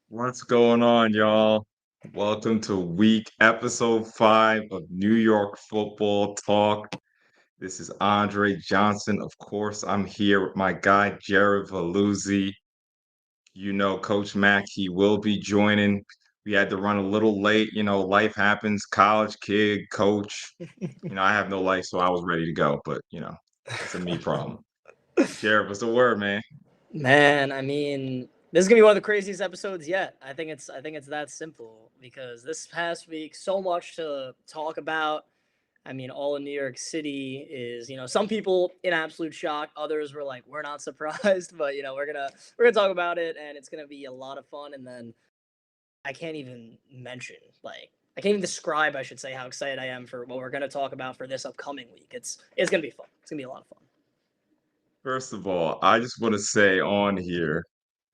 What's going on, y'all? Welcome to episode 5 of New York Football Talk. This is Andre Johnson. Of course, I'm here with my guy, Jared Valluzzi. You know, Coach Mack, he will be joining. We had to run a little late. Life happens. College kid, coach. I have no life, so I was ready to go, but, that's a me problem. Jared, what's the word, man? Man, I mean, this is gonna be one of the craziest episodes yet. I think it's that simple because this past week, so much to talk about. I mean, all in New York City is, some people in absolute shock. Others were like, we're not surprised, but we're gonna talk about it, and it's gonna be a lot of fun. And then I can't even mention, like, I can't even describe, I should say, how excited I am for what we're gonna talk about for this upcoming week. It's gonna be fun. It's gonna be a lot of fun. First of all, I just want to say on here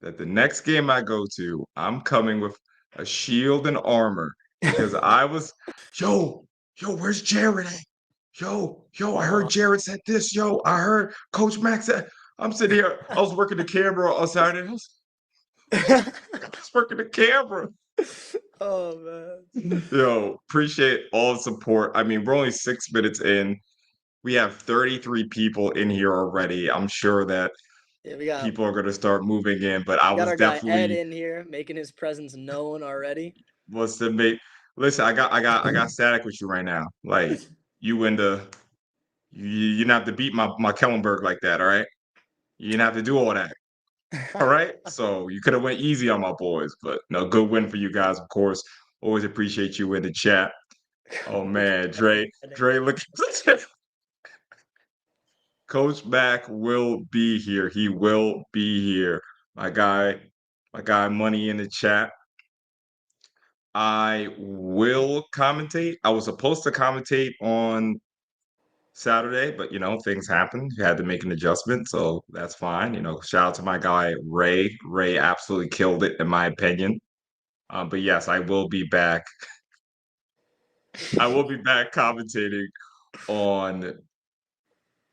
that the next game I go to, I'm coming with a shield and armor because where's Jared at? I heard Oh, Jared said this. I heard Coach Max said. I'm sitting here. I was working the camera on Saturday. I was working the camera. oh man. Appreciate all the support. I mean, we're only 6 minutes in. We have 33 people in here already. I'm sure that Yeah, we got people are going to start moving in, but I we got was our guy Ed definitely in here making his presence known already. was to make. Listen, I got static with you right now. Like you in the you didn't have to beat my Kellenberg like that. All right, you didn't have to do all that. All right, so you could have went easy on my boys, but no, good win for you guys. Of course, always appreciate you in the chat. Oh man, Dre, look. Coach Mac will be here. He will be here. My guy, my guy, money in the chat. I will commentate. I was supposed to commentate on Saturday, but things happened. You had to make an adjustment, so that's fine. Shout out to my guy Ray. Ray absolutely killed it, in my opinion. But yes, I will be back. I will be back commentating on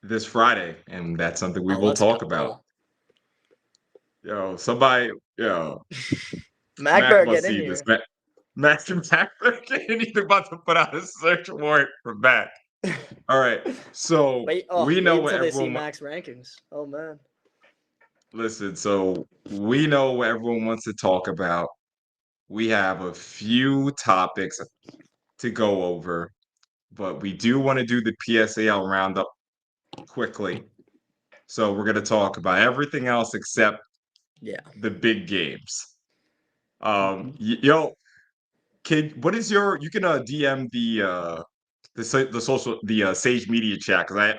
this Friday, and that's something we Oh, will let's talk about. go. Somebody, Mac Mac better must get in see this. here. Mac he's about to put out a search warrant for Mac. All right. So we know Wait what until they see everyone Mac's rankings. Oh man. listen, so we know what everyone wants to talk about. We have a few topics to go over, but we do want to do the PSAL roundup quickly. So we're going to talk about everything else except Yeah. the big games. Mhm. Yo, kid, what is your? You can DM the social Sage Media chat because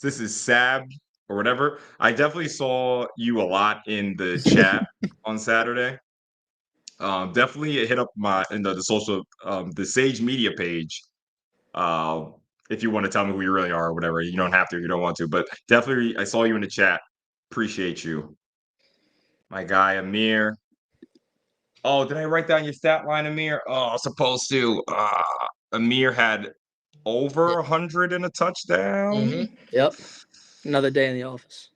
this is Sab or whatever. I definitely saw you a lot in the chat on Saturday. Definitely hit up my the social the Sage Media page. Um, if you want to tell me who you really are or whatever, you don't have to. You don't want to, but definitely I saw you in the chat. Appreciate you, my guy Amir. Oh, did I write down your stat line, Amir? Oh, I was supposed to. Amir had over Yeah. 100 and a touchdown. Yep. Another day in the office.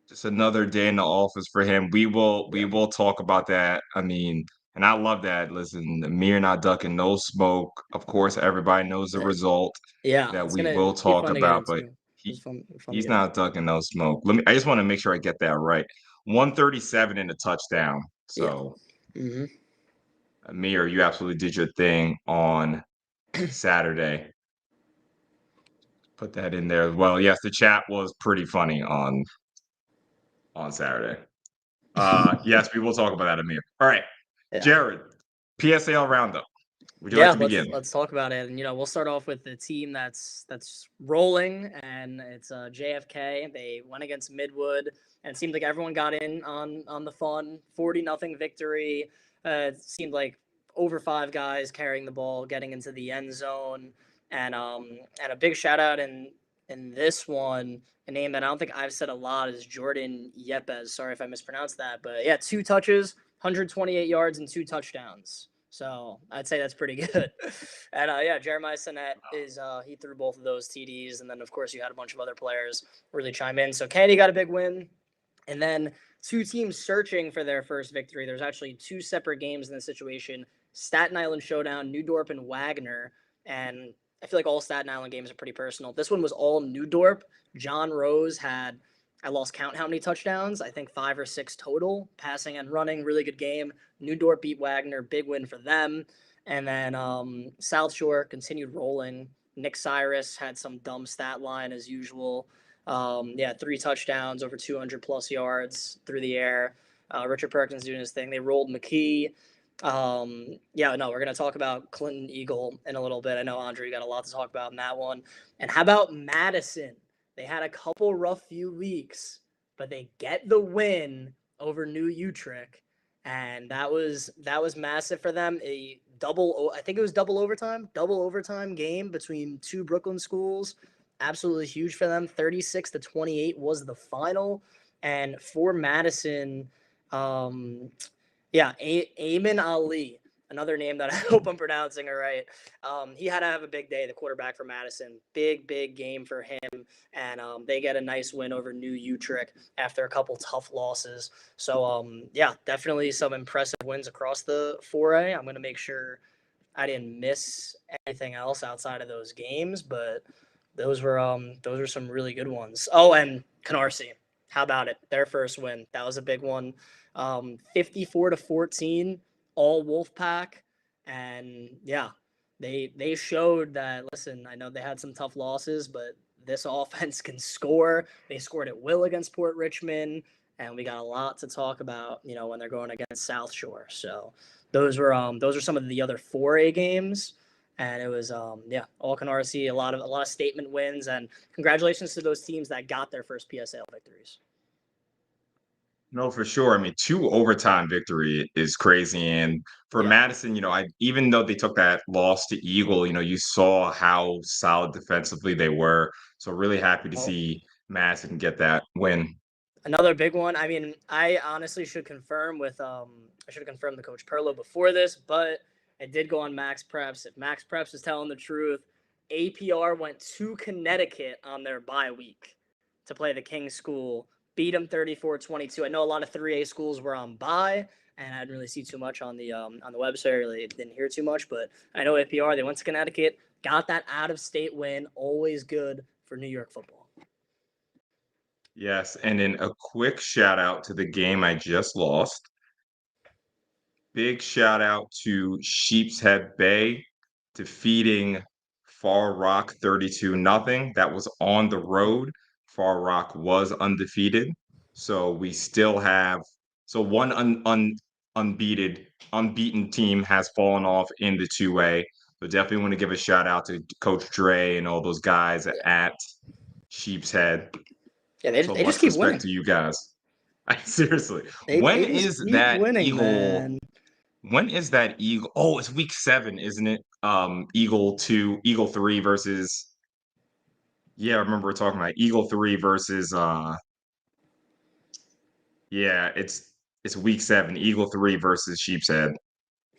Just another day in the office for him. We Yep. will talk about that. I mean, and I love that. Listen, Amir not ducking no smoke. Of course, everybody knows the That- result yeah. that It's we gonna will be talk fun to get about, but into. he It's fun to he's get into. not ducking no smoke. I just want to make sure I get that right. 137 in a touchdown. Yeah. So hmm Amir, you absolutely did your thing on Saturday. Put that in there as well. Yes, the chat was pretty funny on Saturday. Yes, we will talk about that, Amir. All right, Yeah. Jared, PSAL roundup. Would you like Yeah, to begin? let's talk about it. And we'll start off with the team that's rolling, and it's JFK. They went against Midwood, and it seemed like everyone got in on the fun 40-0 victory. It seemed like over five guys carrying the ball, getting into the end zone, and a big shout out in this one. A name that I don't think I've said a lot is Jordan Yepes. Sorry if I mispronounced that, but yeah, 2 touches, 128 yards, and 2 touchdowns. So I'd say that's pretty good. And yeah, Jeremiah Sinet is he threw both of those TDs, and then of course you had a bunch of other players really chime in. So Candy got a big win, and then two teams searching for their first victory. There's actually two separate games in this situation. Staten Island Showdown, Newdorp and Wagner. And I feel like all Staten Island games are pretty personal. This one was all Newdorp. John Rose had, I lost count how many touchdowns. I think 5 or 6 total, passing and running. Really good game. Newdorp beat Wagner. Big win for them. And then South Shore continued rolling. Nick Cyrus had some dumb stat line as usual. 3 touchdowns, over 200 plus yards through the air. Richard Perkins doing his thing. They rolled McKee. We're going to talk about Clinton Eagle in a little bit. I know, Andre, you got a lot to talk about in that one. And how about Madison? They had a couple rough few weeks, but they get the win over New Utrecht. And that was massive for them. I think it was double overtime game between two Brooklyn schools. Absolutely huge for them. 36-28 was the final. And for Madison, Ayman Ali, another name that I hope I'm pronouncing it right. He had to have a big day, the quarterback for Madison. Big game for him. And they get a nice win over New Utrecht after a couple tough losses. So, definitely some impressive wins across the 4A. I'm going to make sure I didn't miss anything else outside of those games, but those were some really good ones. Oh, and Canarsie. How about it? Their first win. That was a big one. 54-14, all Wolfpack. And they showed that, listen, I know they had some tough losses, but this offense can score. They scored at will against Port Richmond, and we got a lot to talk about, when they're going against South Shore. So those are some of the other 4A games. And it was all Canarsie, a lot of statement wins, and congratulations to those teams that got their first PSAL victories. No, for sure. I mean, 2 overtime victory is crazy, and for Madison, even though they took that loss to Eagle, you saw how solid defensively they were. So really happy to see Madison get that win. Another big one. I mean, I honestly should confirm with I should have confirmed the coach Perlo before this, but it did go on Max Preps. If Max Preps is telling the truth, APR went to Connecticut on their bye week to play the King School, beat them 34-22. I know a lot of 3A schools were on bye, and I didn't really see too much on the website. I really didn't hear too much, but I know APR, they went to Connecticut, got that out-of-state win. Always good for New York football. Yes, and then a quick shout out to the game I just lost. Big shout out to Sheepshead Bay defeating Far Rock 32-0. That was on the road. Far Rock was undefeated. So we still have one unbeaten team has fallen off in the 2A. So definitely want to give a shout out to Coach Dre and all those guys at Sheepshead. Yeah, they So just much keep respect winning. to you guys. Seriously. They When just is keep that winning, Eagle? man. When is that Eagle? Oh, it's week 7, isn't it? Eagle 2, Eagle 3 versus. Yeah, I remember we're talking about Eagle 3 versus. Yeah, it's week 7, Eagle 3 versus Sheepshead.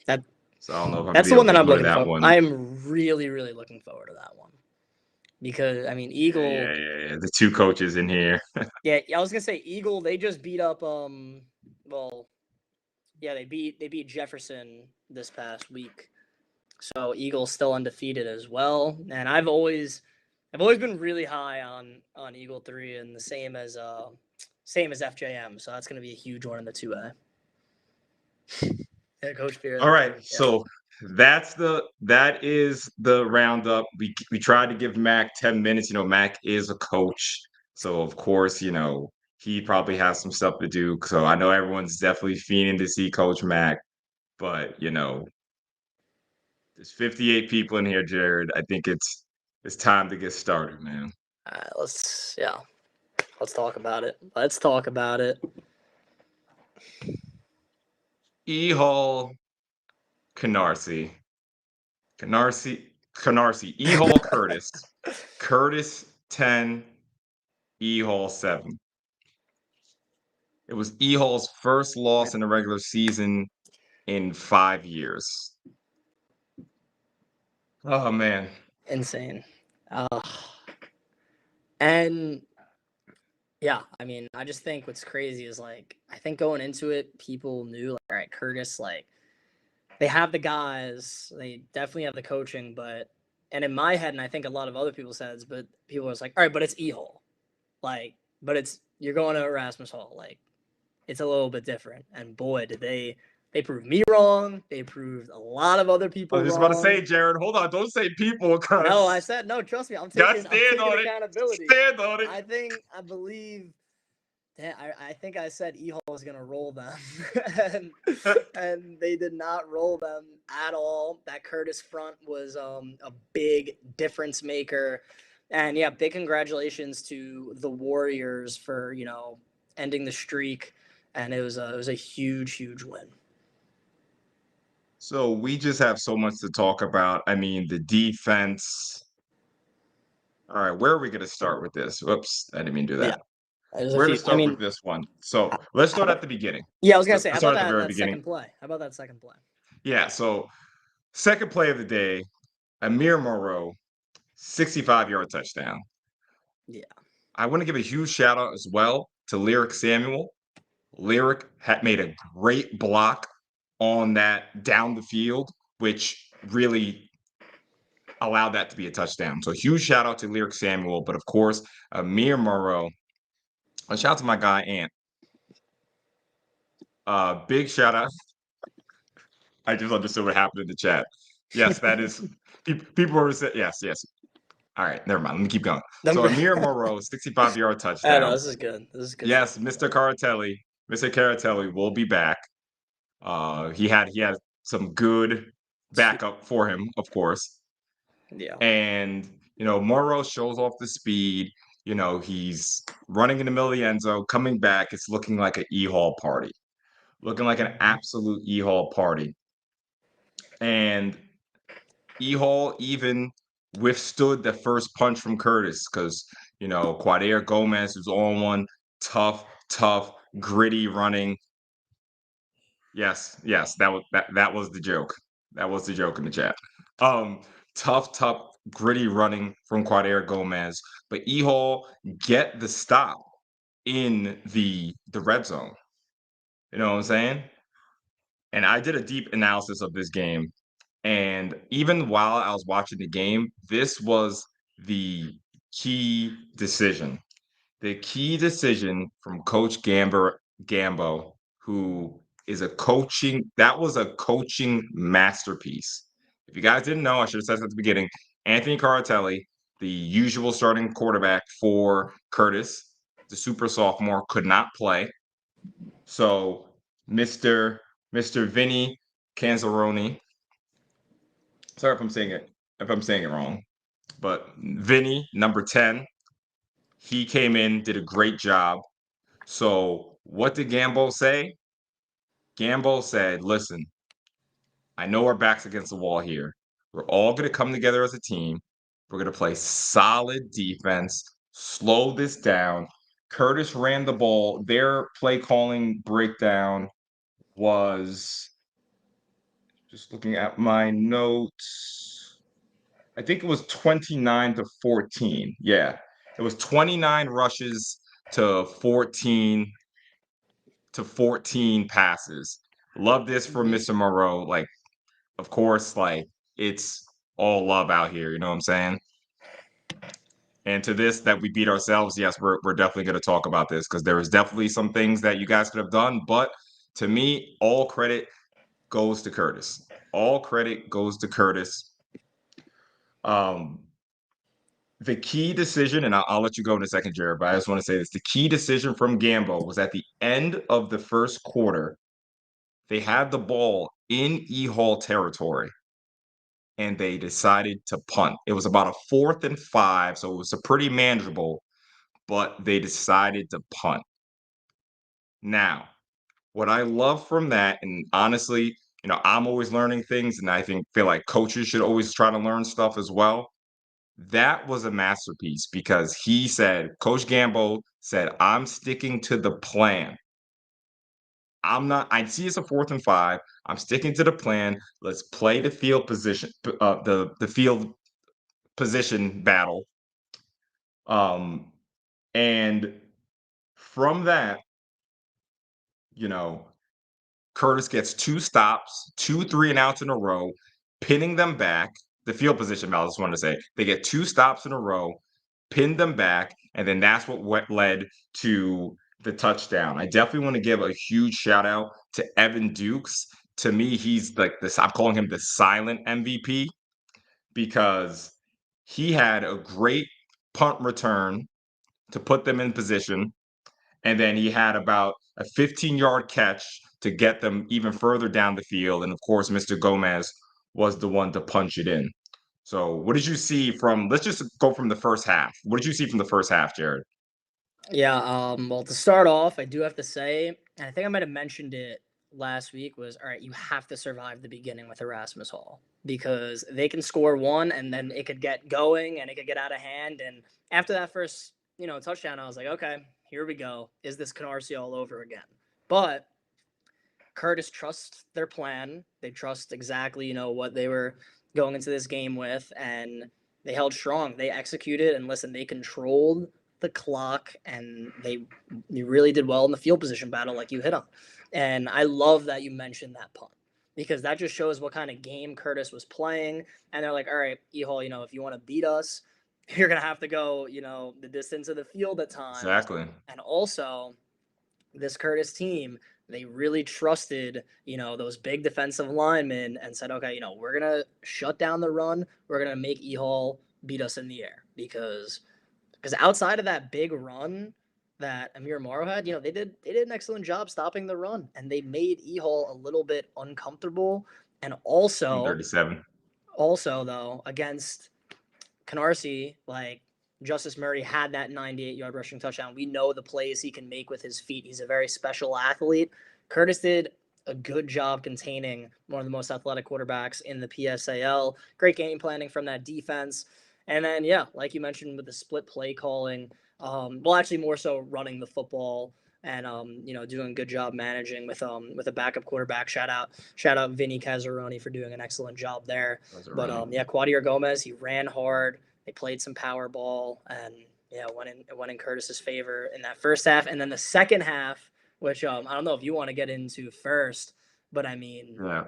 That So I don't know if I'm gonna that's be the able one to that I'm go to looking that for. one. I am really, really looking forward to that one because I mean Yeah, Eagle. the 2 coaches in here. Yeah, I was gonna say Eagle. They just beat up. They beat Jefferson this past week. So Eagle's still undefeated as well. And I've always been really high on Eagle 3 and the same as FJM. So that's gonna be a huge one in the 2A. Yeah, Coach Fear. All right, so that is the roundup. We tried to give Mac 10 minutes. Mac is a coach, so of course, he probably has some stuff to do. So I know everyone's definitely fiending to see Coach Mac, but there's 58 people in here, Jared. I think it's time to get started, man. Let's talk about it. Let's talk about it. E Hall, Canarsie, E Hall, Curtis 10, E Hall 7. It was E Hall's first loss in the regular season in 5 years. Oh man. Insane. And Yeah, I mean, I just think what's crazy is like I think going into it, people knew like, all right, Curtis, like they have the guys, they definitely have the coaching, but and in my head, and I think a lot of other people's heads, but people was like, all right, but it's E-Hole, like, but it's you're going to Erasmus Hall, like it's a little bit different. And boy, did they proved me wrong. They proved a lot of other I people was just about to wrong. say, Jared, hold on, don't say people, No, I because said no. Trust me, gotta I'm stand taking on it. accountability. Stand on it. I believe I think I said E-Hall was gonna roll them, and and they did not roll them at all. That Curtis front was a big difference maker, and yeah, big congratulations to the Warriors for ending the streak, and it was a huge win. So we just have so much to talk about. I mean, the defense. All right, where are we going to start with this? Whoops, I didn't mean to do Yeah, that. there's a Where to few. I start with mean, this one? So let's how start about, at the beginning. yeah, I was gonna Let's say, how about start at the that very that beginning. second play? How about that second play? Yeah. So second play of the day, Amir Moreau, 65-yard touchdown. Yeah. I want to give a huge shout out as well to Lyric Samuel. Lyric had made a great block on that down the field, which really allowed that to be a touchdown. So huge shout out to Lyric Samuel, but of course, Amir Moreau. A shout out to my guy Ant. Big shout out. I just understood what happened in the chat. Yes, that is people were saying yes, yes. All right, never mind. Let me keep going. So Number. Amir Moreau, 65-yard I know touchdown. this is good. This is good Yes, stuff. Mr. Caratelli will be back. He had some good backup for him, of course. Yeah. And Morrow shows off the speed. He's running in the middle of the end zone, coming back. It's looking like an E-Hall party, looking like an absolute E-Hall party. And E-Hall even withstood the first punch from Curtis because Quadair Gomez was on one, tough, gritty running. Yes, that was the joke. That was the joke in the chat. Um, tough, gritty running from Quadair Gomez, but E-Hall get the stop in the red zone. You know what I'm saying? And I did a deep analysis of this game, and even while I was watching the game, this was the key decision. The key decision from Coach Gambo, who is that was a coaching masterpiece. If you guys didn't know, I should have said this at the beginning. Anthony Caratelli, the usual starting quarterback for Curtis, the super sophomore, could not play. So Mr. Vinny Canzaroni, sorry if I'm saying it wrong, but Vinny, number 10, he came in, did a great job. So what did Gambo say? Gambo said, listen, I know our back's against the wall here. We're all going to come together as a team. We're going to play solid defense, slow this down. Curtis ran the ball. Their play calling breakdown was, just looking at my notes, I think it was 29-14. Yeah. It was 29 rushes to 14 passes. Love this from Mhm. Mr. Moreau. Like, of course, like it's all love out here. You know what I'm saying? And to this, that we beat ourselves. Yes, we're definitely going to talk about this because there was definitely some things that you guys could have done. But to me, all credit goes to Curtis. All credit goes to Curtis. Um, the key decision, and I'll let you go in a second, Jared, but I just want to say this: the key decision from Gambo was at the end of the first quarter. They had the ball in E-Hall territory and they decided to punt. It was about a 4th and 5, so it was a pretty manageable, but they decided to punt. Now, what I love from that, and honestly, I'm always learning things, and I feel like coaches should always try to learn stuff as well. That was a masterpiece because Coach Gambo said, I'm sticking to the plan. I see it's a 4th and 5. I'm sticking to the plan. Let's play the field position, the field position battle. And from that, you know, Curtis gets 2 stops, 2 3 and outs in a row, pinning them back. The field position, I just wanted to say, they get 2 stops in a row, pinned them back, and then that's what led to the touchdown. I definitely want to give a huge shout out to Evan Dukes. To me, he's like this. I'm calling him the silent MVP because he had a great punt return to put them in position. And then he had about a 15-yard catch to get them even further down the field. And of course, Mr. Gomez was the one to punch it in. So, what did you see from? Let's just go from the first half. What did you see from the first half, Jared? Yeah, well, to start off, I do have to say, and I think I might have mentioned it last week, was all right, you have to survive the beginning with Erasmus Hall because they can score one and then it could get going and it could get out of hand. And after that first, touchdown, I was like, okay, here we go. Is this Canarsie all over again? But Curtis trusts their plan. They trust exactly, what they were going into this game with, and they held strong. They executed, and listen, they controlled the clock, and they really did well in the field position battle, like you hit on. And I love that you mentioned that punt because that just shows what kind of game Curtis was playing. And they're like, all right, Ehol, if you want to beat us, you're gonna have to go, the distance of the field at times. Exactly. And also, this Curtis team, they really trusted, those big defensive linemen and said, okay, we're going to shut down the run. We're going to make Ehol beat us in the air because outside of that big run that Amir Morrow had, they did an excellent job stopping the run and they made Ehol a little bit uncomfortable. And also, 37. though, against Canarsie, like Justice Murray had that 98-yard rushing touchdown. We know the plays he can make with his feet. He's a very special athlete. Curtis did a good job containing one of the most athletic quarterbacks in the PSAL. Great game planning from that defense. And then, yeah, like you mentioned with the split play calling, actually more so running the football and doing a good job managing with a backup quarterback. Shout out Vinny Cazzaroni for doing an excellent job there. But yeah, Quadir Gomez, he ran hard. They played some power ball, and yeah, it went in Curtis's favor in that first half. And then the second half, which I don't know if you want to get into first, but I mean, Yeah.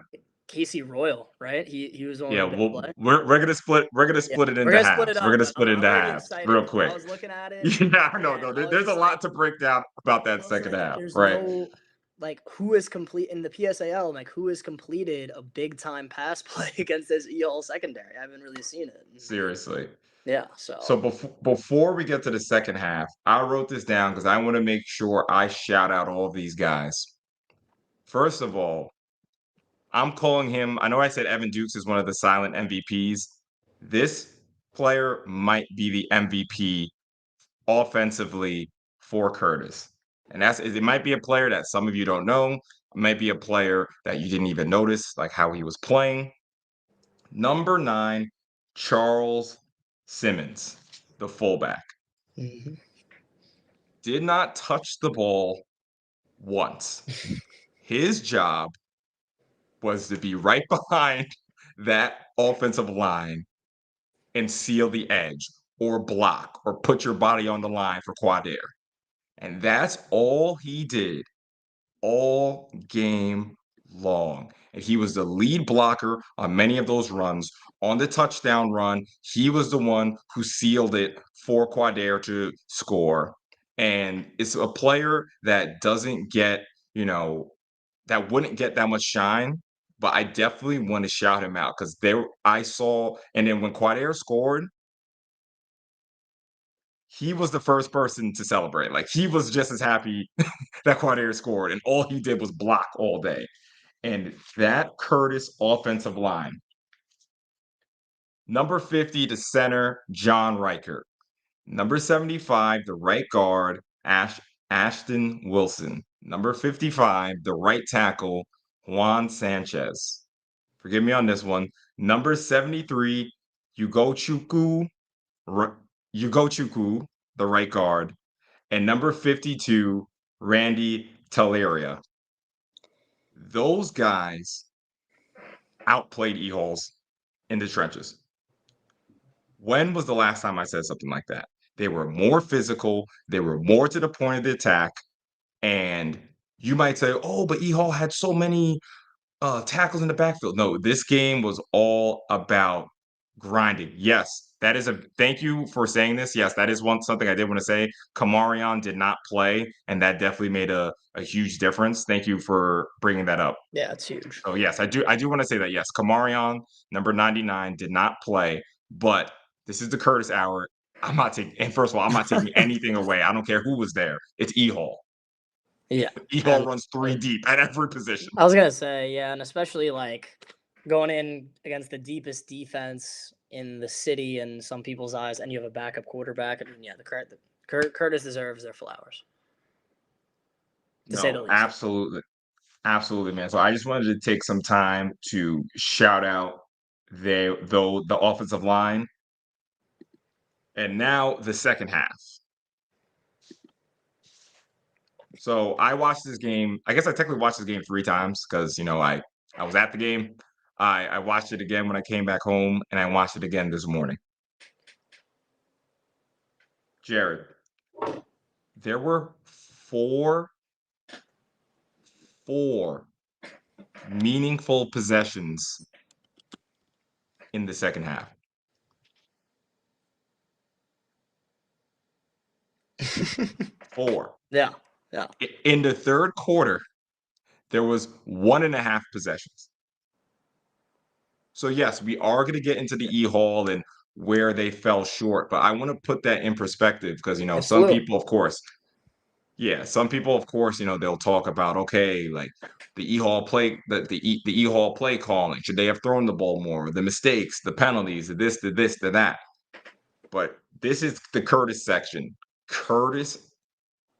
Casey Royal, right? He was the one Yeah, with the big well, play. we're gonna split. We're gonna Yeah, split it we're into gonna split halves. it We're up, gonna but split it I'm into already halves excited real because I quick. was looking at it, Yeah, no, and no. I was There's a just lot like, to break down about that second half, there's right? no like who is complete in the PSAL, like who has completed a big time pass play against this EL secondary. I haven't really seen it. Seriously. Yeah, So so before we get to the second half, I wrote this down because I want to make sure I shout out all of these guys. First of all, I'm calling him. I know I said Evan Dukes is one of the silent MVPs. This player might be the MVP offensively for Curtis. And it might be a player that some of you don't know. It might be a player that you didn't even notice, like how he was playing. Number 9, Charles Simmons, the fullback. mhm. Did not touch the ball once. His job was to be right behind that offensive line and seal the edge or block or put your body on the line for quad air. And that's all he did all game long. And he was the lead blocker on many of those runs. On the touchdown run, he was the one who sealed it for Quadair to score. And it's a player that doesn't get, that wouldn't get that much shine. But I definitely want to shout him out because I saw, and then when Quadair scored, he was the first person to celebrate. Like he was just as happy that Quadair scored, and all he did was block all day. And that Curtis offensive line, number 50, the center, John Reichert. Number 75, the right guard, Ashton Wilson. Number 55, the right tackle, Juan Sanchez. Forgive me on this one. Number 73, Ugochukwu, Ugochukwu, the right guard. And number 52, Randy Teleria. Those guys outplayed E-holes in the trenches. When was the last time I said something like that? They were more physical. They were more to the point of the attack. And you might say, "Oh, but E Hall had so many tackles in the backfield." No, this game was all about grinding. Yes, that is a thank you for saying this. Yes, that is something I did want to say. Kamarion did not play, and that definitely made a huge difference. Thank you for bringing that up. Yeah, it's huge. Oh yes, I do want to say that. Yes, Kamarion, number 99, did not play, but this is the Curtis hour. I'm not taking, and first of all, I'm not taking anything away. I don't care who was there. It's E Hall. Yeah, E Hall and runs three deep at every position. I was gonna say, yeah, and especially like going in against the deepest defense in the city in some people's eyes, and you have a backup quarterback. I mean, yeah, Curtis deserves their flowers, to say the No, least. absolutely. Absolutely, man. So I just wanted to take some time to shout out the offensive line. And now the second half. So I watched this game. I guess I technically watched this game 3 times because I was at the game. I watched it again when I came back home, and I watched it again this morning. Jared, there were four meaningful possessions in the second half. Four. Yeah, yeah. In the third quarter, there was 1.5 possessions. So yes, we are going to get into the E Hall and where they fell short, but I want to put that in perspective because It some flew. people, of course, some people, of course, they'll talk about, okay, like the E Hall play, the E Hall play calling. Should they have thrown the ball more? The mistakes, the penalties, the this, the that. But this is the Curtis section. Curtis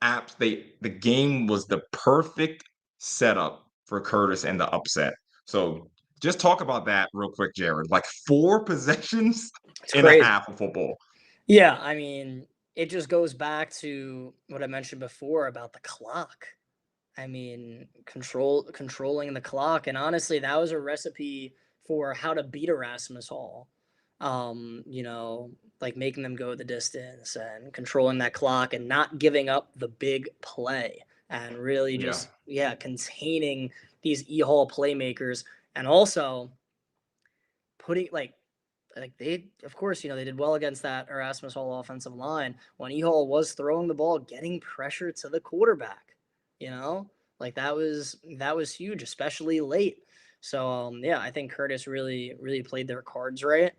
apps the game was the perfect setup for Curtis and the upset. So just talk about that real quick, Jared. Like 4 possessions It's in a crazy. half of football. Yeah, I mean, it just goes back to what I mentioned before about the clock. I mean, controlling the clock, and honestly, that was a recipe for how to beat Erasmus Hall. You know, like making them go the distance and controlling that clock and not giving up the big play and really Yeah. just containing these E Hall playmakers and also putting like they of course they did well against that Erasmus Hall offensive line when E Hall was throwing the ball, getting pressure to the quarterback. You know, like that was huge, especially late. So yeah, I think Curtis really played their cards right.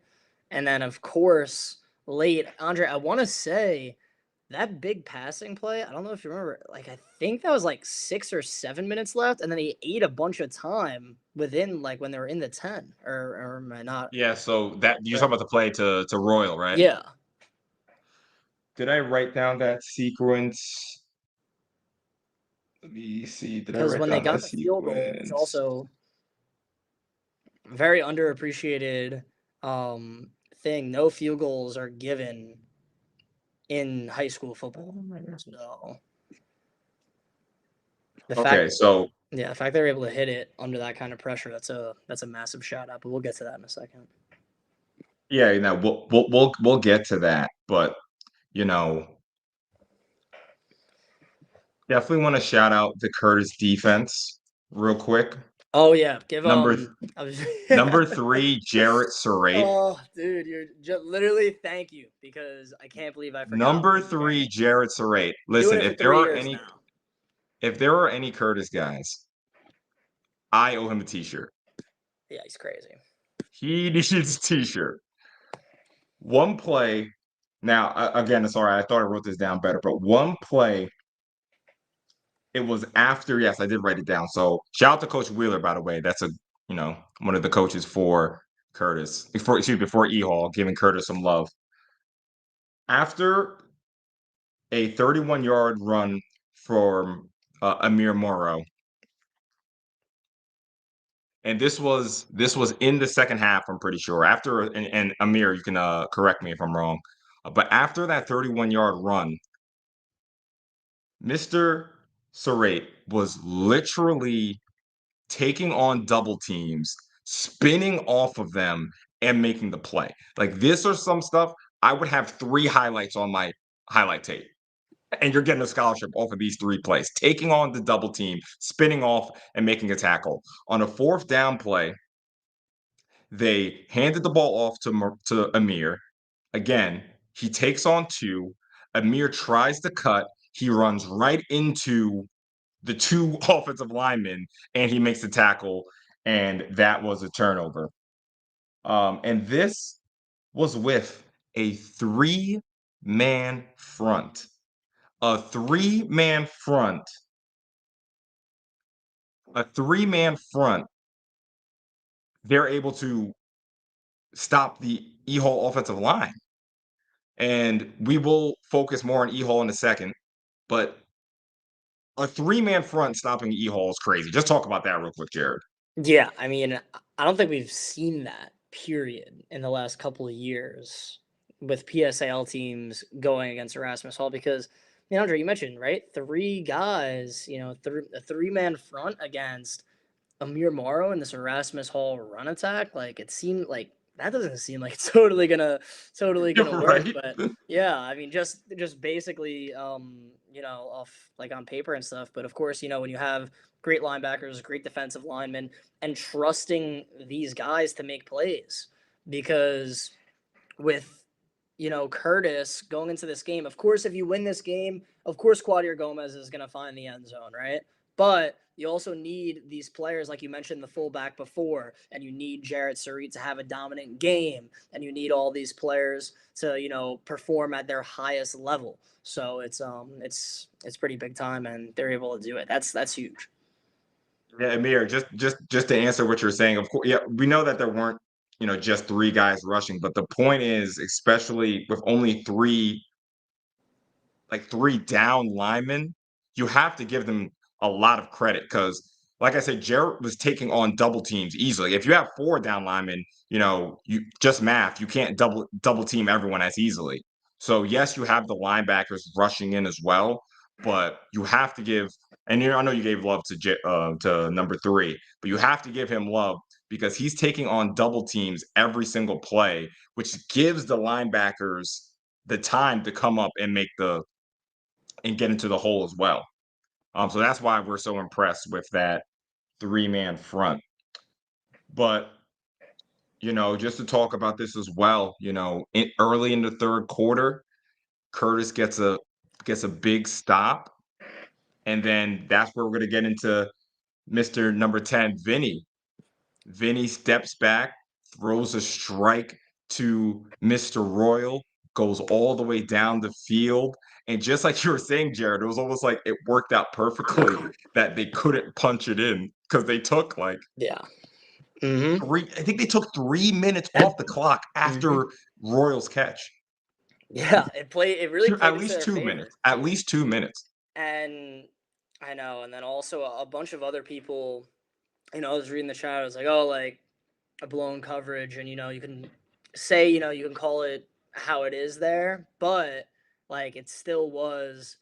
And then of course late, Andre, I want to say that big passing play, I don't know if you remember, like I think that was like 6 or 7 minutes left, and then he ate a bunch of time within like when they were in the 10. Or am I not Yeah, so that you're talking correct? about the play to Royal, right? Yeah, Did I write down that sequence? Let me see. Did I because write when they down that got the field goal, which sequence? also very underappreciated thing, no field goals are given in high school football. So the fact Okay, so yeah, the fact they were able to hit it under that kind of pressure, that's a massive shout out, but we'll get to that in a second. yeah, we'll get to that, but you know, definitely want to shout out the Curtis defense real quick. Oh yeah, give Number I was number 3, Jarrett Sarate. oh dude, you're literally thank you because I can't believe I forgot Number his 3, name. Jarrett Sarate. Doing Listen, it for 3 years now. if there are any Curtis guys, I owe him a t-shirt. Yeah, he's crazy. He needs a t-shirt. One play. Now, again, sorry, I thought I wrote this down better, but one play. It was after. Yes, I did write it down. So shout out to Coach Wheeler, by the way. That's one of the coaches for Curtis, before E Hall, giving Curtis some love. After a 31-yard run from Amir Morrow, and this was in the second half. I'm pretty sure. After and Amir, you can correct me if I'm wrong, but after that 31-yard run, Mr. Sarate was literally taking on double teams, spinning off of them, and making the play. Like this or some stuff, I would have 3 highlights on my highlight tape. And you're getting a scholarship off of these 3 plays, taking on the double team, spinning off, and making a tackle. On a 4th down play, they handed the ball off to Amir. Again, he takes on 2. Amir tries to cut. He runs right into the 2 offensive linemen, and he makes the tackle, and that was a turnover. And this was with a 3-man front. A 3-man front. A 3-man front. They're able to stop the E-Hall offensive line. And we will focus more on E-Hall in a second, but a 3-man front stopping E-Hall is crazy. Just talk about that real quick, Jared. Yeah, I mean, I don't think we've seen that period in the last couple of years with PSAL teams going against Erasmus Hall because, Andre, you mentioned, right? 3 guys, a 3-man front against Amir Morrow in this Erasmus Hall run attack. Like it seemed like that doesn't seem like it's totally gonna You're work. right. But yeah, I mean, just basically, off like on paper and stuff. But of course, when you have great linebackers, great defensive linemen, and trusting these guys to make plays, because with Curtis going into this game, of course, if you win this game, of course, Quadir Gomez is going to find the end zone, right? But you also need these players, like you mentioned, the fullback before, and you need Jarrett Sarit to have a dominant game, and you need all these players to perform at their highest level. So it's pretty big time, and they're able to do it. That's huge. Yeah, Amir, just to answer what you're saying, of course, yeah, we know that there weren't, just 3 guys rushing, but the point is, especially with only 3 like 3 down linemen, you have to give them a lot of credit because, like I said, Jarrett was taking on double teams easily. If you have 4 down linemen, you just math, you can't double team everyone as easily. So yes, you have the linebackers rushing in as well, but you have to give. And I know you gave love to number 3, but you have to give him love because he's taking on double teams every single play, which gives the linebackers the time to come up and get into the hole as well. So that's why we're so impressed with that 3-man front. But just to talk about this as well, early in the 3rd quarter, Curtis gets a big stop, and then that's where we're gonna get into Mr. Number 10, Vinny. Vinny steps back, throws a strike to Mr. Royal, goes all the way down the field. And just like you were saying, Jared, it was almost like it worked out perfectly that they couldn't punch it in because they took like Yeah. Mm-hmm. I think they took 3 minutes That. off the clock Mm-hmm. after Royal's catch. Yeah, it really played At into least their 2 minutes. favor. At least 2 minutes. And I know, and then also a bunch of other people, I was reading the chat, I was like, oh, like a blown coverage, and you can say, you can call it how it is there, but like it still was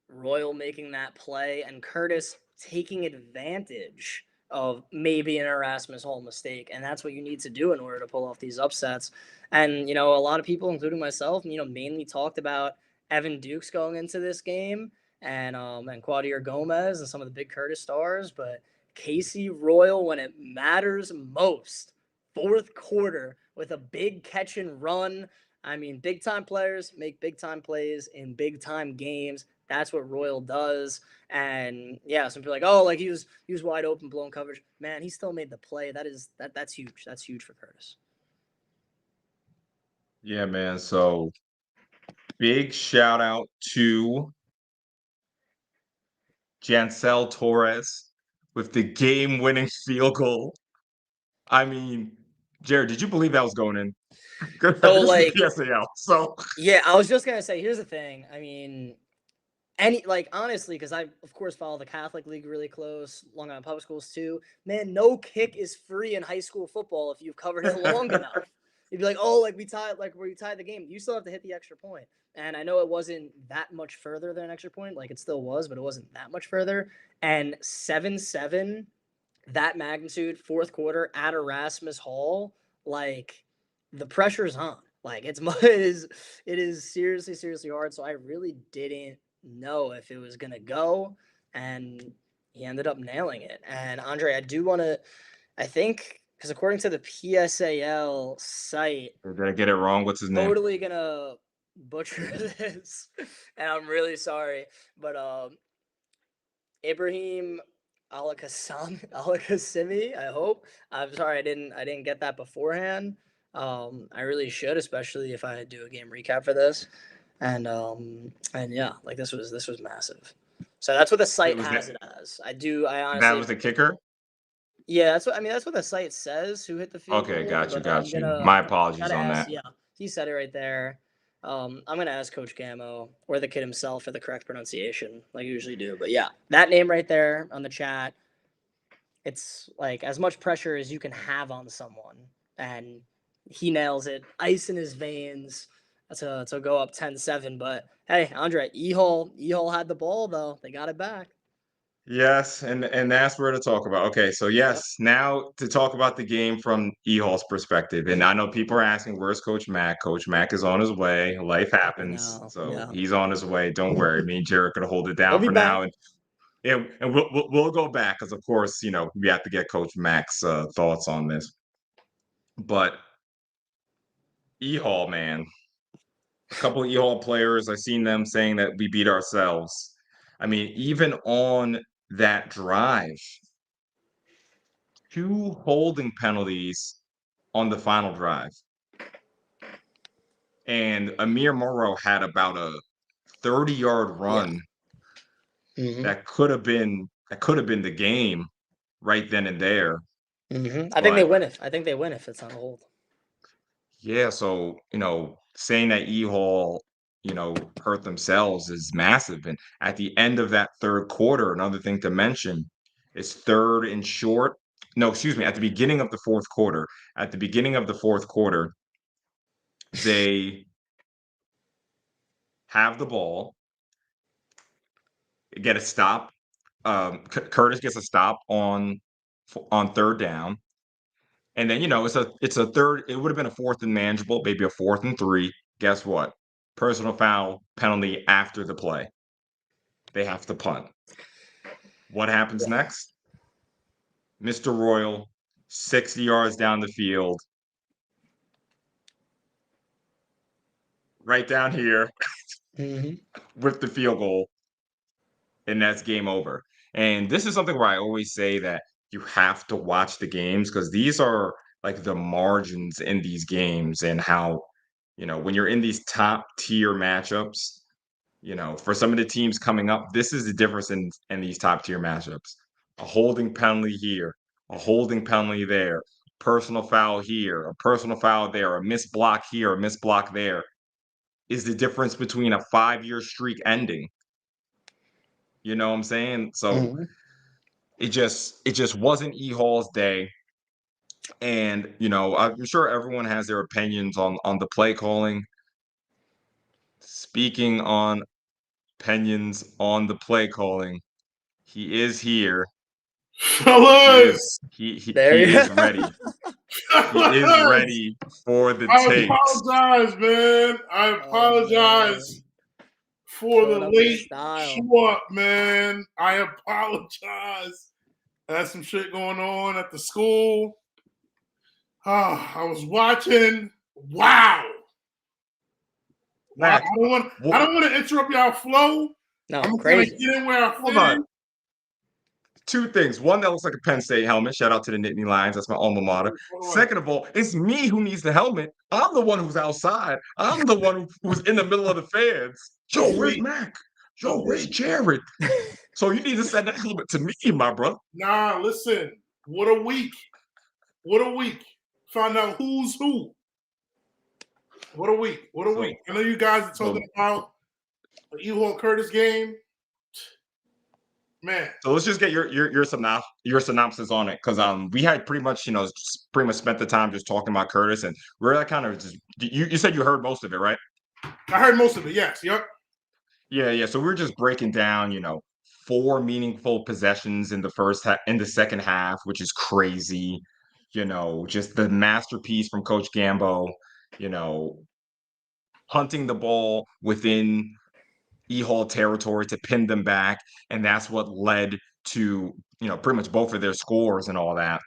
Royal making that play and Curtis taking advantage of maybe an Erasmus Hall mistake. And that's what you need to do in order to pull off these upsets. And, a lot of people, including myself, mainly talked about Evan Dukes going into this game and Quadir Gomez and some of the big Curtis stars. But Casey Royal, when it matters most, 4th quarter with a big catch and run. I mean, big time players make big time plays in big time games. That's what Royal does. And yeah, some people are like, oh, like he was wide open, blown coverage. Man, he still made the play. That's huge. That's huge for Curtis. Yeah, man. So big shout out to Jancel Torres with the game-winning field goal. I mean, Jared, did you believe that was going in? So This is like, PSAL. So yeah, I was just gonna say, here's the thing. I mean, honestly, because I of course follow the Catholic League really close, Long Island public schools too. Man, no kick is free in high school football if you've covered it long enough. You'd be like, oh, like we tied the game. You still have to hit the extra point. And I know it wasn't that much further than an extra point, like it still was, but it wasn't that much further. And 7-7, that magnitude, 4th quarter at Erasmus Hall, like the pressure's on. Like it is seriously hard. So I really didn't know if it was gonna go, and he ended up nailing it. And Andre, I do want to, I think, because according to the PSAL site, Did I get it wrong? What's his name? totally gonna butcher this, and I'm really sorry, but Ibrahim Alakasimi. I hope. I'm sorry I didn't get that beforehand. I really should, especially if I do a game recap for this. And yeah, like this was massive. So that's what the It site was has that it as. I that honestly, was the kicker? yeah, that's what I mean. That's what the site says. Who hit the field Okay, goal? got you, But got you. My I'm gonna try apologies to on ask. that. Yeah, he said it right there. I'm gonna ask Coach Gamo or the kid himself for the correct pronunciation, like I usually do. But yeah, that name right there on the chat. It's like as much pressure as you can have on someone, and he nails it. Ice in his veins. That's a go up 10-7. But hey, Andre, E-Hole had the ball though. They got it back. Yes, and that's where to talk about. Okay, so Yep. yes, now to talk about the game from E-Hall's perspective. And I know people are asking, where's Coach Mack? Coach Mack is on his way. Life I happens. know. So Yeah. he's on his way. Don't worry. Me and Jared could hold it He'll down be for back. now. And yeah, and we'll go back because of course, we have to get Coach Mack's thoughts on this. But E-Hall, man, a couple of E-Hall players, I've seen them saying that we beat ourselves. I mean, even on that drive, two holding penalties on the final drive. And Amir Morrow had about a 30-yard Yeah. run Hmm. that could have been the game right then and there. I think they But win if I think they win if it's on hold. yeah, so saying that E-Hall, hurt themselves is massive. And at the end of that third quarter, another thing to mention is third and short. No, excuse me, at the beginning of the fourth quarter. At the beginning of the fourth quarter, they have the ball, get a stop. Curtis gets a stop on third down, and then it's a third. It would have been a fourth and manageable, maybe a fourth and three. Guess what? Personal foul penalty after the play. They have to punt. What happens Yeah. next? Mr. Royal, 60 yards down the field, right down here Hmm. with the field goal, and that's game over. And this is something where I always say that you have to watch the games because these are like the margins in these games and how, when you're in these top tier matchups, for some of the teams coming up, this is the difference in these top tier matchups. A holding penalty here, a holding penalty there, personal foul here, a personal foul there, a missed block here, a missed block there is the difference between a 5-year streak ending. You know what I'm saying? So Hmm. it just wasn't E Hall's day. And I'm sure everyone has their opinions on the play calling. Speaking on opinions on the play calling, he is here. He is Fellas, he There he you is go. ready. He is fellas, ready for the I takes. apologize, man. I Oh apologize man, for the showing up in late style. show up, man. I apologize. I had some shit going on at the school. I was watching. Wow. Wow. Mac, I don't want to interrupt y'all flow. No, I'm gonna crazy. get in where I hold fit on. in. Two things. One, that looks like a Penn State helmet. Shout out to the Nittany Lions. That's my alma mater. Hold on. Second of all, it's me who needs the helmet. I'm the one who's outside. I'm the one who's in the middle of the fans. Yo, where's Sweet. Mac? Yo, where's Jared? So you need to send that helmet to me, my brother. Nah, listen. What a week. What a week. Find out who's who. What a week. What a week. So, I know you guys are so, talking about the Ehal Curtis game. Man. so let's just get your synopsis on it because we had pretty much pretty much spent the time just talking about Curtis and we're kind of just you said you heard most of it, right? I heard most of it, yes. Yep. Yeah, yeah. So we're just breaking down, four meaningful possessions in in the second half, which is crazy. Just the masterpiece from Coach Gambo. hunting the ball within E-Hall territory to pin them back, and that's what led to, pretty much both of their scores and all that.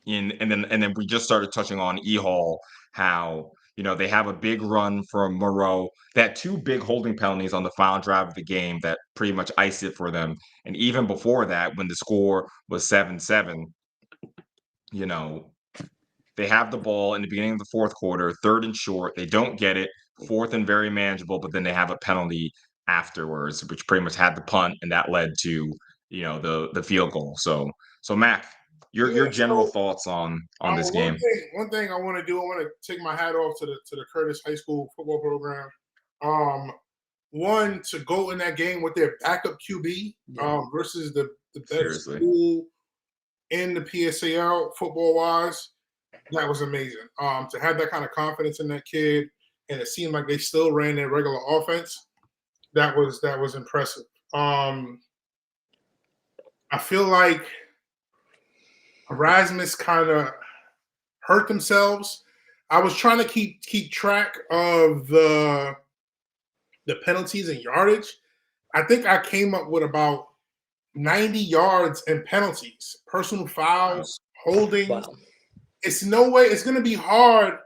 And then we just started touching on E-Hall, how, they have a big run from Moreau. They had two big holding penalties on the final drive of the game that pretty much iced it for them. And even before that, when the score was 7-7, you know, they have the ball in the beginning of the fourth quarter, third and short. They don't get it, fourth and very manageable, but then they have a penalty afterwards, which pretty much had the punt, and that led to, the field goal. So Mac, your Yeah, general so thoughts on this game. one thing I want to do, I want to take my hat off to the Curtis High School football program. One, to go in that game with their backup QB versus the best Seriously. school in the PSAL football wise. That was amazing. To have that kind of confidence in that kid, and it seemed like they still ran their regular offense. That was impressive. I feel like Erasmus kind of hurt themselves. I was trying to keep track of the penalties and yardage. I think I came up with about 90 yards and penalties, personal fouls, holdings. Wow. It's no way. It's going to be hard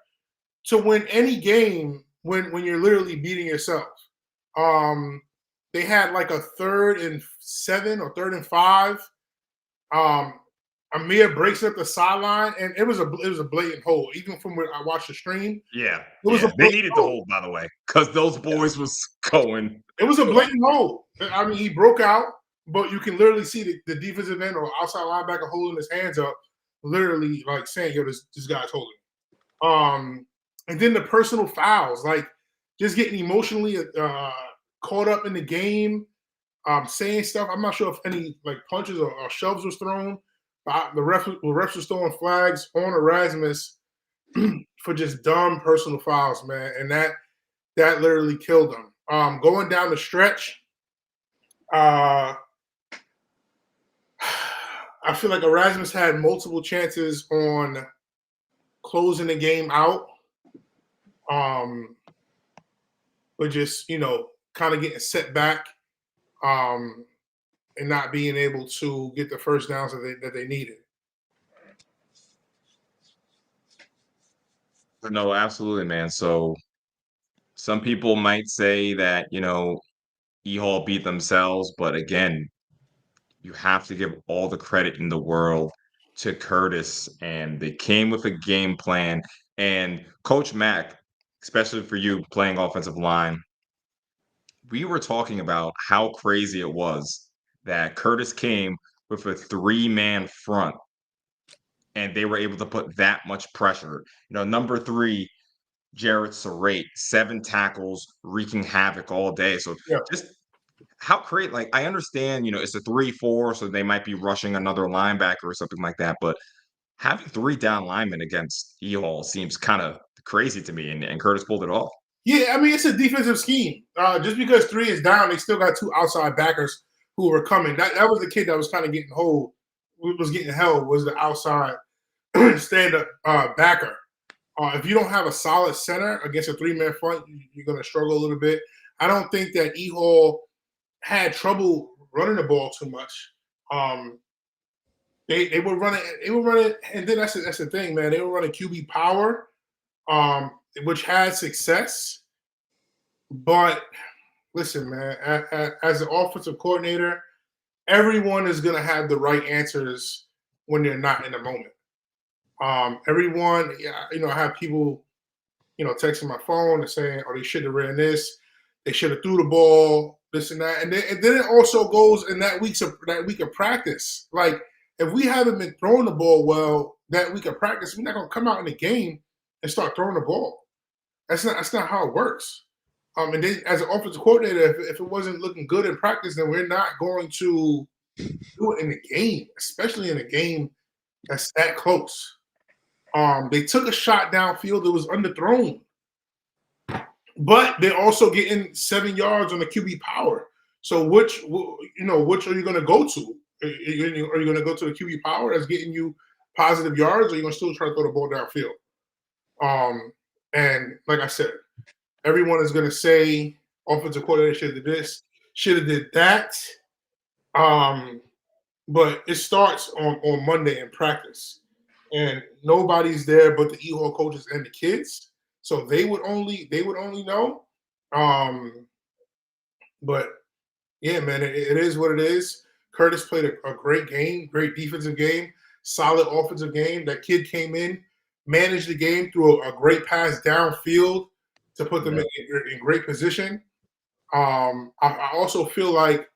to win any game when you're literally beating yourself. They had like a 3rd and 7 or 3rd and 5. Amir breaks up the sideline, and it was a blatant hold. Even from where I watched the stream, They needed the hold, by the way, because those boys was going. It was a blatant hold. I mean, he broke out, but you can literally see the defensive end or outside linebacker holding his hands up, literally like saying, "Yo, this guy's holding." And then the personal fouls, like just getting emotionally caught up in the game, saying stuff. I'm not sure if any like punches or shoves was thrown. But the refs was throwing flags on Erasmus for just dumb personal fouls, man, and that literally killed them. Going down the stretch, I feel like Erasmus had multiple chances on closing the game out, but just kind of getting set back, and not being able to get the first downs that they needed. No, absolutely, man. So some people might say that, E-Hall beat themselves, but again, you have to give all the credit in the world to Curtis, and they came with a game plan. And Coach Mack, especially for you playing offensive line, we were talking about how crazy it was that Curtis came with a 3-man front, and they were able to put that much pressure. Number 3, Jarrett Sarate, 7 tackles, wreaking havoc all day. So Yeah. just how great, like, I understand, it's a 3-4, so they might be rushing another linebacker or something like that, but having 3 down linemen against E-Hall seems kind of crazy to me, and Curtis pulled it off. Yeah, I mean, it's a defensive scheme. Just because 3 is down, they still got 2 outside backers who were coming. That was the kid that was kind of getting held, was the outside stand-up backer. If you don't have a solid center against a 3-man front, you're going to struggle a little bit. I don't think that E-Hall had trouble running the ball too much. They were running, and then that's the thing, man. They were running QB power, which had success. But listen, man, as an offensive coordinator, everyone is going to have the right answers when they're not in the moment. Everyone, I have people, texting my phone and saying, "Oh, they should have ran this. They should have threw the ball, this and that." And then it also goes in that week of practice. Like, if we haven't been throwing the ball well that week of practice, we're not going to come out in the game and start throwing the ball. That's not how it works. And then as an offensive coordinator, if it wasn't looking good in practice, then we're not going to do it in the game, especially in a game that's that close. They took a shot downfield that was underthrown, but they're also getting 7 yards on the QB power. So which are you going to go to? Are you going to go to the QB power that's getting you positive yards, or are you going to still try to throw the ball downfield? And like I said, Everyone is going to say offensive coordinator should have did this, should have did that. But it starts on Monday in practice, and nobody's there but the E-Hall coaches and the kids, so they would only know. Um, but yeah, man, it is what it is. Curtis played a great game, great defensive game, solid offensive game. That kid came in, managed the game through a great pass downfield to put them in great position. I also feel like,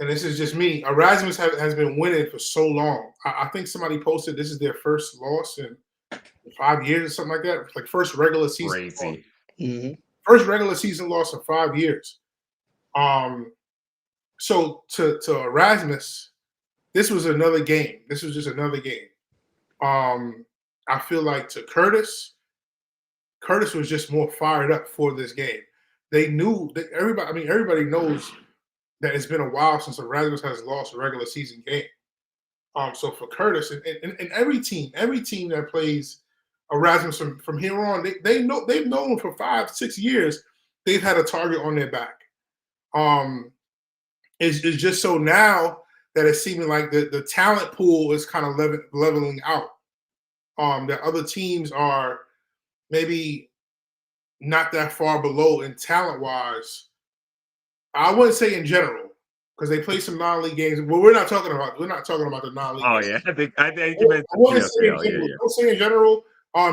and this is just me, Erasmus has been winning for so long. I think somebody posted this is their first loss in 5 years or something like that. Like first regular season loss. Crazy. Mm-hmm. First regular season loss in 5 years. So to Erasmus, this was another game. This was just another game. I feel like to Curtis was just more fired up for this game. They knew that everybody knows that it's been a while since Erasmus has lost a regular season game. So for Curtis and every team that plays Erasmus from here on, they've known for 5-6 years they've had a target on their back. It's just so now that it's seeming like the talent pool is kind of leveling out. That other teams are maybe not that far below in talent wise. I wouldn't say in general because they play some non-league games. But we're not talking about the non-league. Oh games. yeah, I think you meant I wouldn't say in PSAL. general. Yeah. Don't say in general.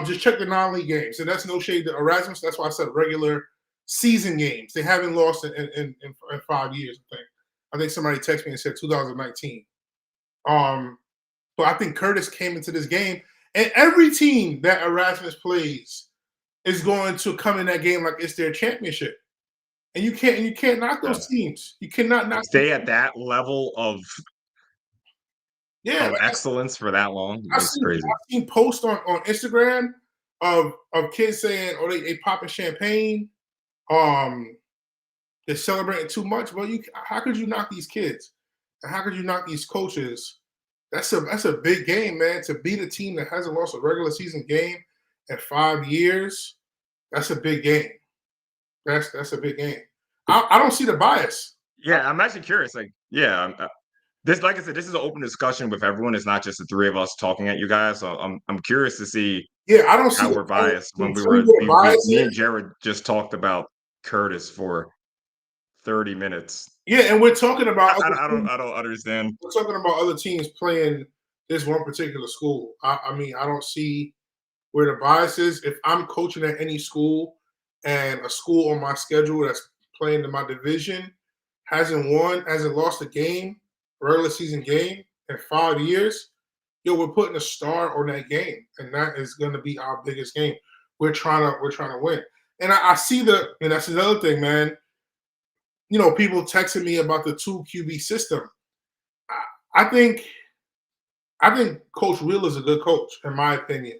Just check the non-league games, and that's no shade to Erasmus. That's why I said regular season games. They haven't lost in 5 years. I think somebody texted me and said 2019. But I think Curtis came into this game, and every team that Erasmus plays is going to come in that game like it's their championship. And you can't knock those teams. You cannot knock. Stay at that level of excellence for that long. It's crazy. I've seen posts on Instagram of kids saying, "Oh, they popping champagne, they're celebrating too much." Well, how could you knock these kids? And how could you knock these coaches? That's a big game, man. To beat a team that hasn't lost a regular season game in 5 years, that's a big game. That's a big game. I don't see the bias. Yeah, I'm actually curious. Like, yeah, this, like I said, this is an open discussion with everyone. It's not just the three of us talking at you guys. So I'm curious to see. Yeah, I don't see how we're biased. When me and Jared just talked about Curtis for 30 minutes. Yeah, and we're talking about. I don't understand. We're talking about other teams playing this one particular school. I mean, I don't see where the bias is. If I'm coaching at any school and a school on my schedule that's playing in my division hasn't lost a game, regular season game in 5 years, we're putting a star on that game, and that is going to be our biggest game. We're trying to win, and I see and that's another thing, man. People texting me about the 2 QB system. I think Coach Wheel is a good coach, in my opinion.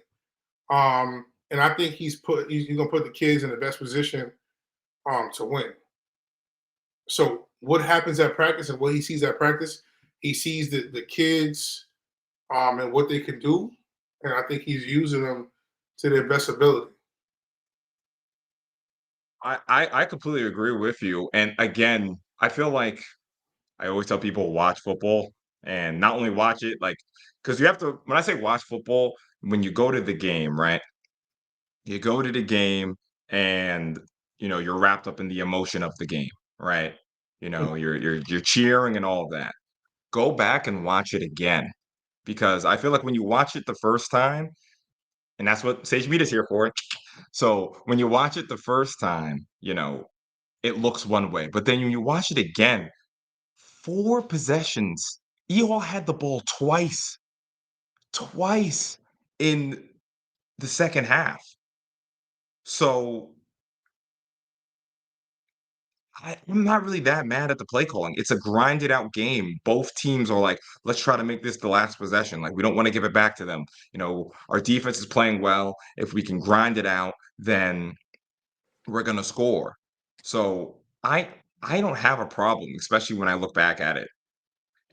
And I think he's gonna put the kids in the best position to win. So what happens at practice and what he sees at practice, he sees the kids and what they can do, and I think he's using them to their best ability. I completely agree with you. And again, I feel like I always tell people watch football and not only watch it, like, because you have to, when I say watch football, when you go to the game, right? You go to the game and you're wrapped up in the emotion of the game, right? You're cheering and all of that. Go back and watch it again. Because I feel like when you watch it the first time, and that's what Sage Media is here for. So when you watch it the first time, it looks one way. But then when you watch it again, 4 possessions, Ehall had the ball twice in the second half. So I'm not really that mad at the play calling. It's a grinded out game. Both teams are like, let's try to make this the last possession. Like, we don't want to give it back to them. Our defense is playing well. If we can grind it out, then we're going to score. So I don't have a problem, especially when I look back at it.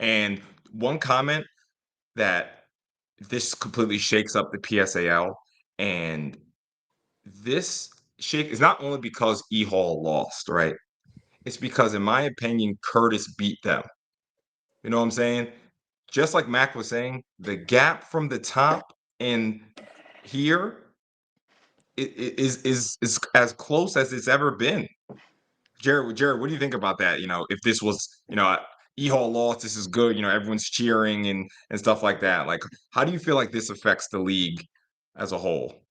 And one comment that this completely shakes up the PSAL, and this shake is not only because E Hall lost, right? It's because, in my opinion, Curtis beat them. You know what I'm saying? Just like Mac was saying, the gap from the top and here is as close as it's ever been. Jared, what do you think about that? If this was, E Hall lost, this is good. Everyone's cheering and stuff like that. Like, how do you feel like this affects the league as a whole?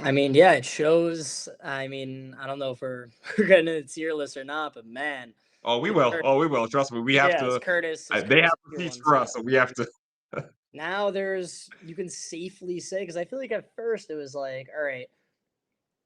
I mean, yeah, it shows. I mean, I don't know if we're getting a tier list or not, but man, Oh, we is will. Cur- Oh, we will. Trust me. We have yeah, is to. Curtis is They have Curtis tier receipts one for too? us, so we have to. Now you can safely say, because I feel like at first it was like, all right,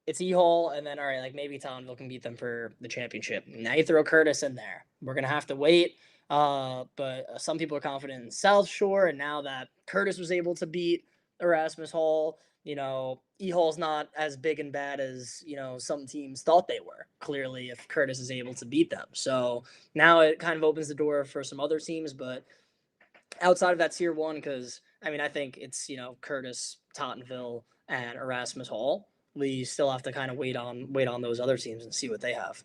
it's E-Hall, and then all right, like maybe Tottenville can beat them for the championship. Now you throw Curtis in there. We're gonna have to wait. But some people are confident in South Shore, and now that Curtis was able to beat Erasmus Hall, E-Hall's not as big and bad as some teams thought they were. Clearly, if Curtis is able to beat them, so now it kind of opens the door for some other teams. But outside of that tier one, because I mean, I think it's Curtis, Tottenville, and Erasmus Hall. We still have to kind of wait on those other teams and see what they have.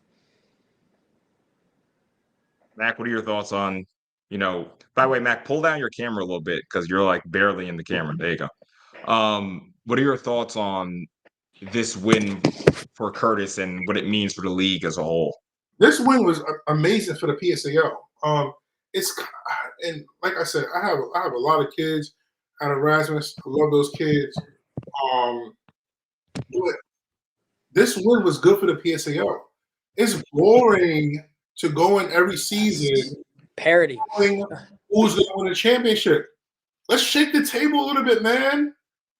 Mac, what are your thoughts on, by the way, Mac, pull down your camera a little bit because you're like barely in the camera. There you go. What are your thoughts on this win for Curtis and what it means for the league as a whole? This win was amazing for the PSAL. It's and like I said, I have a lot of kids at Erasmus. I love those kids. But this win was good for the PSAL. It's boring to go in every season Parity. knowing who's going to win the championship. Let's shake the table a little bit, man.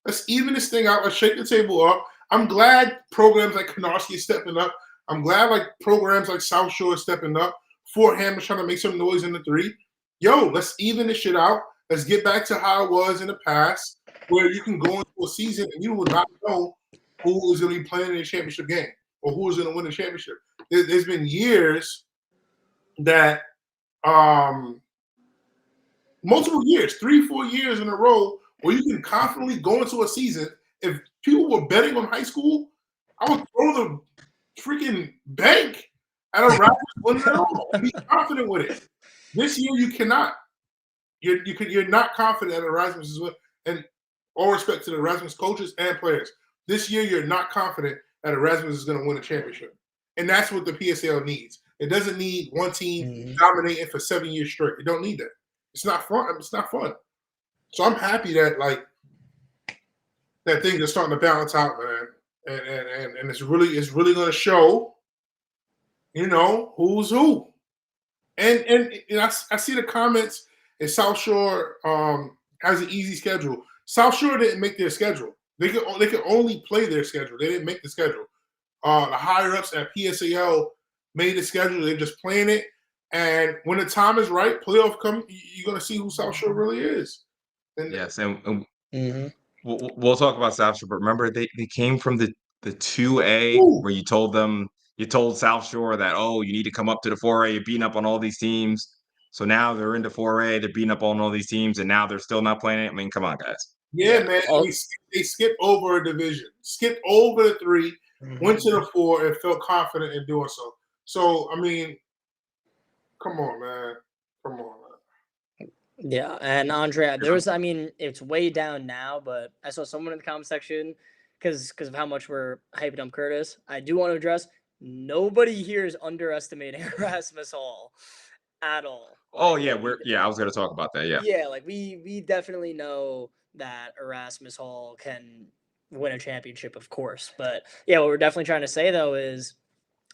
Let's even this thing out. Let's shake the table up. I'm glad programs like Canarsie is stepping up. I'm glad like programs like South Shore is stepping up. Fort Ham is trying to make some noise in the three. Yo, let's even this shit out. Let's get back to how it was in the past, where you can go into a season and you will not know who is going to be playing in the championship game or who is going to win the championship. There's been years that multiple years, 3-4 years in a row, where you can confidently go into a season. If people were betting on high school, I would throw the freaking bank at Erasmus winning it all and be confident with it. This year, you cannot. You're not confident at Erasmus is what, and all respect to the Erasmus coaches and players. This year, you're not confident that Erasmus is going to win a championship, and that's what the PSAL needs. It doesn't need one team dominating for 7 years straight. It don't need that. It's not fun. It's not fun. So I'm happy that that things are starting to balance out, man. And it's really going to show, who's who. And I see the comments. And South Shore has an easy schedule. South Shore didn't make their schedule. They could only play their schedule. They didn't make the schedule. The higher ups at PSAL made the schedule. They're just playing it. And when the time is right, playoff come, you're going to see who South Shore really is. And Yes, and we'll talk about South Shore, but remember they came from the 2A where you told South Shore that, oh, you need to come up to the 4A. You're beating up on all these teams. So now they're into 4A. They're beating up on all these teams, and now they're still not playing it. I mean, come on, guys. Yeah, man. They skipped over a division, skipped over the 3, went to the 4, and felt confident in doing so. So, I mean, come on, man. Come on, man. Yeah, and Andrea, it's way down now, but I saw someone in the comment section because of how much we're hyping up Curtis. I do want to address nobody here is underestimating Erasmus Hall at all. Oh yeah, I was going to talk about that. Yeah. Yeah, like we definitely know that Erasmus Hall can win a championship, of course. But yeah, what we're definitely trying to say though is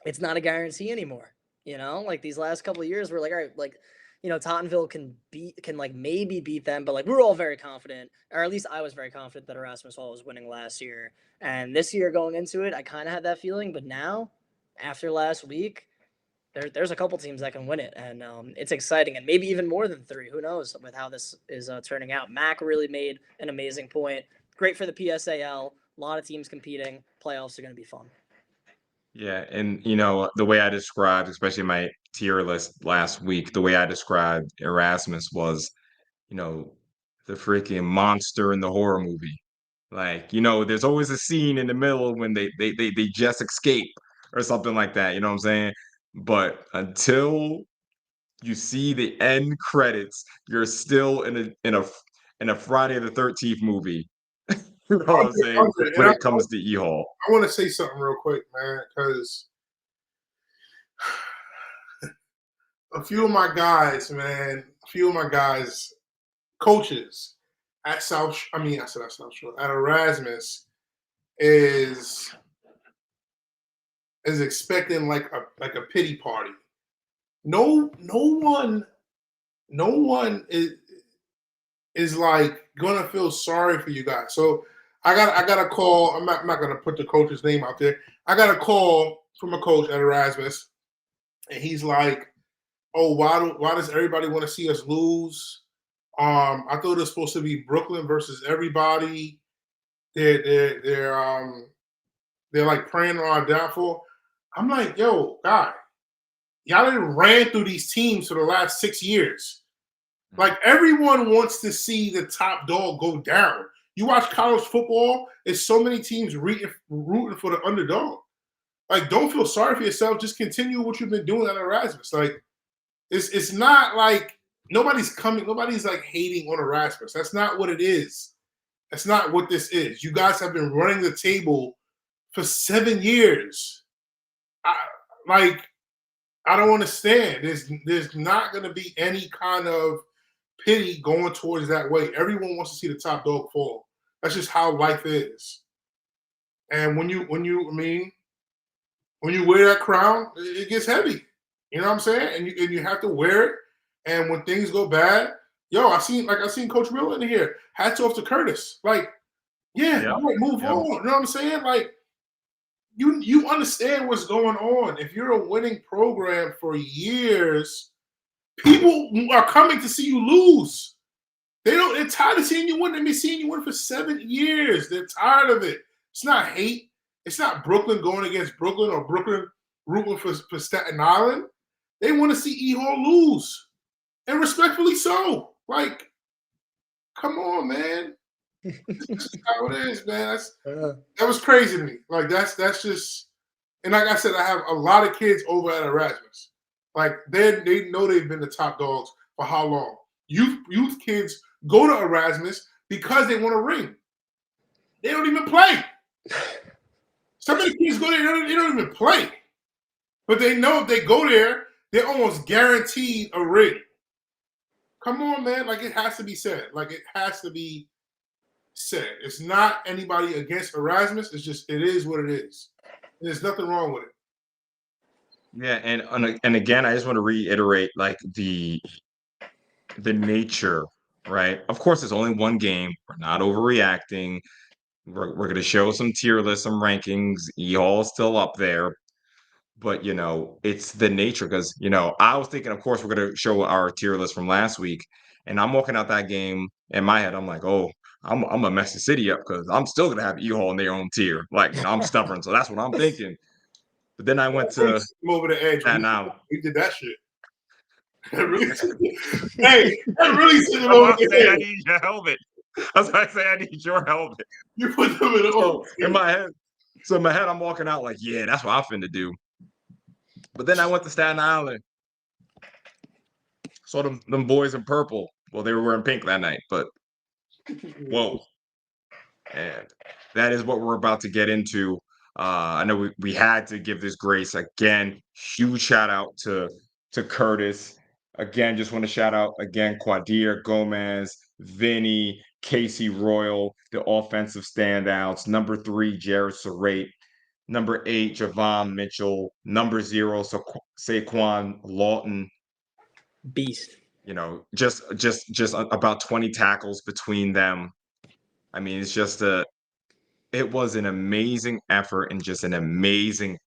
it's not a guarantee anymore. Like these last couple of years, we're like, all right, like, Tottenville can like maybe beat them, but like we were all very confident, or at least I was very confident that Erasmus Hall was winning last year. And this year going into it, I kind of had that feeling, but now after last week, there's a couple teams that can win it, and it's exciting, and maybe even more than 3. Who knows with how this is turning out? Mac really made an amazing point. Great for the PSAL. A lot of teams competing. Playoffs are going to be fun. Yeah, and the way I described, especially my tier list last week, the way I described Erasmus was, the freaking monster in the horror movie. Like, there's always a scene in the middle when they just escape or something like that. You know what I'm saying? But until you see the end credits, you're still in a Friday the 13th movie. You know what I'm saying? Andre, and When it comes to E-Hall. I want to say something real quick, man, because a few of my guys, coaches at at Erasmus is expecting like a pity party. No one is like gonna feel sorry for you guys. So I got a call. I'm not gonna put the coach's name out there. I got a call from a coach at Erasmus, and he's like, "Oh, why does everybody want to see us lose? I thought it was supposed to be Brooklyn versus everybody. They're like praying on our downfall." I'm like, "Yo, guy, y'all done ran through these teams for the last 6 years. Like everyone wants to see the top dog go down. You watch college football, there's so many teams rooting for the underdog. Like, don't feel sorry for yourself. Just continue what you've been doing at Erasmus. Like, it's not like nobody's like hating on Erasmus. That's not what it is. That's not what this is. You guys have been running the table for 7 years. I don't understand. There's not going to be any kind of pity going towards that way. Everyone wants to see the top dog fall. That's just how life is. And when you wear that crown, it gets heavy. You know what I'm saying? And you have to wear it. And when things go bad, I seen Coach Miller in here. Hats off to Curtis. Like, move on. You know what I'm saying? Like, you understand what's going on. If you're a winning program for years, people are coming to see you lose. They're tired of seeing you win. They've been seeing you win for 7 years. They're tired of it. It's not hate. It's not Brooklyn going against Brooklyn or Brooklyn rooting for Staten Island. They want to see E-Hall lose. And respectfully so. Like, come on, man. This is how it is, man. That was crazy to me. Like, that's just, and like I said, I have a lot of kids over at Erasmus. Like, they know they've been the top dogs for how long? Youth kids go to Erasmus because they want to ring. They don't even play. Some of the kids go there, they don't even play. But they know if they go there, they're almost guaranteed a ring. Come on, man. Like, it has to be said. Like, it has to be said. It's not anybody against Erasmus. It's just, it is what it is. There's nothing wrong with it. Yeah, and again, I just want to reiterate, like, the nature, right? Of course, it's only one game. We're not overreacting. We're going to show some tier lists, some rankings. E-Hall's still up there. But, it's the nature because, I was thinking, of course, we're going to show our tier list from last week. And I'm walking out that game in my head. I'm like, oh, I'm going to mess the city up because I'm still going to have E-Hall in their own tier. Like, I'm stubborn. So that's what I'm thinking. But then I went to over the edge. Staten Island. We did that shit. Hey, that really sent it over the I edge. need your helmet. I was about to say, I need your helmet. You put them in in my head. So in my head, I'm walking out like, yeah, that's what I'm finna do. But then I went to Staten Island. Saw them boys in purple. Well, they were wearing pink that night, but whoa. And that is what we're about to get into. I know we had to give this grace again. Huge shout out to Curtis. Again, just want to shout out again Quadir Gomez, Vinny, Casey Royal, the offensive standouts. Number 3, Jared Sarate. Number 8, Javon Mitchell. Number 0, Saquon Lawton. Beast. Just about 20 tackles between them. I mean, it's just it was an amazing effort and just an amazing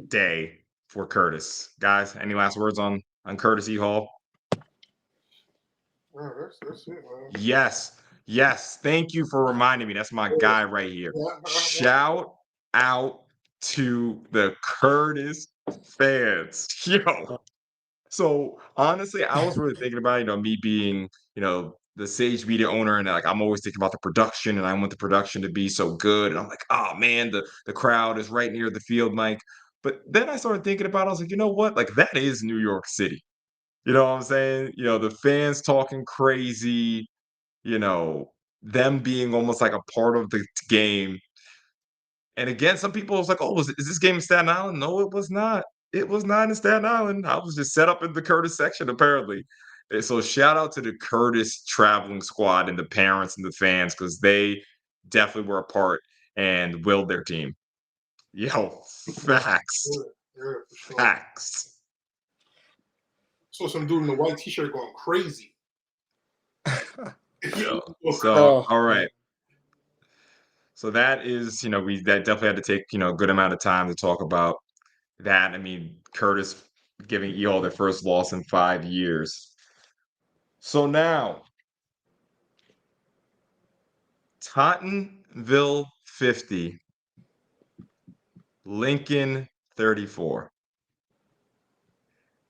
day for Curtis. Guys, any last words on Curtis E. Hall? That's it, man. Yes. Thank you for reminding me. That's my guy right here. Shout out to the Curtis fans. Yo. So honestly, I was really thinking about, me being, the Sage Media owner, and like I'm always thinking about the production, and I want the production to be so good. And I'm like, oh man, the crowd is right near the field, Mike. But then I started thinking about it. I was like, you know what? Like that is New York City. You know what I'm saying? The fans talking crazy. Them being almost like a part of the game. And again, some people was like, "Oh, is this game in Staten Island?" No, it was not. It was not in Staten Island. I was just set up in the Curtis section, apparently. And so shout out to the Curtis traveling squad and the parents and the fans because they definitely were a part and willed their team. Yo, facts. Yeah, for sure. Facts. Saw some dude in a white t-shirt going crazy. Yo. So, Oh, all right. So that is, that definitely had to take, a good amount of time to talk about that. I mean, Curtis giving EO their first loss in 5 years. So now, Tottenville 50, Lincoln 34.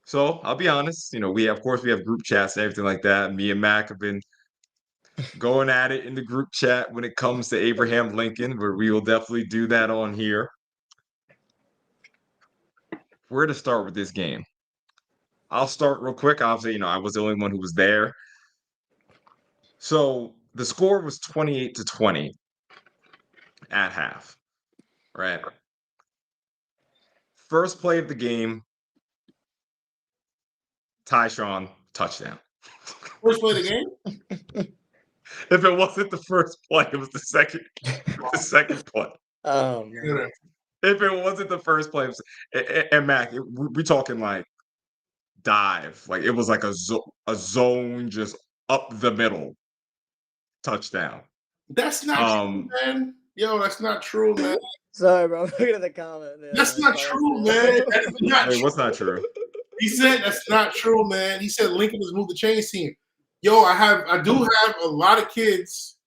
So I'll be honest, of course we have group chats and everything like that. Me and Mac have been going at it in the group chat when it comes to Abraham Lincoln, where we will definitely do that on here. Where to start with this game? I'll start real quick. Obviously, I was the only one who was there. So the score was 28-20 at half, right? First play of the game, Tyshawn touchdown. First play of the game? If it wasn't the first play, it was the second play. oh man. If it wasn't the first play, and Mac, we talking like dive, like it was like a zone just up the middle touchdown. That's not true, man. Yo, that's not true, man. Sorry, bro. I'm looking at the comment. Man. That's not true, man. That's not Wait, what's not true? He said that's not true, man. He said Lincoln has moved the chains team. Yo, I do have a lot of kids.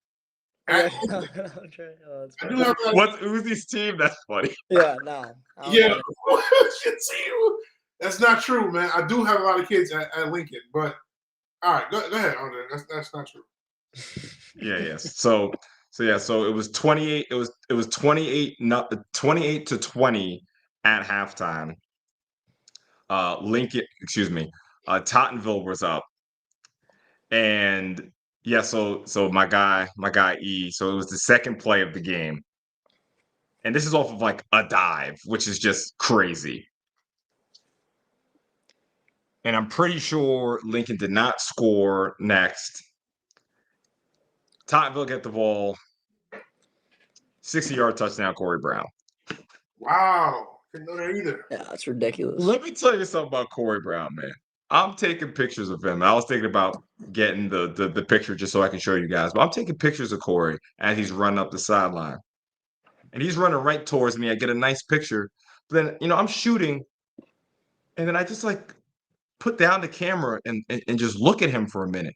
I do have What's Uzzi's team? That's funny. Yeah, no. Yeah, that's not true, man. I do have a lot of kids at Lincoln, but all right, go ahead, Andre. That's not true. Yes. So it was 28. It was 28, not 28-20 at halftime. Lincoln, excuse me, Tottenville was up, and yeah. So my guy E. So it was the second play of the game, and this is off of like a dive, which is just crazy. And I'm pretty sure Lincoln did not score next. Tottenville get the ball. 60-yard touchdown, Corey Brown. Wow. Didn't know that either. Yeah, that's ridiculous. Let me tell you something about Corey Brown, man. I'm taking pictures of him. I was thinking about getting the picture just so I can show you guys. But I'm taking pictures of Corey as he's running up the sideline. And he's running right towards me. I get a nice picture. But then, I'm shooting. And then I just like put down the camera and just look at him for a minute.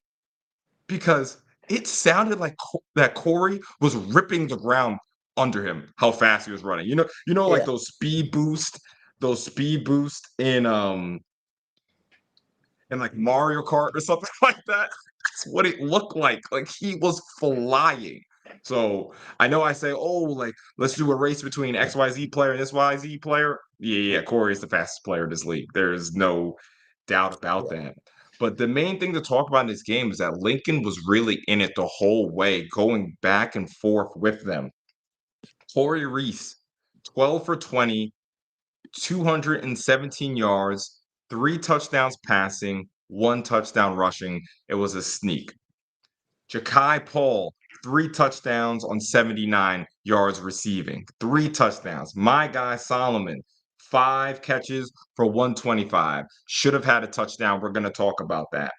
Because it sounded like that Corey was ripping the ground under him, how fast he was running. Like those speed boost in like Mario Kart or something like that. That's what it looked like. Like he was flying. So I know I say, oh, like let's do a race between XYZ player and SYZ player. Yeah, Corey is the fastest player in this league. There is no doubt about that. But the main thing to talk about in this game is that Lincoln was really in it the whole way, going back and forth with them. Corey Reese, 12 for 20, 217 yards, 3 touchdowns passing, 1 touchdown rushing. It was a sneak. Ja'Kai Paul, 3 touchdowns on 79 yards receiving. 3 touchdowns. My guy Solomon, 5 catches for 125. Should have had a touchdown. We're going to talk about that.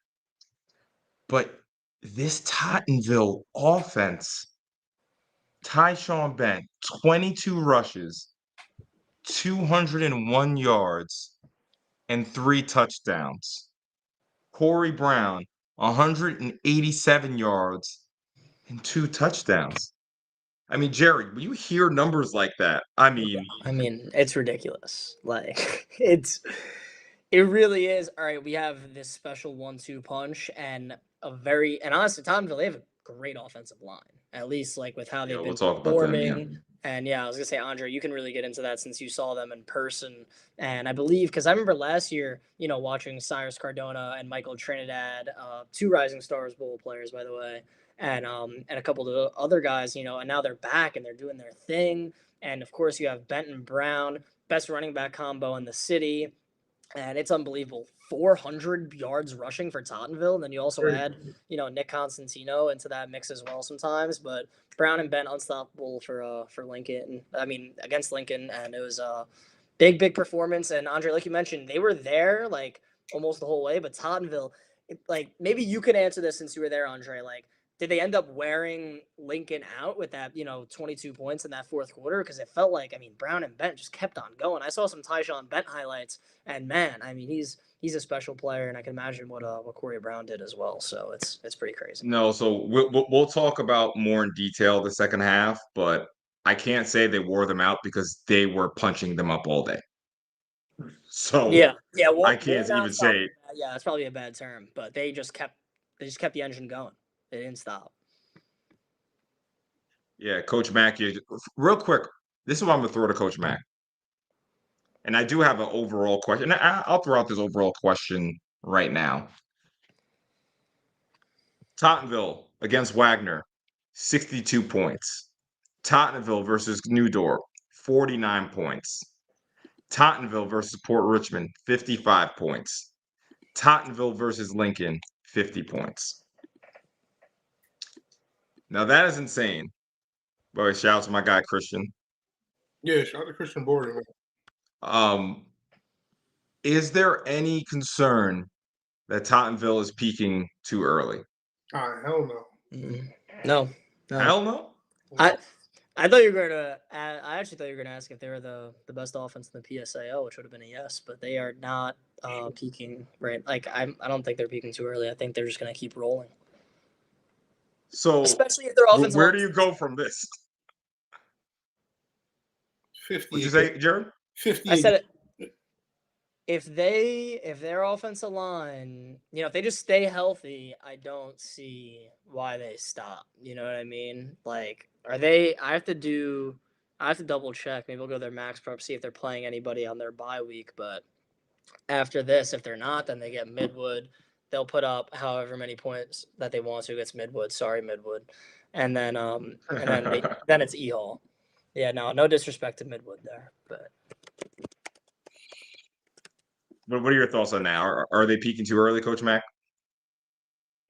But this Tottenville offense, Tyshawn Bent, 22 rushes, 201 yards, and 3 touchdowns. Corey Brown, 187 yards and 2 touchdowns. I mean, Jerry, when you hear numbers like that, I mean, it's ridiculous. Like it really is. All right, we have this special 1-2 punch, and and honestly, Tottenville, they have a great offensive line, at least like with how they've we'll been talk about them, performing. And yeah, I was gonna say, Andre, you can really get into that since you saw them in person. And I believe because I remember last year, watching Cyrus Cardona and Michael Trinidad, two Rising Stars Bowl players, by the way, and a couple of the other guys, and now they're back and they're doing their thing. And of course, you have Benton Brown, best running back combo in the city, and it's unbelievable. 400 yards rushing for Tottenville. And then you also add, Nick Constantino into that mix as well sometimes. But Brown and Ben unstoppable for Lincoln. I mean, against Lincoln, and it was a big performance. And Andre, like you mentioned, they were there like almost the whole way. But Tottenville, like maybe you could answer this since you were there, Andre. Like, did they end up wearing Lincoln out with that, 22 points in that fourth quarter? Because it felt like, Brown and Bent just kept on going. I saw some Tyshawn Bent highlights, and man, he's a special player, and I can imagine what Corey Brown did as well. So it's pretty crazy. No, so we'll talk about more in detail the second half, but I can't say they wore them out because they were punching them up all day. So yeah, I can't even say. Yeah, that's probably a bad term, but they just kept the engine going. They didn't stop. Yeah, Coach Mack, real quick, this is what I'm going to throw to Coach Mack. And I do have an overall question. And I'll throw out this overall question right now. Tottenville against Wagner, 62 points. Tottenville versus Newdorf, 49 points. Tottenville versus Port Richmond, 55 points. Tottenville versus Lincoln, 50 points. Now that is insane. Boy, shout out to my guy Christian. Yeah, shout out to Christian Border. Is there any concern that Tottenville is peaking too early? Hell no. No. Hell no. I thought you were gonna. I actually thought you were gonna ask if they were the best offense in the PSAL, which would have been a yes. But they are not peaking right. Like I don't think they're peaking too early. I think they're just gonna keep rolling. So especially if their offense. Where do you go from this? 50. What'd you say, Jared? 50. I said it. If their offensive line, if they just stay healthy, I don't see why they stop. You know what I mean? Like, are they? I have to double check. Maybe we'll go to their max prep, see if they're playing anybody on their bye week. But after this, if they're not, then they get Midwood. They'll put up however many points that they want to against Midwood. Sorry, Midwood. And then then it's E-Hall. Yeah, no disrespect to Midwood there, but. But what are your thoughts on that? Are they peaking too early, Coach Mack?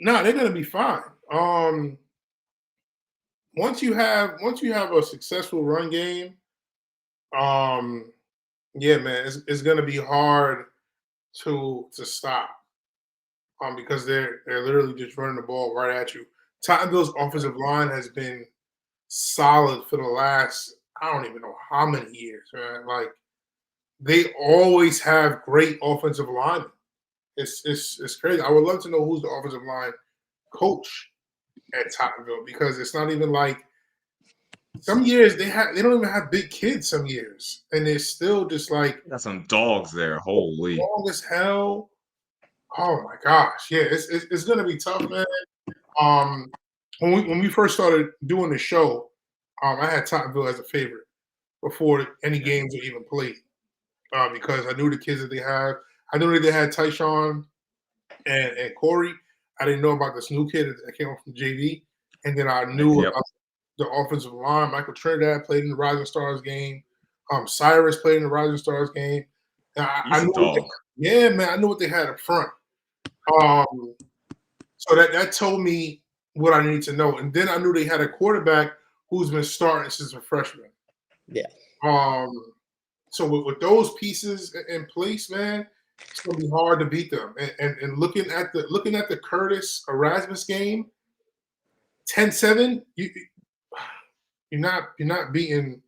No, they're gonna be fine. Once you have a successful run game, yeah, man, it's gonna be hard to stop. Because they're literally just running the ball right at you. Tottenville's offensive line has been solid for the last I don't even know how many years, man. Like they always have great offensive linemen. It's crazy. I would love to know who's the offensive line coach at Tottenville because it's not even like some years they don't even have big kids some years. And they're still just like got some dogs there. Holy long as hell. Oh my gosh. Yeah, it's gonna be tough, man. When we first started doing the show, I had Tottenville as a favorite before any games were even played. Because I knew the kids that they had. I knew that they had Tyshawn and Corey. I didn't know about this new kid that came up from JV. And then I knew about the offensive line. Michael Trinidad played in the Rising Stars game. Cyrus played in the Rising Stars game. I knew yeah, man, I knew what they had up front. So that told me what I needed to know. And then I knew they had a quarterback who's been starting since a freshman. Yeah. So with those pieces in place, man, it's gonna be hard to beat them. And looking at the Curtis Erasmus game, 10-7, you're not beating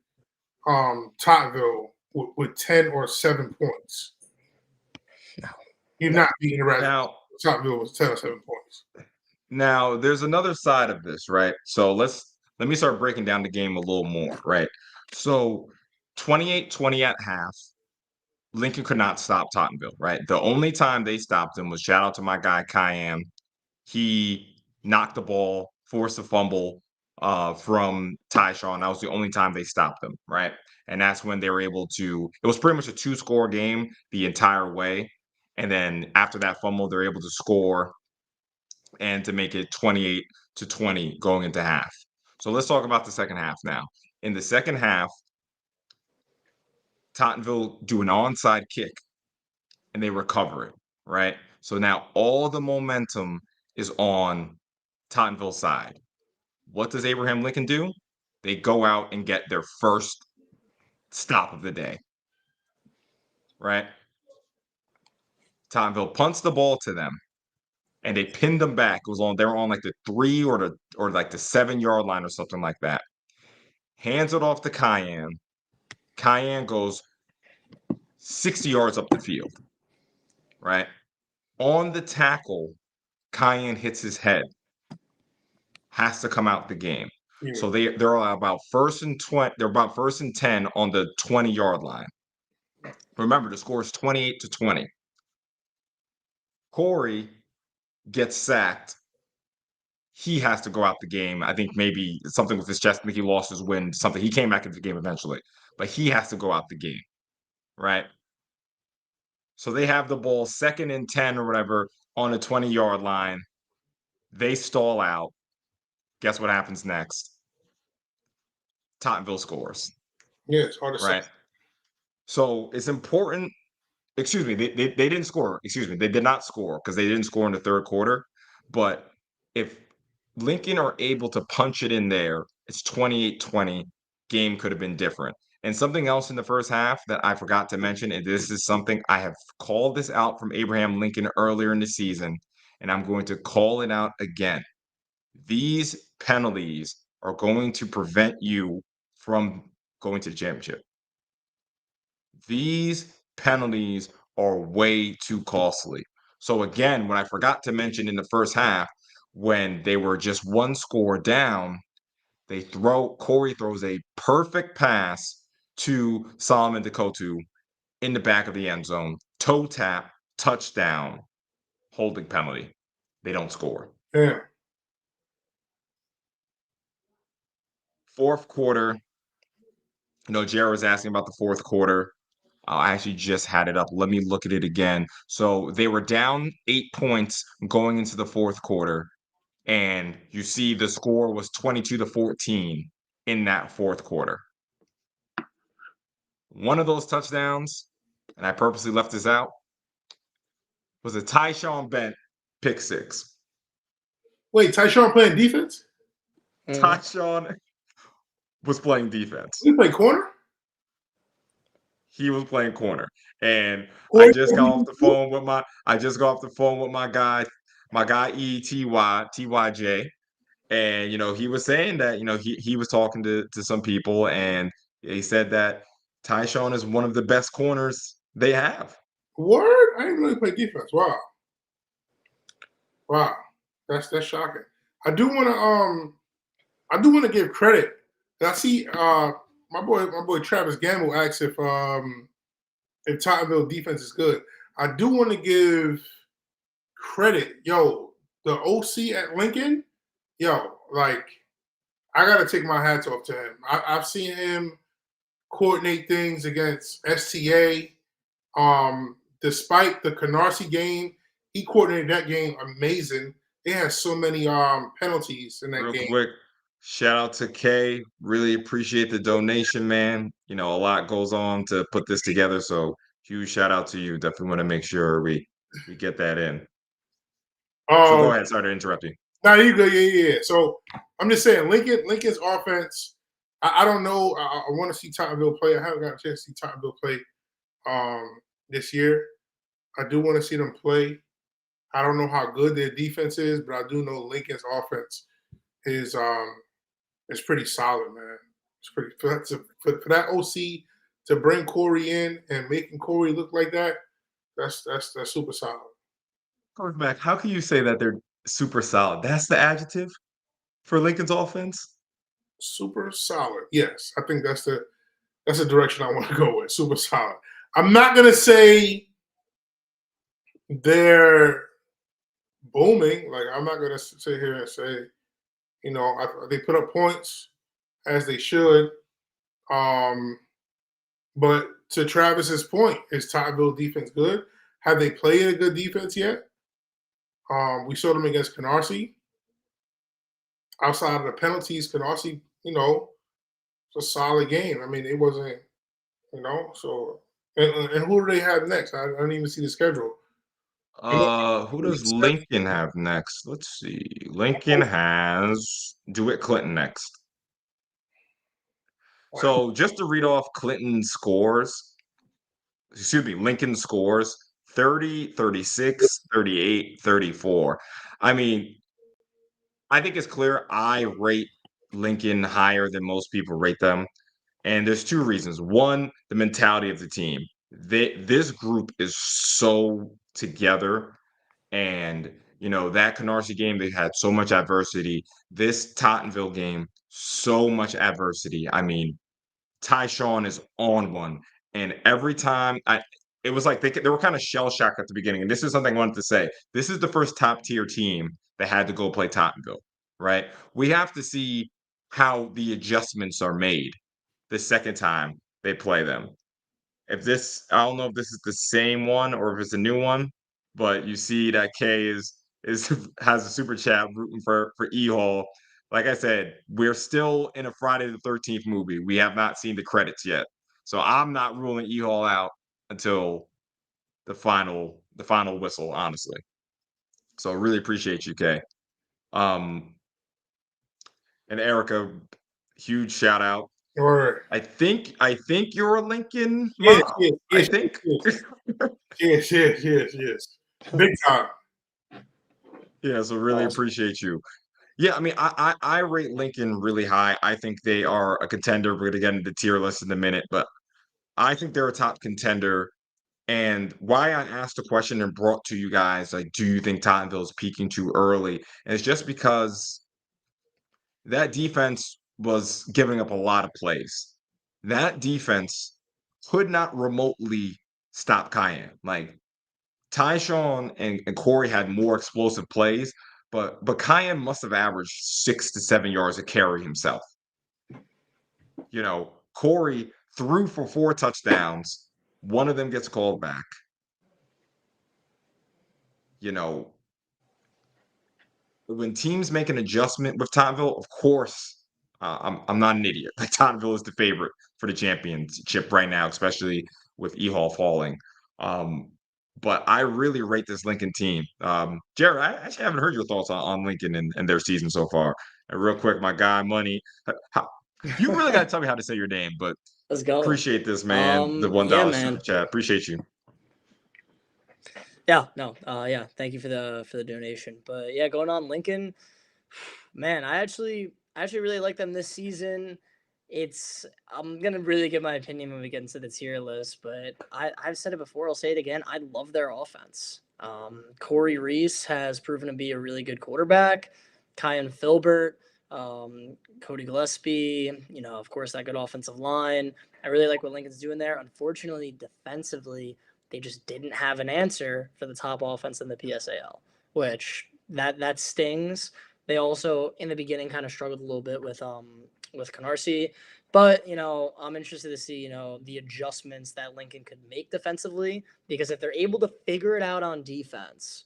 Tottenville with 10 or 7 points. No. You're not beating Erasmus. Tottenville was 10 or 7 points. Now there's another side of this, right? So let me start breaking down the game a little more, right? So 28-20 at half. Lincoln could not stop Tottenville, right? The only time they stopped him was shout out to my guy Cayenne. he knocked the ball, forced a fumble from Tyshawn. That was the only time they stopped him, right? And that's when they were able to. It was pretty much a 2-score game the entire way, and then after that fumble, they're able to score and to make it 28-20 going into half. So let's talk about the second half now. In the second half, Tottenville do an onside kick and they recover it, right? So now all the momentum is on Tottenville's side. What does Abraham Lincoln do? They go out and get their first stop of the day, right? Tottenville punts the ball to them and they pinned them back. They were on like the 3 or like the 7-yard line or something like that. Hands it off to Cayenne. Cayenne goes 60 yards up the field, right? On the tackle, Cayenne hits his head, has to come out the game. Yeah. So they're about first and 20. They're about first and 10 on the 20-yard line. Remember, the score is 28-20. Corey gets sacked. He has to go out the game. I think maybe something with his chest. I think he lost his wind. Something. He came back into the game eventually, but he has to go out the game, right? So they have the ball 2nd and 10 or whatever on the 20-yard line. They stall out. Guess what happens next? Tottenville scores. Yeah, it's hard to right? say. So it's important. Excuse me, they didn't score. Excuse me, they did not score because they didn't score in the third quarter. But if Lincoln are able to punch it in there, it's 28-20. Game could have been different. And something else in the first half that I forgot to mention, and this is something I have called this out from Abraham Lincoln earlier in the season, and I'm going to call it out again. These penalties are going to prevent you from going to the championship. These penalties are way too costly. So again, what I forgot to mention in the first half, when they were just 1 score down, Corey throws a perfect pass to Solomon Dekotu in the back of the end zone. Toe tap, touchdown, holding penalty. They don't score. Yeah. Fourth quarter, Jared was asking about the fourth quarter. I actually just had it up. Let me look at it again. So they were down 8 points going into the fourth quarter, and you see the score was 22-14 in that fourth quarter. One of those touchdowns, and I purposely left this out, was a Tyshawn Bent pick six. Wait, Tyshawn playing defense? Tyshawn was playing defense. He play corner? He was playing corner. And I just got off the phone with my guy TYJ. And he was saying that, he was talking to some people and he said that Tyshawn is one of the best corners they have. Word? I didn't really play defense. Wow. That's shocking. I do want to give credit. I see my boy Travis Gamble asked if Tottenville defense is good. I do want to give credit. Yo, the OC at Lincoln, I gotta take my hats off to him. I've seen him coordinate things against STA. Despite the Canarsie game, he coordinated that game amazing. They had so many penalties in that game. Real quick, shout out to Kay. Really appreciate the donation, man. A lot goes on to put this together, so huge shout out to you. Definitely want to make sure we get that in. So go ahead. Sorry to interrupt you. No, you good. Yeah. So I'm just saying, Lincoln's offense. I don't know. I want to see Tottenville play. I haven't got a chance to see Tottenville play this year. I do want to see them play. I don't know how good their defense is, but I do know Lincoln's offense is pretty solid, man. It's pretty for that OC to bring Corey in and making Corey look like that. That's super solid. Going back, how can you say that they're super solid? That's the adjective for Lincoln's offense? Super solid. Yes, I think that's the direction I want to go with. Super solid. I'm not gonna say they're booming. Like, I'm not gonna sit here and say, they put up points as they should. But to Travis's point, is Tottenville defense good? Have they played a good defense yet? We saw them against Canarsie. Outside of the penalties, Canarsie, it's a solid game. I mean, it wasn't, so. And who do they have next? I don't even see the schedule. Who does Lincoln have next? Let's see. Lincoln has DeWitt Clinton next. So just to read off Clinton's scores, Lincoln scores 30, 36, 38, 34. I mean, I think it's clear I rate Lincoln higher than most people rate them. And there's two reasons. One, the mentality of the team. This group is so together. And, that Canarsie game, they had so much adversity. This Tottenville game, so much adversity. I mean, Tyshawn is on one. And every time it was like they were kind of shell shocked at the beginning. And this is something I wanted to say. This is the first top tier team that had to go play Tottenville, right? We have to see how the adjustments are made the second time they play them. I don't know if this is the same one or if it's a new one, but you see that K is has a super chat rooting for E Hall. Like I said, we're still in a Friday the 13th movie. We have not seen the credits yet. So I'm not ruling E Hall out until the final whistle, honestly. So really appreciate you, K. And Erica, huge shout out. All right. I think you're a Lincoln Yes, mom. yes, I yes, think. yes. Big time. Yeah, so really Awesome. appreciate you. Yeah, I mean, I rate Lincoln really high. I think they are a contender. We're gonna get into the tier list in a minute, but I think they're a top contender. And why I asked the question and brought to you guys, like, do you think Tottenville is peaking too early? And it's just because that defense was giving up a lot of plays. That defense could not remotely stop Cayenne. Like Tyshawn and Corey had more explosive plays, but Cayenne must have averaged 6 to 7 yards a carry himself. Corey threw for 4 touchdowns. One of them gets called back. When teams make an adjustment with Tottenville, of course, I'm not an idiot. Like Tottenville is the favorite for the championship right now, especially with E Hall falling. But I really rate this Lincoln team. Jared, I actually haven't heard your thoughts on Lincoln and their season so far. And real quick, my guy, Money, you really got to tell me how to say your name, but Let's go. appreciate this, man. The $1 yeah, super man. chat. Appreciate you. Yeah, no, yeah. Thank you for the donation. But yeah, going on Lincoln, man, I actually really like them this season. I'm gonna really give my opinion when we get into the tier list, but I've said it before, I'll say it again. I love their offense. Corey Reese has proven to be a really good quarterback. Kyan Filbert, Cody Gillespie, of course that good offensive line. I really like what Lincoln's doing there. Unfortunately, defensively, they just didn't have an answer for the top offense in the PSAL, which that stings. They also in the beginning kind of struggled a little bit with Canarsie, but I'm interested to see the adjustments that Lincoln could make defensively, because if they're able to figure it out on defense,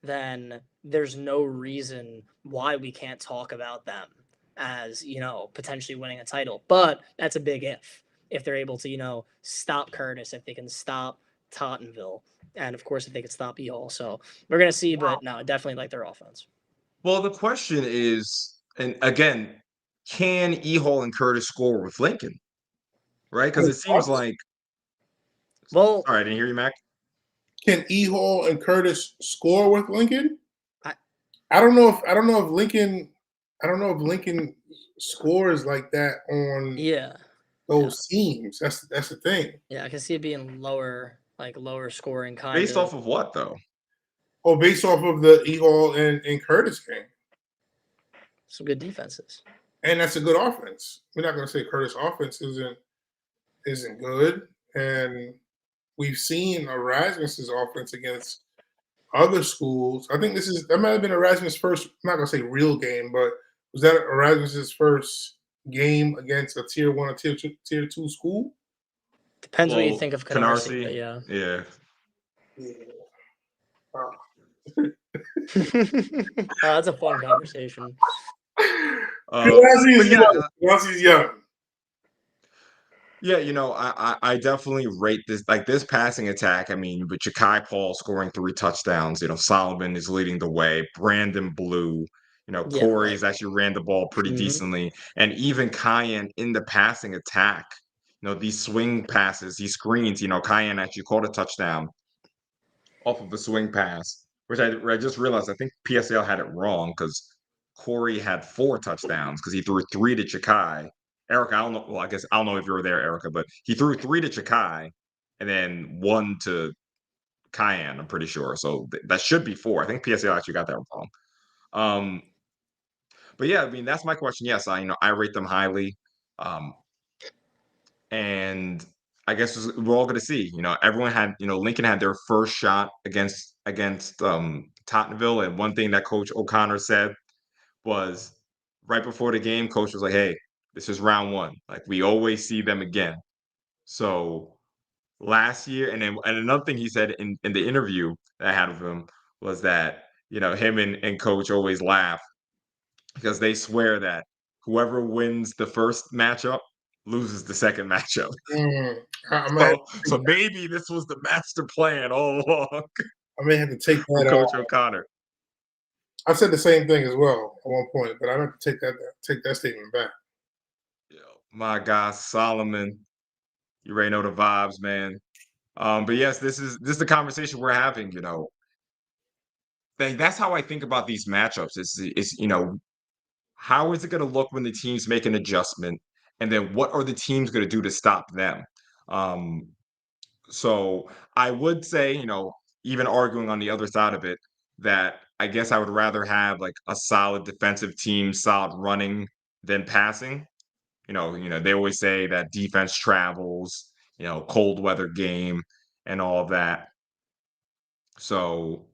then there's no reason why we can't talk about them as potentially winning a title. But that's a big if they're able to stop Curtis, if they can stop Tottenville, and of course if they could stop E-Hall. So we're gonna see, but no, I definitely like their offense. Well, the question is, and again, can E Hall and Curtis score with Lincoln? Right? Because it seems like. Well, Sorry, I didn't hear you, Mac. Can E Hall and Curtis score with Lincoln? I don't know if Lincoln scores like that on those teams. That's the thing. Yeah, I can see it being lower scoring kind Based of. off of what though? Oh, based off of the E Hall and Curtis game. Some good defenses. And that's a good offense. We're not going to say Curtis' offense isn't good, and we've seen Erasmus's offense against other schools. I think that might have been Erasmus' first. I'm not gonna say real game, but was that Erasmus's first game against a tier 1 or tier 2 school? Depends what you Well, think of Canarsie, but Canarsie, yeah. yeah. Yeah. Wow. That's a fun conversation. But yeah, Chelsea's young. yeah, I definitely rate this passing attack. I mean, with Ja'Kai Paul scoring 3 touchdowns, Solomon is leading the way. Brandon Blue, Yeah, Corey's actually ran the ball pretty decently, and even Cayenne in the passing attack. These swing passes, these screens. Cayenne actually caught a touchdown off of a swing pass, which I just realized. I think PSAL had it wrong because Corey had 4 touchdowns because he threw 3 to Chakai. Erica, I don't know. Well, I guess I don't know if you were there, Erica, but he threw 3 to Chakai and then 1 to Cayenne. I'm pretty sure. So that should be 4. I think PSAL actually got that wrong. Um, but yeah, I mean that's my question. Yes, I rate them highly. Um, and I guess we're all going to see. Everyone had, Lincoln had their first shot against Tottenville, and one thing that Coach O'Connor said was right before the game, Coach was like, "Hey, this is round 1. Like we always see them again." So last year, and another thing he said in the interview that I had with him was that him and Coach always laugh because they swear that whoever wins the first matchup loses the second matchup. So maybe this was the master plan all along I may have to take from that. Coach O'Connor. I said the same thing as well at one point, but I have to take that statement back. Yo, my guy Solomon, you already know the vibes, man. But yes, this is the conversation we're having. That's how I think about these matchups. Is how is it going to look when the teams make an adjustment, and then what are the teams going to do to stop them? Um, So I would say, even arguing on the other side of it, that I guess I would rather have like a solid defensive team, solid running than passing. They always say that defense travels, cold weather game and all of that. So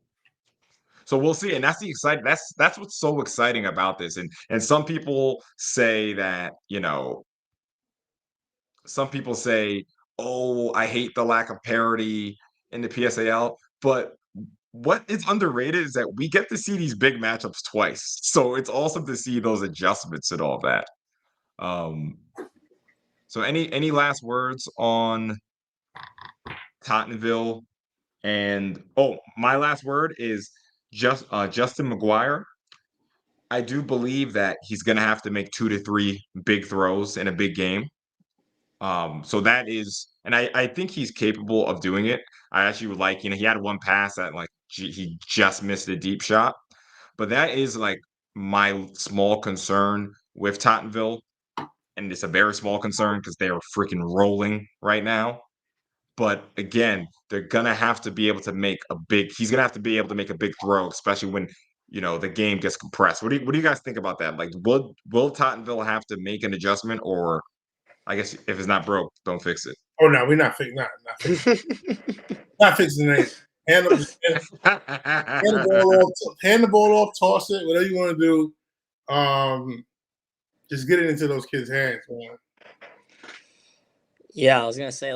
we'll see. And that's the exciting that's what's so exciting about this. And some people say that, some people say, "Oh, I hate the lack of parity in the PSAL," but what is underrated is that we get to see these big matchups twice. So it's awesome to see those adjustments and all that. Um, so any last words on Tottenville? And my last word is Justin McGuire. I do believe that he's going to have to make 2 to 3 big throws in a big game. So that is, and I think he's capable of doing it. I actually would like, he had one pass that like he just missed a deep shot, but that is like my small concern with Tottenville, and it's a very small concern because they are freaking rolling right now. But again, they're gonna have to be able to make a big. He's gonna have to be able to make a big throw, especially when the game gets compressed. What do you guys think about that? Like, will Tottenville have to make an adjustment, or I guess if it's not broke, don't fix it. Oh no, we're not fixing. Not fixing anything. Hand the ball off, toss it, whatever you want to do. Just get it into those kids' hands, man. Yeah, I was gonna say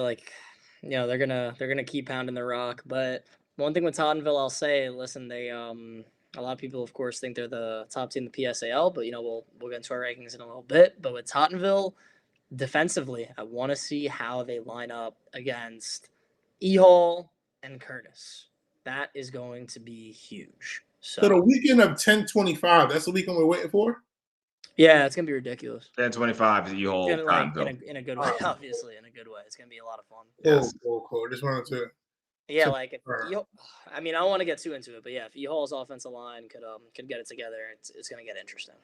they're gonna keep pounding the rock. But one thing with Tottenville, I'll say, listen, they a lot of people, of course, think they're the top team in the PSAL, but we'll get into our rankings in a little bit. But with Tottenville, defensively, I want to see how they line up against Hall and Curtis. That is going to be huge. So the weekend of 10/25, that's the weekend we're waiting for? Yeah, it's gonna be ridiculous. 10/25 is Hall, Tottenville. In a good way, obviously, in a good way. It's gonna be a lot of fun. Yes. Cool. Just wanted to. Yeah, like if I mean, I don't want to get too into it, but yeah, if Hall's offensive line could get it together, it's gonna get interesting.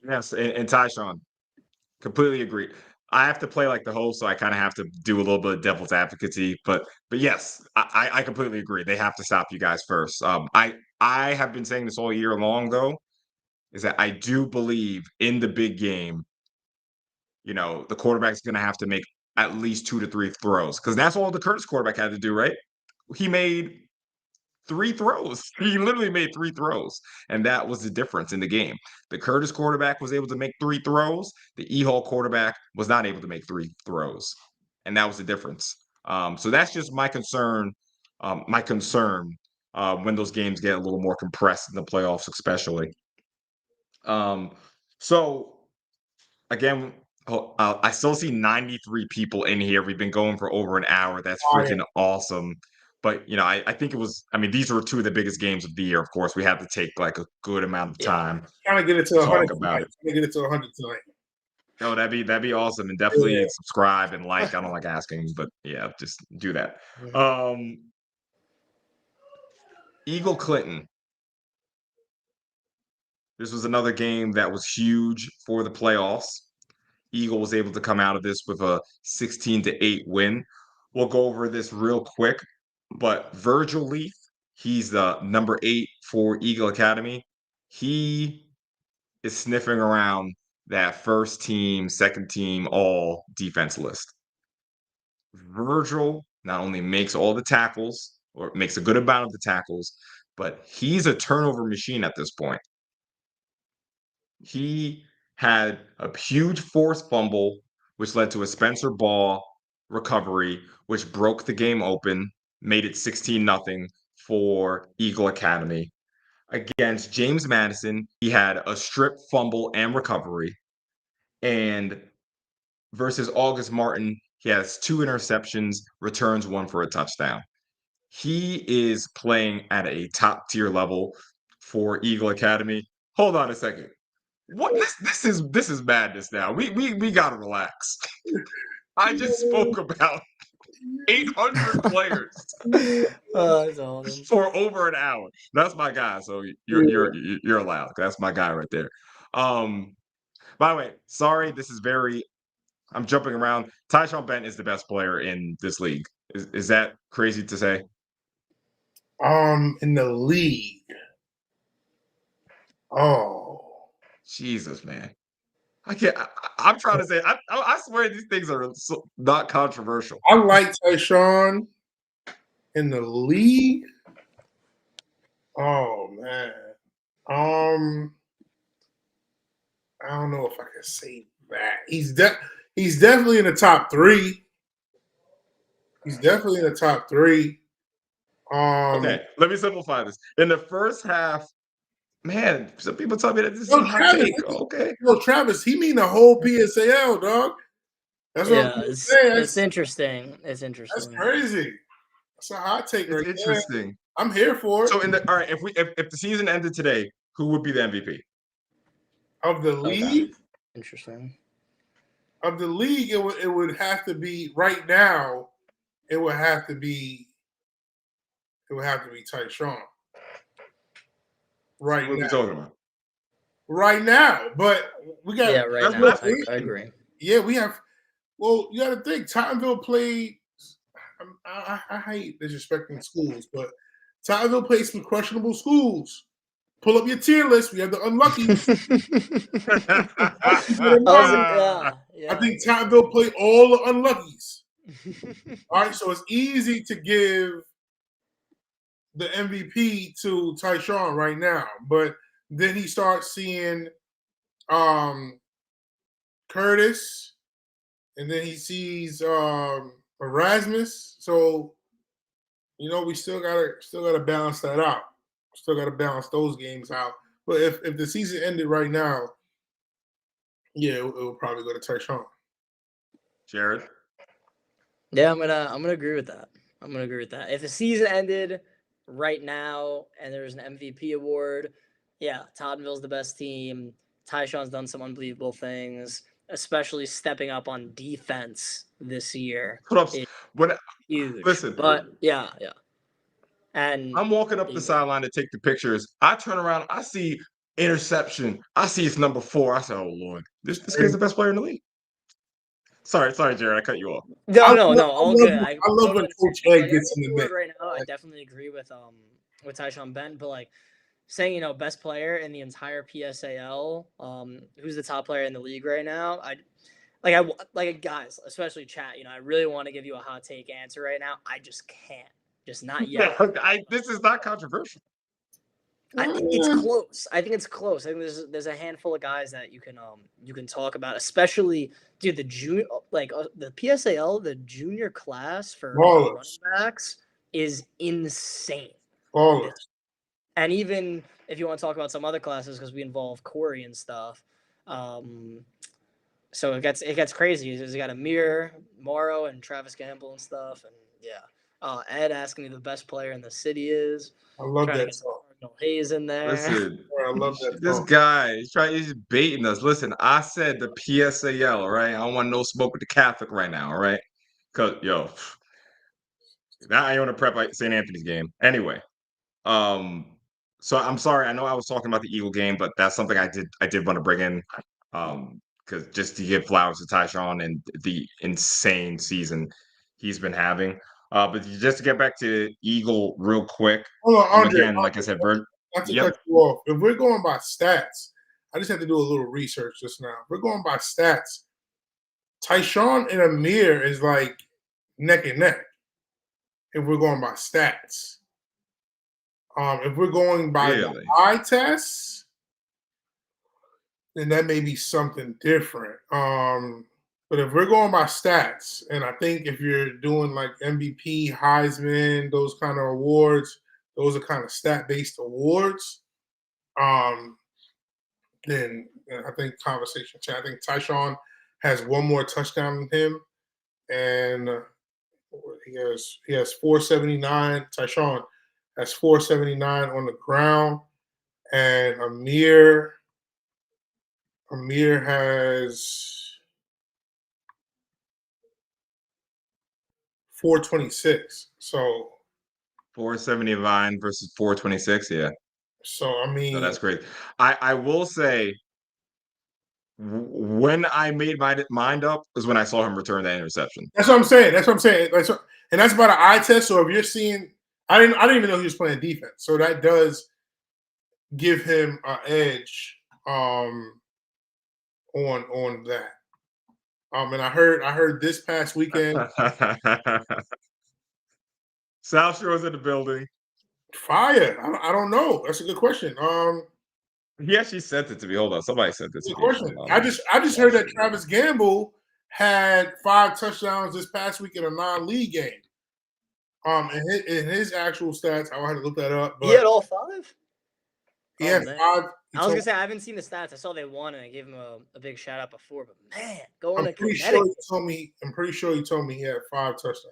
Yes, and Tyshawn, completely agree. I have to play like the host, so I kind of have to do a little bit of devil's advocacy. But yes, I completely agree. They have to stop you guys first. I have been saying this all year long, though, is that I do believe in the big game, the quarterback's going to have to make at least 2 to 3 throws because that's all the Curtis quarterback had to do, right? He made 3 throws. He literally made 3 throws, and that was the difference in the game. The Curtis quarterback was able to make 3 throws. The E-Hall quarterback was not able to make 3 throws, and that was the difference. So that's just my concern. When those games get a little more compressed in the playoffs, especially. So again, I still see 93 people in here. We've been going for over an hour. That's Oh, yeah. freaking awesome. But I think it was. I mean, these were 2 of the biggest games of the year. Of course, we had to take like a good amount of Yeah. time Trying to get it to to 100 talk about tonight. it. Trying to get it to 100 tonight. Oh, that'd be awesome, and definitely Yeah. subscribe and like. I don't like asking, but yeah, just do that. Mhm. Eagle Clinton. This was another game that was huge for the playoffs. Eagle was able to come out of this with a 16-8 win. We'll go over this real quick, but Virgil Leaf, he's the number 8 for Eagle Academy. He is sniffing around that first team, second team, all defense list. Virgil not only makes all the tackles or makes a good amount of the tackles, but he's a turnover machine at this point. He had a huge forced fumble, which led to a Spencer Ball recovery, which broke the game open, made it 16-0 for Eagle Academy. Against James Madison, he had a strip fumble and recovery. And versus August Martin, he has 2 interceptions, returns 1 for a touchdown. He is playing at a top tier level for Eagle Academy. Hold on a second. What this is madness now. We gotta relax. I just spoke about 800 players That's awesome. for over an hour. That's my guy. So you're allowed. That's my guy right there. By the way, sorry, this is very. I'm jumping around. Tyshawn Bent is the best player in this league. Is that crazy to say? In the league. Oh. Jesus, man. I can't. I'm trying to say. I swear these things are not controversial. I like Tyshawn in the league. Oh man. I don't know if I can say that. He's definitely in the top 3. He's definitely in the top 3. Okay, let me simplify this. In the first half, man, some people tell me that this is Yo, a hot Travis, take. Okay. Travis, he mean the whole PSAL, dog. That's what Yeah, I'm it's saying. interesting. It's That's interesting. crazy. That's a hot take It's right there. interesting. I'm here for it. So all right, if the season ended today, who would be the MVP? Of the Okay. league, Interesting. it would have to be right now. It would have to be Tyshawn. Right What are we now. talking about? Right now. But we got Right now, that's I agree. Yeah, we have. Well, you got to think. Tottenville played. I hate disrespecting schools, but Tottenville played some questionable schools. Pull up your tier list. We have the unlucky. I think Tottenville played all the unluckies. All right, so it's easy to give the MVP to Tyshawn right now, but then he starts seeing Curtis, and then he sees Erasmus. So we still gotta balance that out. Still gotta balance those games out. But if the season ended right now, yeah, it would probably go to Tyshawn. Jared. Yeah, I'm gonna agree with that. If the season ended right now and there's an MVP award, yeah, Tottenville's the best team. Tyshawn's done some unbelievable things, especially stepping up on defense this year. Hold up. When Huge. listen, But yeah. And I'm walking up the sideline to take the pictures. I turn around, I see interception. I see it's number 4. I said, "Oh Lord, this kid's the best player in the league." Sorry, Jared, I cut you off. No, all good. I love when Coach Ed gets in the mix. Right now, I definitely agree with Tyshawn Bent, but like saying best player in the entire PSAL, who's the top player in the league right now? Guys, especially chat. I really want to give you a hot take answer right now. I just can't. just not yet. This is not controversial. It's close. I think it's close. I think there's a handful of guys that you can talk about, especially dude the the PSAL, the junior class for running backs is insane. And even if you want to talk about some other classes, because we involve Corey and stuff, so it gets crazy. He's got Amir, Morrow, and Travis Gamble and stuff, and yeah. Ed asking me the best player in the city is. I love that. No Hayes in there. Listen, I love that. This guy, he's baiting us. Listen, I said the PSAL, all right? I don't want no smoke with the Catholic right now, all right? Because, now I want to prep like St. Anthony's game. Anyway, so I'm sorry. I know I was talking about the Eagle game, but that's something I did want to bring in, because just to give flowers to Tyshawn and the insane season he's been having. But just to get back to Eagle real quick. Hold on, Andre, again, like I said, not to cut you off. If we're going by stats, I just have to do a little research just now. If we're going by stats, Tyshawn and Amir is like neck and neck. If we're going by stats, if we're going by the eye tests, then that may be something different. But if we're going by stats, and I think if you're doing like MVP, Heisman, those kind of awards, those are kind of stat-based awards. Then I think conversation. I think Tyshawn has one more touchdown than him, and he has 479. Tyshawn has 479 on the ground, and Amir has 426. So 479 versus 426, yeah. So I mean, no, that's great. I will say, when I made my mind up is when I saw him return that interception. That's what I'm saying. And that's about an eye test. So if you're seeing, I didn't even know he was playing defense. So that does give him an edge on that. And I heard this past weekend. South Shore's in the building. Fire. I don't know. That's a good question. He actually sent it to me. Hold on. Somebody sent it to me. I just heard that Travis Gamble had 5 touchdowns this past week in a non-league game. In his actual stats, I had to look that up. But he had all 5? He had 5. I was gonna say I haven't seen the stats. I saw they won and I gave him a big shout out before. But man, going to Connecticut. I'm pretty sure he told me he had 5 touchdowns.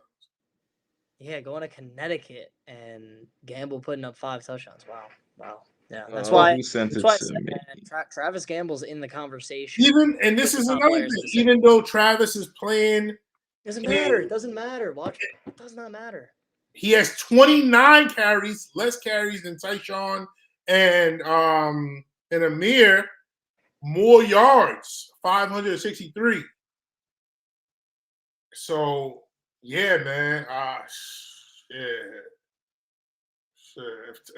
Yeah, going to Connecticut and Gamble putting up 5 touchdowns. Wow. Yeah, that's why. Who sent that's it why to me? Travis Gamble's in the conversation. This is another thing. Even though Travis is playing, doesn't matter. It doesn't matter. Watch. It does not matter. He has 29 carries, less carries than Tyshawn and Amir, more yards, 563. So yeah, man.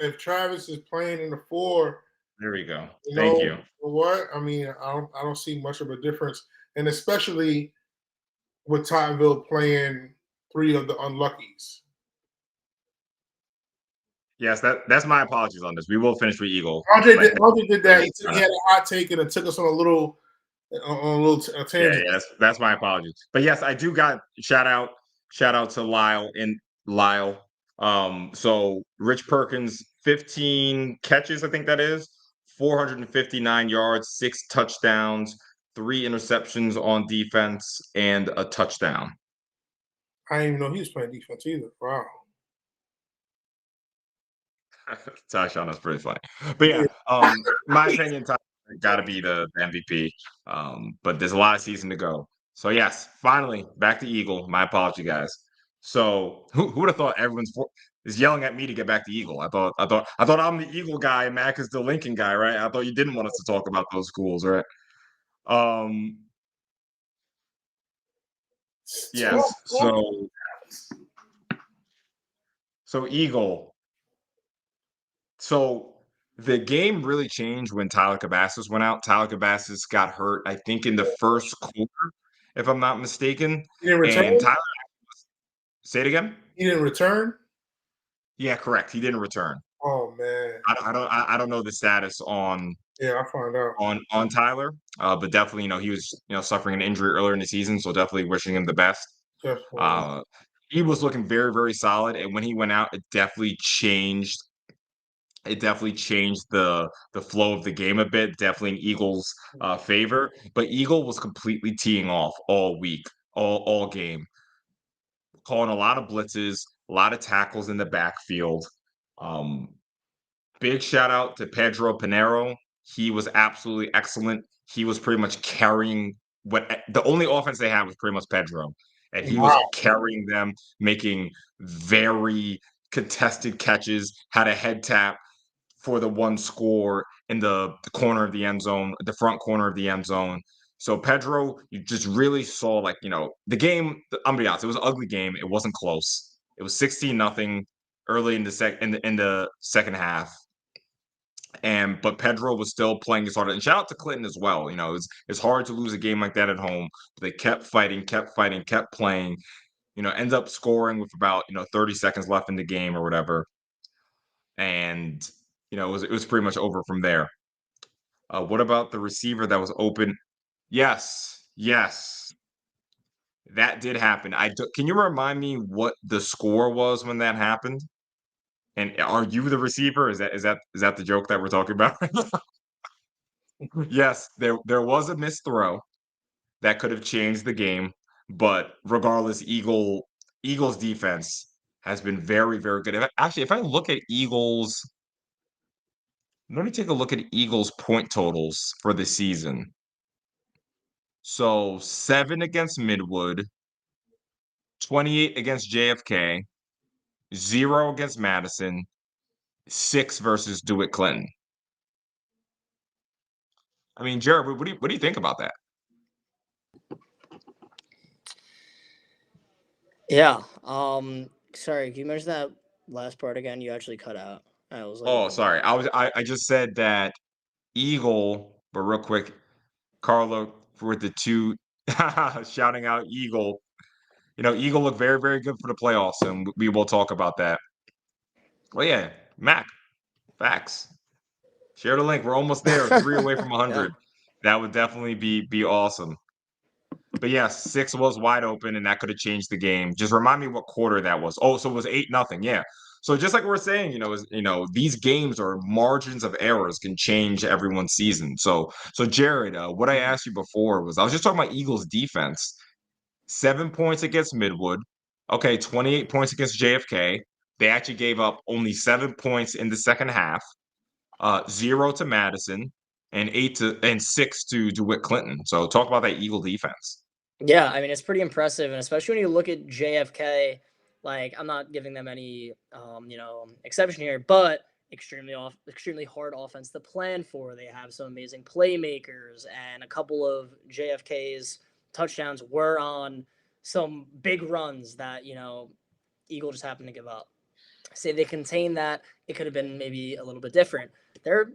If Travis is playing in the 4, there we go. Thank you. What I mean, I don't see much of a difference, and especially with Tottenville playing 3 of the unluckies. Yes, that's my apologies on this. We will finish with Eagle. Andre did that. He had a hot take and it took us on a little tangent. Yeah, that's my apologies. But yes, I do got shout out to Lyle. So Rich Perkins, 15 catches, I think that is, 459 yards, 6 touchdowns, 3 interceptions on defense, and a touchdown. I didn't even know he was playing defense either. Wow. Tyshawn, that's pretty funny. But yeah, my opinion, got to be the MVP. But there's a lot of season to go. So yes, finally back to Eagle. My apology, guys. So who would have thought everyone's is yelling at me to get back to Eagle? I thought I'm the Eagle guy and Mac is the Lincoln guy, right? I thought you didn't want us to talk about those schools, right? Yes. So Eagle. So the game really changed when Tyler Cabasas went out. Tyler Cabasas got hurt, I think, in the first quarter, if I'm not mistaken. He didn't return? And Tyler, say it again? He didn't return? Yeah, correct. He didn't return. Oh man. I don't know the status on Yeah, I'll find out. Tyler, but definitely, he was suffering an injury earlier in the season, so definitely wishing him the best. Definitely. Uh, he was looking very, very solid, and when he went out, it definitely changed. It definitely changed the flow of the game a bit. Definitely in Eagles' favor, but Eagle was completely teeing off all week, all game, calling a lot of blitzes, a lot of tackles in the backfield. Um, Big shout out to Pedro Pinero. He was absolutely excellent. He was pretty much carrying the only offense they had was pretty much Pedro, and he was Wow. carrying them, making very contested catches, had a head tap for the one score in the corner of the end zone, the front corner of the end zone. So Pedro, you just really saw the game. I'm gonna be honest, it was an ugly game. It wasn't close. It was 16-0 early in the second half. But Pedro was still playing his heart out. And shout out to Clinton as well. It's hard to lose a game like that at home. But they kept fighting, kept playing. Ends up scoring with about 30 seconds left in the game or whatever. And it was pretty much over from there. What about the receiver that was open? Yes, that did happen. Can you remind me what the score was when that happened? And are you the receiver? Is that the joke that we're talking about? Yes, there was a missed throw that could have changed the game, but regardless, Eagles defense has been very, very good. If I look at Eagles, let me take a look at Eagles point totals for the season. So 7 against Midwood, 28 against JFK, 0 against Madison, 6 versus DeWitt Clinton. I mean, Jared, what do you think about that? Yeah. Sorry, can you mention that last part again? You actually cut out. I was like, Oh, sorry. I just said that Eagle, but real quick, Carlo for the two shouting out Eagle. Eagle looked very, very good for the playoffs, and we will talk about that. Well, yeah, Mac, facts. Share the link. We're almost there. 3 away from 100. That would definitely be awesome. But yes, 6 was wide open, and that could have changed the game. Just remind me what quarter that was. Oh, so it was 8-0. Yeah. So just like we're saying, these games or margins of errors can change everyone's season. So Jared, what I asked you before was I was just talking about Eagles defense. 7 points against Midwood. Okay, 28 points against JFK. They actually gave up only 7 points in the second half. 0 to Madison, and 6 to DeWitt Clinton. So talk about that Eagle defense. Yeah, I mean, it's pretty impressive, and especially when you look at JFK, like I'm not giving them any, exception here, but extremely hard offense to plan for. They have some amazing playmakers, and a couple of JFK's touchdowns were on some big runs that Eagle just happened to give up. Say they contain that, it could have been maybe a little bit different. They're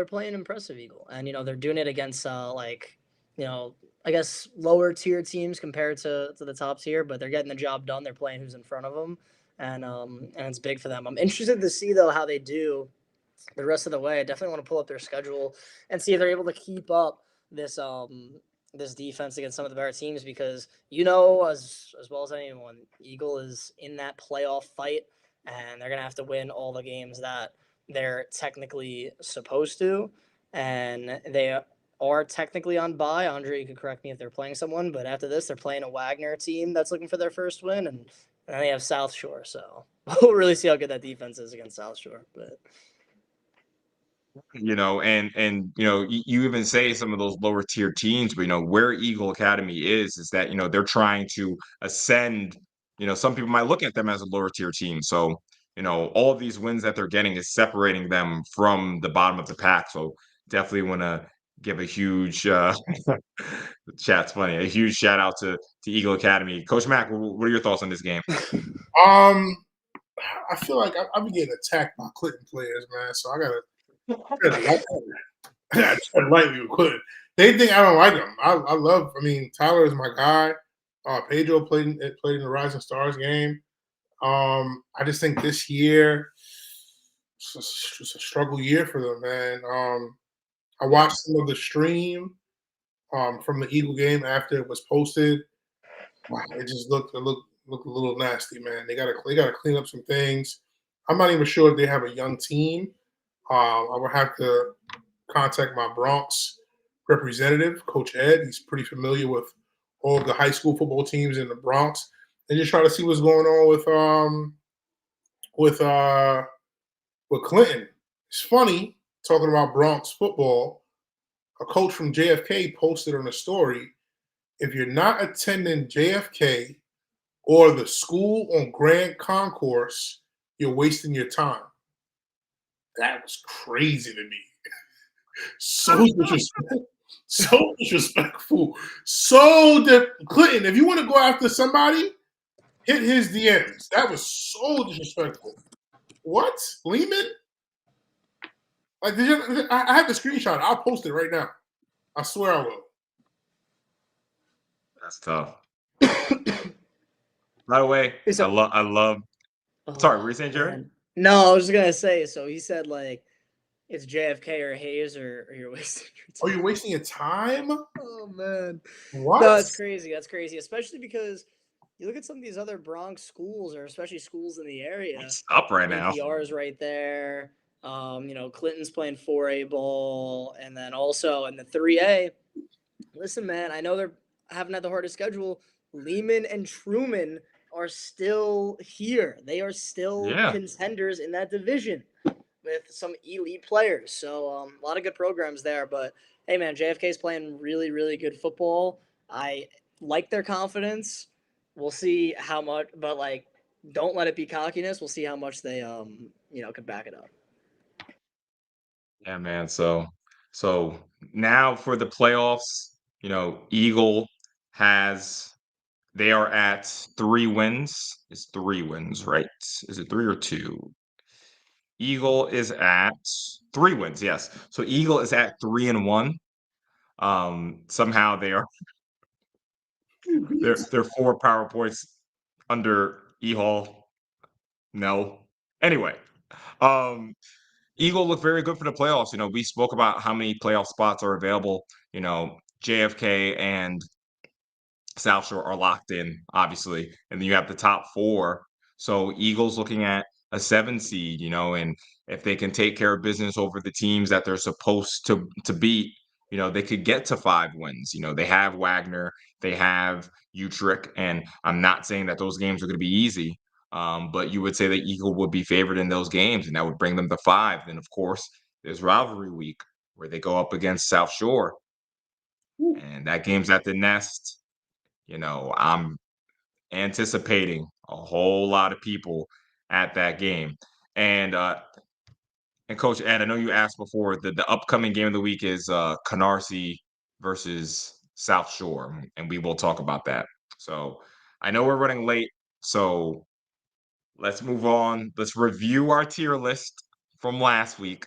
playing impressive Eagle, and they're doing it against you know I guess lower tier teams compared to the top tier, but they're getting the job done. They're playing who's in front of them, and it's big for them. I'm interested to see though how they do the rest of the way. I definitely want to pull up their schedule and see if they're able to keep up this defense against some of the better teams, because as well as anyone, Eagle is in that playoff fight, and they're gonna have to win all the games that they're technically supposed to, and they are technically on bye. Andre, you could correct me if they're playing someone, but after this, they're playing a Wagner team that's looking for their first win, and then they have South Shore. So we'll really see how good that defense is against South Shore. But You even say some of those lower tier teams, but where Eagle Academy is that they're trying to ascend. Some people might look at them as a lower tier team. So all of these wins that they're getting is separating them from the bottom of the pack. So definitely want to give a huge the chat's funny, a huge shout out to Eagle Academy. Coach Mack, what are your thoughts on this game? I feel like I've been getting attacked by Clinton players, man. So I gotta tread lightly with Clinton. They think I don't like them. I mean, Tyler is my guy. Pedro played in the Rising Stars game. I just think this year it's a struggle year for them, man. I watched some of the stream from the Eagle game after it was posted. Wow, it looked a little nasty, man. They gotta clean up some things. I'm not even sure if they have a young team. I would have to contact my Bronx representative, Coach Ed. He's pretty familiar with all of the high school football teams in the Bronx, and just try to see what's going on with with Clinton. It's funny talking about Bronx football. A coach from JFK posted on a story, if you're not attending JFK or the school on Grand Concourse, you're wasting your time. That was crazy to me. So disrespectful. So disrespectful. Clinton, if you want to go after somebody, hit his DMs. That was so disrespectful. What? Lehman? Like, I have the screenshot. I'll post it right now. I swear I will. That's tough. By the way, I love. Sorry, were you saying, Jerry? Man. No, I was just gonna say. So he said like it's JFK or Hayes, or you're wasting your time. Oh, you're wasting your time? Oh man, What? No, that's crazy. That's crazy, especially because you look at some of these other Bronx schools, or especially schools in the area. It's up right now. APR's right there. Clinton's playing 4A ball, and then also in the 3A. Listen, man, I know they're haven't had the hardest schedule. Lehman and Truman are still here. They are still contenders in that division with some elite players. So a lot of good programs there. But hey, man, JFK's playing really, really good football. I like their confidence. We'll see how much, but like, don't let it be cockiness. We'll see how much they can back it up. Yeah, man. So now for the playoffs, Eagle they are at 3 wins. It's 3 wins, right? Is it 3 or 2? Eagle is at 3 wins, yes. So Eagle is at 3-1. Somehow they're 4 power points under E-Hall. No. Anyway, Eagle looked very good for the playoffs. We spoke about how many playoff spots are available. JFK and South Shore are locked in, obviously, and then you have the top 4. So Eagles looking at a 7 seed, and if they can take care of business over the teams that they're supposed to beat, they could get to 5 wins. They have Wagner, they have Utrecht, and I'm not saying that those games are going to be easy, but you would say that Eagle would be favored in those games, and that would bring them to 5. Then, of course, there's rivalry week where they go up against South Shore, and that game's at the Nest. I'm anticipating a whole lot of people at that game. And Coach Ed, I know you asked before, the upcoming game of the week is Canarsie versus South Shore, and we will talk about that. So I know we're running late, so let's move on. Let's review our tier list from last week.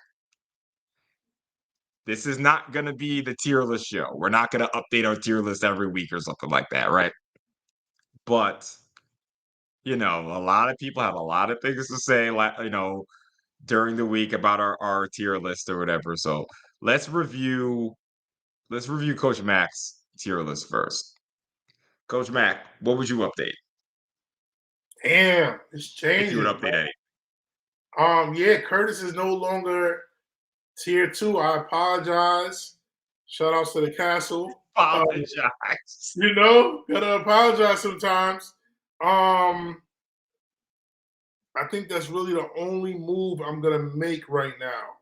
This is not going to be the tier list show. We're not going to update our tier list every week or something like that, right? But a lot of people have a lot of things to say, during the week about our tier list or whatever. So let's review Coach Mac's tier list first. Coach Mac, what would you update? Damn, it's changing. If you would update any. Yeah, Curtis is no longer tier 2. I apologize. Shout outs to the castle. Apologize. Gotta apologize sometimes. I think that's really the only move I'm gonna make right now.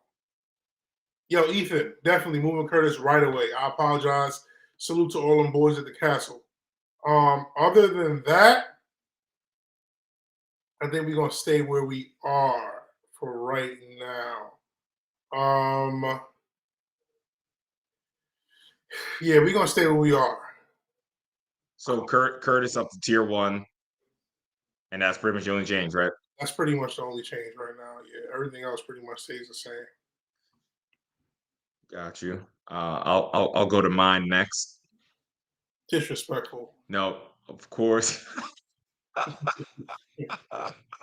Yo, Ethan, definitely moving Curtis right away. I apologize. Salute to all them boys at the castle. Other than that, I think we're gonna stay where we are for right now. Yeah, we're gonna stay where we are. So Curtis up to tier 1, and that's pretty much the only change, right? That's pretty much the only change right now. Yeah, everything else pretty much stays the same. Got you. I'll go to mine next. Disrespectful. No, of course.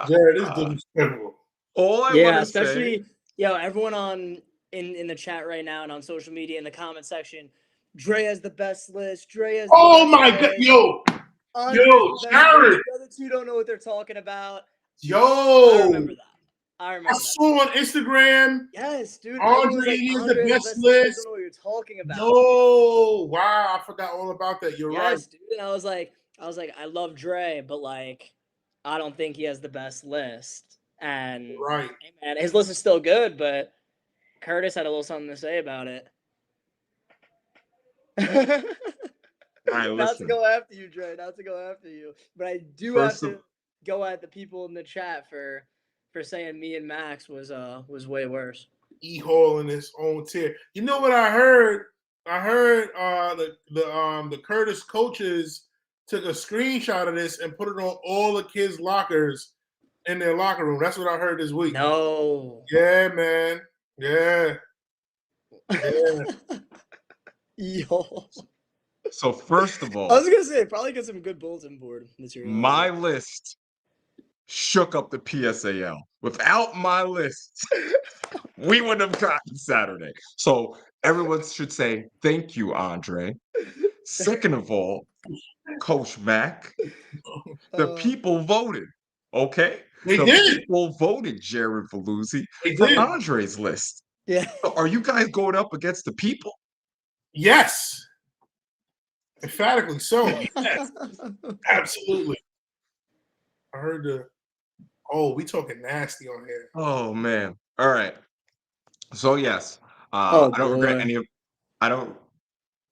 Jared is disrespectful. All I want Yeah, to say, especially everyone in the chat right now and on social media in the comment section. Dre has the best list. Dre has the Oh best my god, list. yo, Andre has the best Jared, list. The other two don't know what they're talking about. yo. I remember that. I I remember that. saw on Instagram, Yes, dude. Everyone was Andre like, is Andre the has the best best list. I list. don't know what you're talking about. Yo, wow, I forgot all about that. You're right. Yes, dude. And I was like, I love Dre, but like, I don't think he has the best list. And Right. hey, man, his list is still good, but Curtis had a little something to say about it. right, Not to listen. go after you, Dre. Not to go after you, but I do First have of- to go at the people in the chat for saying me and Max was way worse. E-Hall in his own tier. You know what I heard? I heard the Curtis coaches took a screenshot of this and put it on all the kids' lockers in their locker room. That's what I heard this week. No. Yeah, man. Yeah. Yeah. Yo. So first of I all, was gonna say probably get some good bulletin board material. my list shook up the PSAL. Without my list, we wouldn't have gotten Saturday. So everyone should say thank you, Andre. Second of all, Coach Mac, the people voted. Okay, They the did. people voted Jared Valluzzi They for did. Andre's list. Yeah. So are you guys going up against the people? Yes. Emphatically so. Yes. Absolutely. I heard we talking nasty on here. Oh man. All right. So yes, Oh, I don't regret boy. any of. I don't.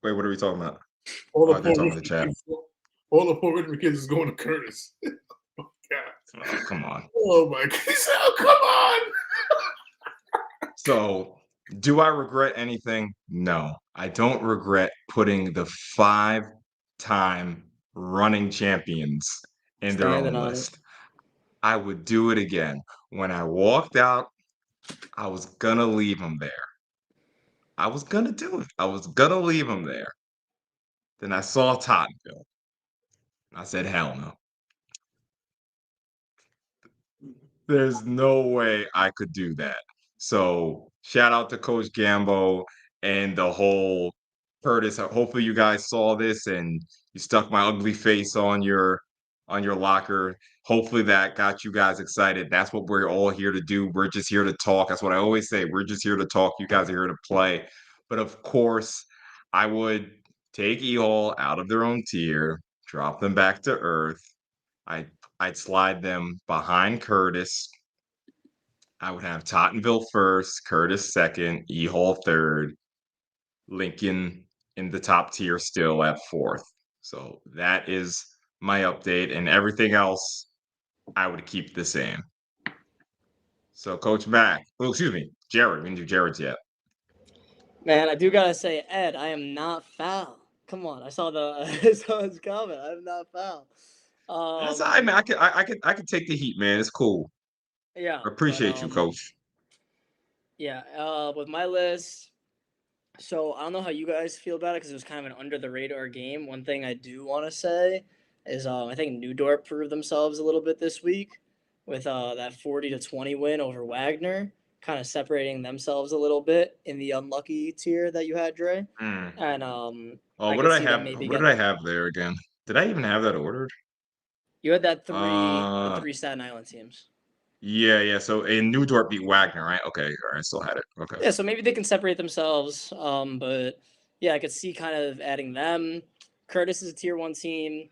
Wait, what are we talking about? All the Oh, they're poor talking in the Richmond chat. kids, all the poor Richmond kids is going to Curtis. Oh God. Oh, come on. Oh my God. Oh, come on. So, do I regret anything? No, I don't regret putting the 5-time running champions in their Standing own on it. list. I would do it again. When I walked out, I was gonna leave them there. I was gonna do it. I was gonna leave them there. Then I saw Tottenville. I said, hell no. There's no way I could do that. So shout out to Coach Gambo and the whole Curtis. Hopefully you guys saw this and you stuck my ugly face on your locker. Hopefully that got you guys excited. That's what we're all here to do. We're just here to talk. That's what I always say. We're just here to talk. You guys are here to play. But of course, I would take E-Hall out of their own tier, drop them back to earth. I'd slide them behind Curtis. I would have Tottenville first, Curtis second, E-Hall third, Lincoln in the top tier still at fourth. So that is my update, and everything else I would keep the same. So Coach Mac, oh excuse me, Jared. We didn't do Jared's yet. Man, I do gotta say, Ed, I am not foul. Come on, I saw his comment. I'm not foul. That's I mean, I could take the heat, man. It's cool. Yeah, I appreciate you, Coach. Yeah, with my list, so I don't know how you guys feel about it because it was kind of an under the radar game. One thing I do want to say is I think Newdorp proved themselves a little bit this week with that 40-20 win over Wagner, kind of separating themselves a little bit in the unlucky tier that you had, Dre. Mm. And Oh, I what could did I see them have? maybe What did I have there again? Did I even have that ordered? You had that the Uh, three Staten Island teams. yeah. So in Newdorp beat Wagner, right? Okay, all right, I still had it. Okay. Yeah, so maybe they can separate themselves. But yeah, I could see kind of adding them. Curtis is a tier 1 team.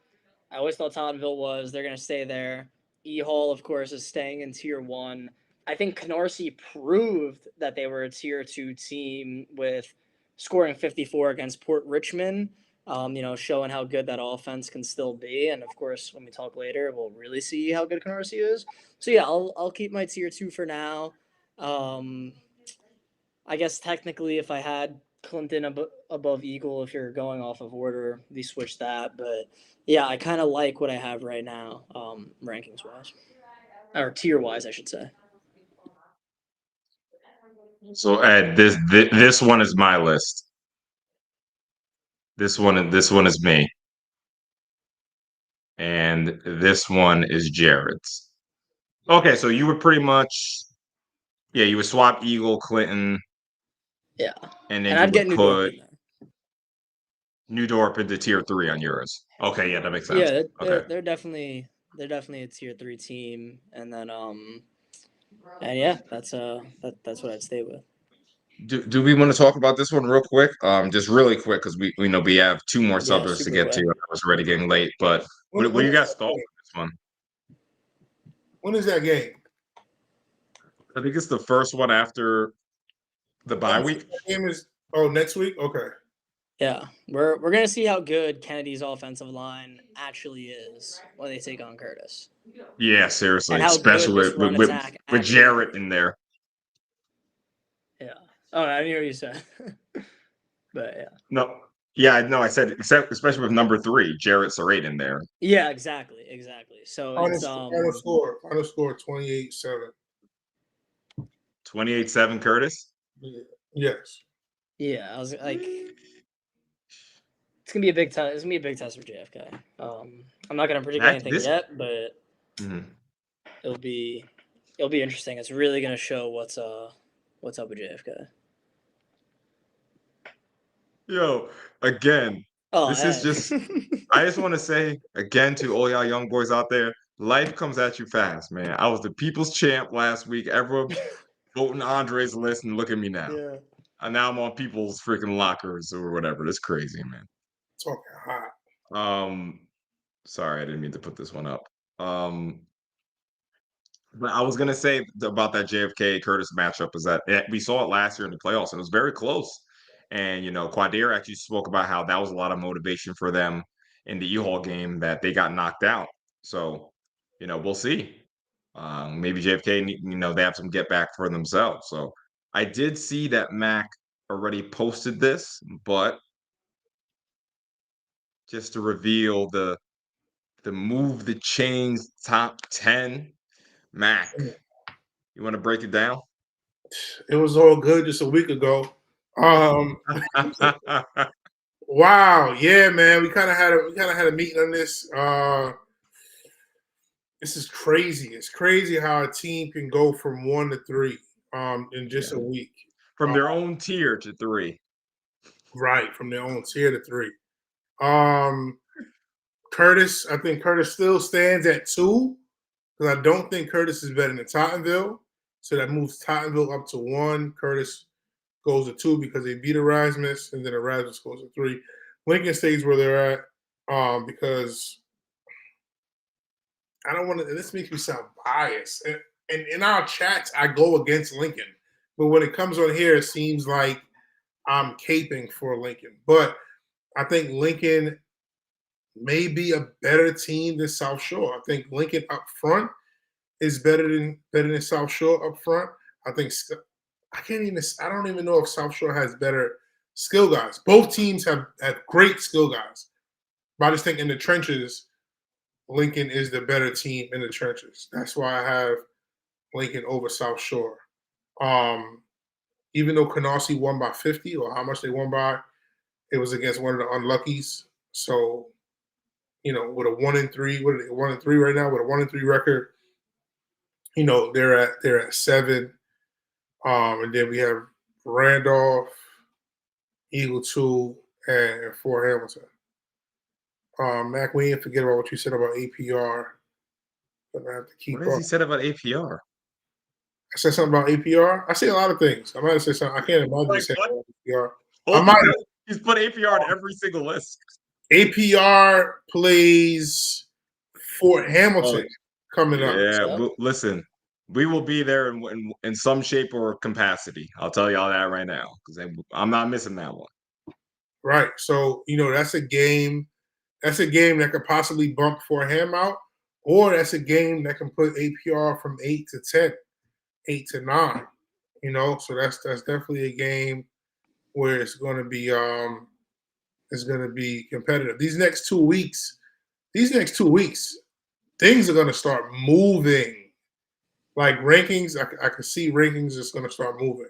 I always thought Tottenville was. They're going to stay there. E Hall, of course, is staying in tier 1. I think Canarsie proved that they were a tier 2 team with scoring 54 against Port Richmond. Showing how good that offense can still be. And of course, when we talk later, we'll really see how good Canarsie is. So yeah, I'll keep my tier 2 for now. I guess technically, if I had Clinton above Eagle, if you're going off of order, we switch that. But yeah, I kind of like what I have right now, rankings wise, or tier wise, I should say. So Ed, this one is my list. This one is me. and this one is Jared's. Okay, so you would pretty much, yeah, you would swap Eagle, Clinton, Yeah, and then and you I'd get would New Dorp put in there. Newdorp into tier 3 on yours. Okay, yeah, that makes sense. Yeah, Okay. they're definitely a tier 3 team, and then and yeah, that's what I'd stay with. Do we want to talk about this one real quick? Just really quick because we know we have two more Yeah, subjects to super get to. quick. I was already getting late, but When, what do when, you is guys that thought game? of this one? When is that game? I think it's the first one after the Oh, bye so week. that game is next week. Okay. Yeah, we're gonna see how good Kennedy's offensive line actually is when they take on Curtis, Yeah, and seriously, how good especially this run attack with actually Jarrett is. in there. Yeah. Oh, I knew what you said, but yeah. No, yeah, no, I said except especially with number 3, Jarrett Sarate in there. Yeah, exactly. So Final, it's final score 28-7. 28-7 Curtis. Yeah. Yes. yeah, I was like, it's gonna be a big test. It's gonna be a big test for JFK. I'm not gonna predict That anything this yet, but mhm. it'll be it'll be interesting. It's really gonna show what's up with JFK. Yo, again, Oh, this is and just I just want to say again to all y'all young boys out there, life comes at you fast, man. I was the people's champ last week. Everyone voting Andre's list, and look at me now. yeah. And now I'm on people's freaking lockers or whatever. That's crazy, man. Talking hot. Um, sorry, I didn't mean to put this one up. Um, but I was gonna say about that JFK Curtis matchup is that we saw it last year in the playoffs, and it was very close. And Quadir actually spoke about how that was a lot of motivation for them in the U-Haul game that they got knocked out. So, we'll see. Maybe JFK, they have some get back for themselves. So I did see that Mac already posted this, but just to reveal the move the chains top 10, Mac. You want to break it down? It was all good just a week ago. Um, wow, yeah, man. We kind of had a meeting on this. This is crazy. It's crazy how a team can go from 1 to 3 in just Yeah. a week. From their own tier to 3. Right, from their own tier to 3. Um, Curtis, I think Curtis still stands at 2 because I don't think Curtis is better than Tottenville. So that moves Tottenville up to 1. Curtis goes to 2 because they beat Erasmus, and then Erasmus goes to 3. Lincoln stays where they're at because I don't want to. This makes me sound biased. And in our chats, I go against Lincoln, but when it comes on here, it seems like I'm caping for Lincoln. But I think Lincoln may be a better team than South Shore. I think Lincoln up front is better than South Shore up front. I think I don't even know if South Shore has better skill guys. Both teams have great skill guys. But I just think in the trenches, Lincoln is the better team in the trenches. That's why I have Lincoln over South Shore. Even though Canarsie won by 50 or how much they won by, it was against one of the unluckies. So, with a 1-3, what are they, 1-3 right now? With a 1-3 record, they're at 7. And then we have Randolph, Eagle 2, and 4 Hamilton. Mac, we didn't forget about what you said about APR. But I have to keep What has up. he said about APR? I said something about APR. I say a lot of things. I might have said something. I can't imagine Like saying what? about APR. I All might have. he's put APR in every single list. APR plays Fort Oh, Hamilton coming up. yeah. Yep. Listen, we will be there in some shape or capacity. I'll tell y'all that right now because I'm not missing that one. Right. So, that's a game. That's a game that could possibly bump Fort Ham out, or that's a game that can put APR from 8 to 10, 8 to 9. So that's definitely a game where it's going to be competitive. These next 2 weeks, things are going to start moving. Like rankings, I can see rankings is going to start moving.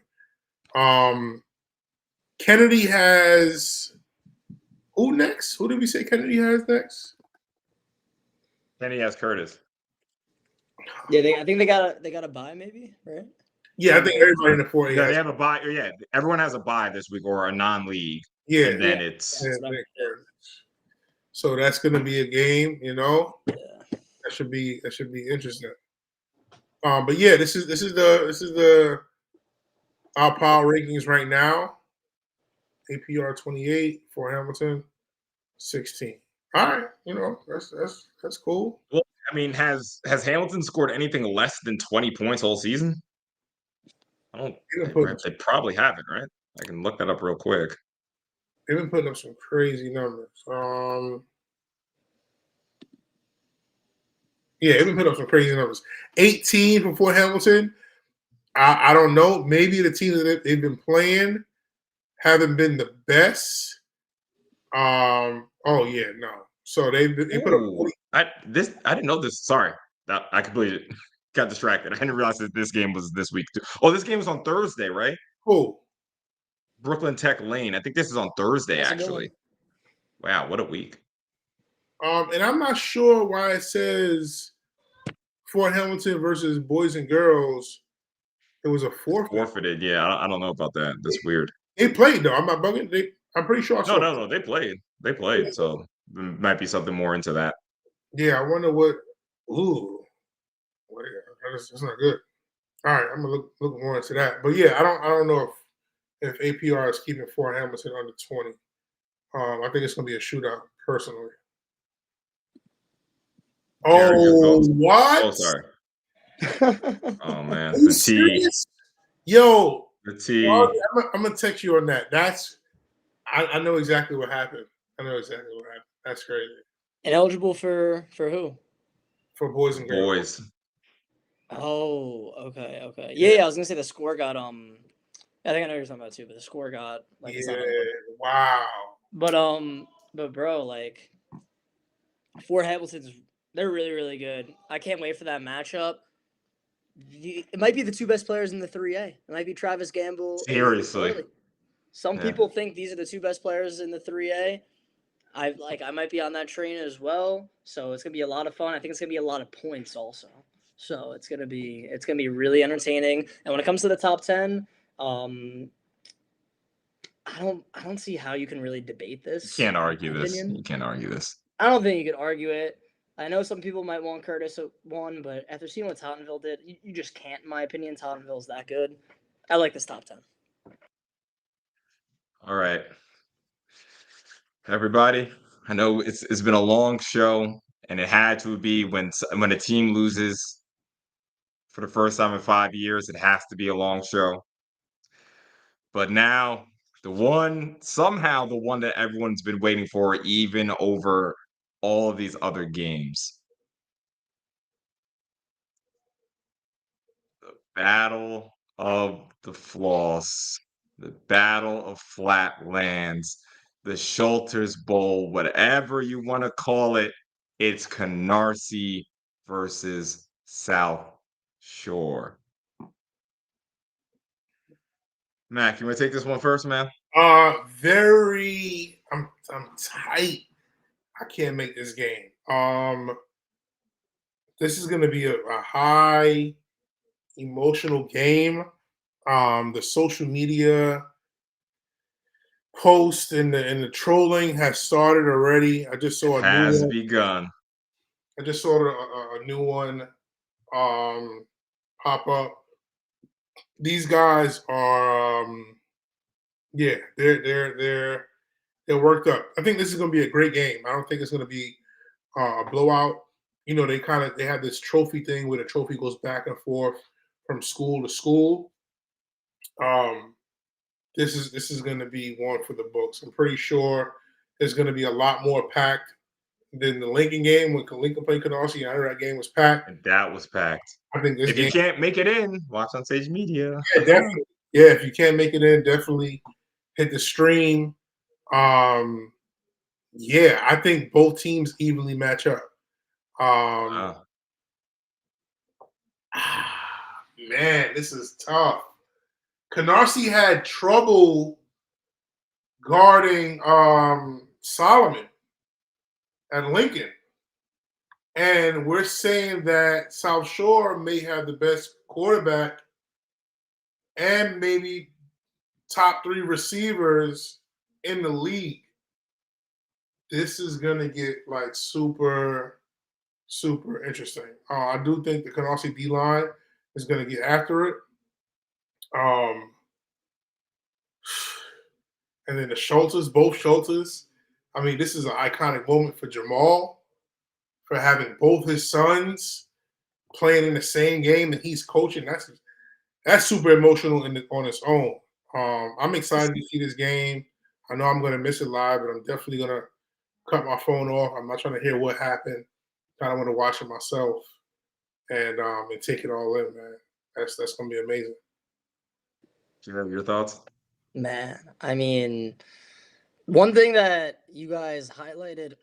Kennedy has who next? Who did we say Kennedy has next? Then he has Curtis. Yeah, I think they got a bye maybe, right? Yeah, I think everybody in the 4A Yeah, has. they have a bye. Yeah, everyone has a bye this week or a non-league. Yeah, and then yeah. it's yeah, That's what I'm- so that's going to be a game. You know, yeah. that should be interesting. But yeah, this is the our power rankings right now. APR 28 for Hamilton, 16. All right, you know that's cool. well. I mean, has Hamilton scored anything less than 20 points all season? I don't. They probably haven't, right? I can look that up real quick. They've been putting up some crazy numbers. Yeah, they've been putting up some crazy numbers. 18 for Fort Hamilton. I don't know. Maybe the teams that they've been playing haven't been the best. Oh yeah, no. So they put up. Ooh, I didn't know this. Sorry, I completely got distracted. I didn't realize that this game was this week too. Oh, this game was on Thursday, right? Oh, Brooklyn Tech Lane. I think this is on Thursday, That's a good actually. Wow, what a week. and I'm not sure why it says Fort Hamilton versus boys and girls. It was a forfeit. Forfeited. Yeah, I don't know about that. That's weird. They played though. I'm not bugging. I'm pretty sure I saw. No. They played. They played. So there might be something more into that. Yeah, I wonder what. Ooh, that's not good. All right, I'm gonna look more into that. But yeah, I don't know if APR is keeping Fort Hamilton under 20. I think it's gonna be a shootout personally. Gary, your Oh, thoughts? what? Oh, sorry. Oh man, Are you the T. serious? Yo, The T. I'm gonna text you on that. I know exactly what happened. I know exactly what happened. That's crazy. Ineligible for who? For boys and girls. Boys. Oh, okay. Yeah, I was gonna say the score got I think I know what you're talking about too, but the score got like it's Yeah. not on the board. Wow. But bro, like Fort Hamilton's they're really, really good. I can't wait for that matchup. It might be the two best players in the 3A. It might be Travis Gamble. and Ethan Seriously. Corley. Some Yeah. people think these are the two best players in the 3A. I might be on that train as well. So it's gonna be a lot of fun. I think it's gonna be a lot of points also. So it's gonna be really entertaining. And when it comes to the top 10, I don't see how you can really debate this. You can't argue in my this. opinion. You can't argue this. I don't think you could argue it. I know some people might want Curtis at 1, but after seeing what Tottenville did, you just can't, in my opinion. Tottenville's that good. I like this top 10. All right. Everybody, I know it's been a long show, and it had to be when a team loses for the first time in 5 years, it has to be a long show. But now, the one that everyone's been waiting for, even over all of these other games. The Battle of the Floss, the Battle of Flatlands, the Schulters Bowl, whatever you want to call it. It's Canarsie versus South Shore. Mac, you want to take this one first, man? Very. I'm tight. I can't make this game. This is gonna be a high emotional game. The social media post and the trolling has started already. I just saw It has begun. I just saw a new one pop up. These guys are yeah, they're worked up. I think this is going to be a great game. I don't think it's going to be a blowout. You know, they have this trophy thing where the trophy goes back and forth from school to school. This is going to be one for the books. I'm pretty sure it's going to be a lot more packed than the Lincoln game when Lincoln played Canarsie. I heard that game was packed. And that was packed. I think this if game, you can't make it in, watch on Sage Media. yeah, definitely. Yeah, if you can't make it in, definitely hit the stream. Yeah, I think both teams evenly match up. Wow. Man, this is tough. Canarsie had trouble guarding Solomon at Lincoln. And we're saying that South Shore may have the best quarterback and maybe top 3 receivers in the league. This is gonna get like super, super interesting. I do think the Canarsie D line is gonna get after it. Um, and then the Schultes, both Schultes. I mean, this is an iconic moment for Jamal for having both his sons playing in the same game and he's coaching. That's super emotional on its own. I'm excited to see this game. I know I'm going to miss it live, but I'm definitely going to cut my phone off. I'm not trying to hear what happened. Kind of want to watch it myself and take it all in, man. That's going to be amazing. Do you have your thoughts? Man, I mean, one thing that you guys highlighted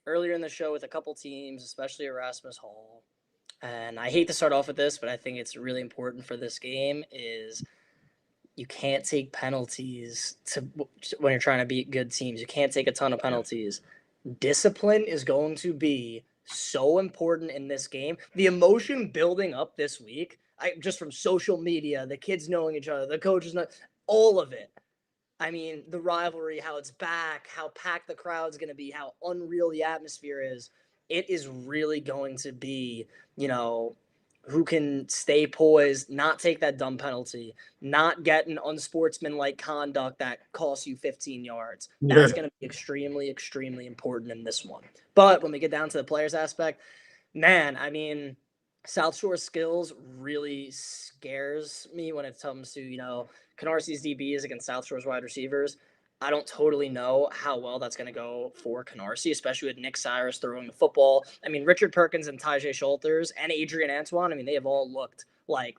earlier in the show with a couple teams, especially Erasmus Hall, and I hate to start off with this, but I think it's really important for this game, is you can't take penalties when you're trying to beat good teams. You can't take a ton of penalties. Discipline is going to be so important in this game. The emotion building up this week, just from social media, the kids knowing each other, the coaches know, all of it. I mean, the rivalry, how it's back, how packed the crowd's going to be, how unreal the atmosphere is. It is really going to be, who can stay poised, not take that dumb penalty, not get an unsportsmanlike conduct that costs you 15 yards. That's going to be extremely, extremely important in this one. But when we get down to the players aspect, man, I mean, South Shore skills really scares me when it comes to, Canarsie's DBs against South Shore's wide receivers. I don't totally know how well that's going to go for Canarsie, especially with Nick Cyrus throwing the football. I mean, Richard Perkins and Tajay Schulters and Adrian Antoine, I mean, they have all looked like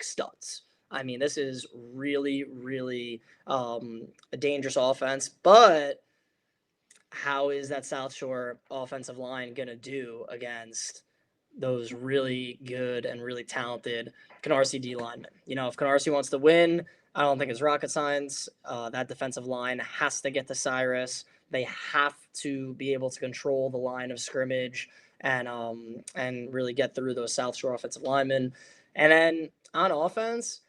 studs. I mean, this is really, really a dangerous offense. But how is that South Shore offensive line going to do against those really good and really talented Canarsie D linemen? If Canarsie wants to win, I don't think it's rocket science. That defensive line has to get to Cyrus. They have to be able to control the line of scrimmage and really get through those South Shore offensive linemen. And then on offense,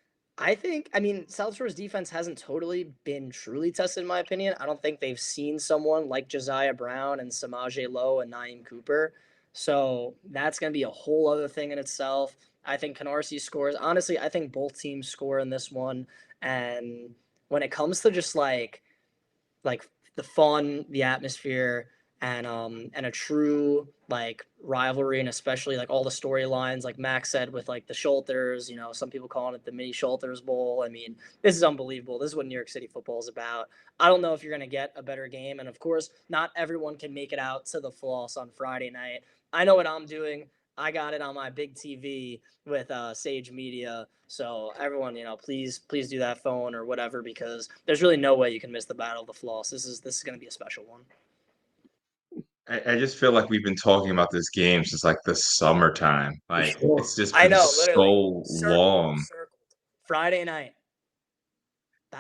South Shore's defense hasn't totally been truly tested, in my opinion. I don't think they've seen someone like Josiah Brown and Samaje Lowe and Naeem Cooper. So that's going to be a whole other thing in itself. I think Canarsie scores. Honestly, I think both teams score in this one. And when it comes to just like the fun, the atmosphere, and a true like rivalry, and especially like all the storylines, like Max said with like the Schulters, some people calling it the mini Schulters Bowl. I mean, this is unbelievable. This is what New York City football is about. I don't know if you're gonna get a better game, and of course, not everyone can make it out to the Floss on Friday night. I know what I'm doing. I got it on my big TV with Sage Media. So everyone, please do that phone or whatever, because there's really no way you can miss the Battle of the Floss. This is going to be a special one. I just feel like we've been talking about this game since like the summertime. Like it's just I been know, literally. so long. Circled. Friday night.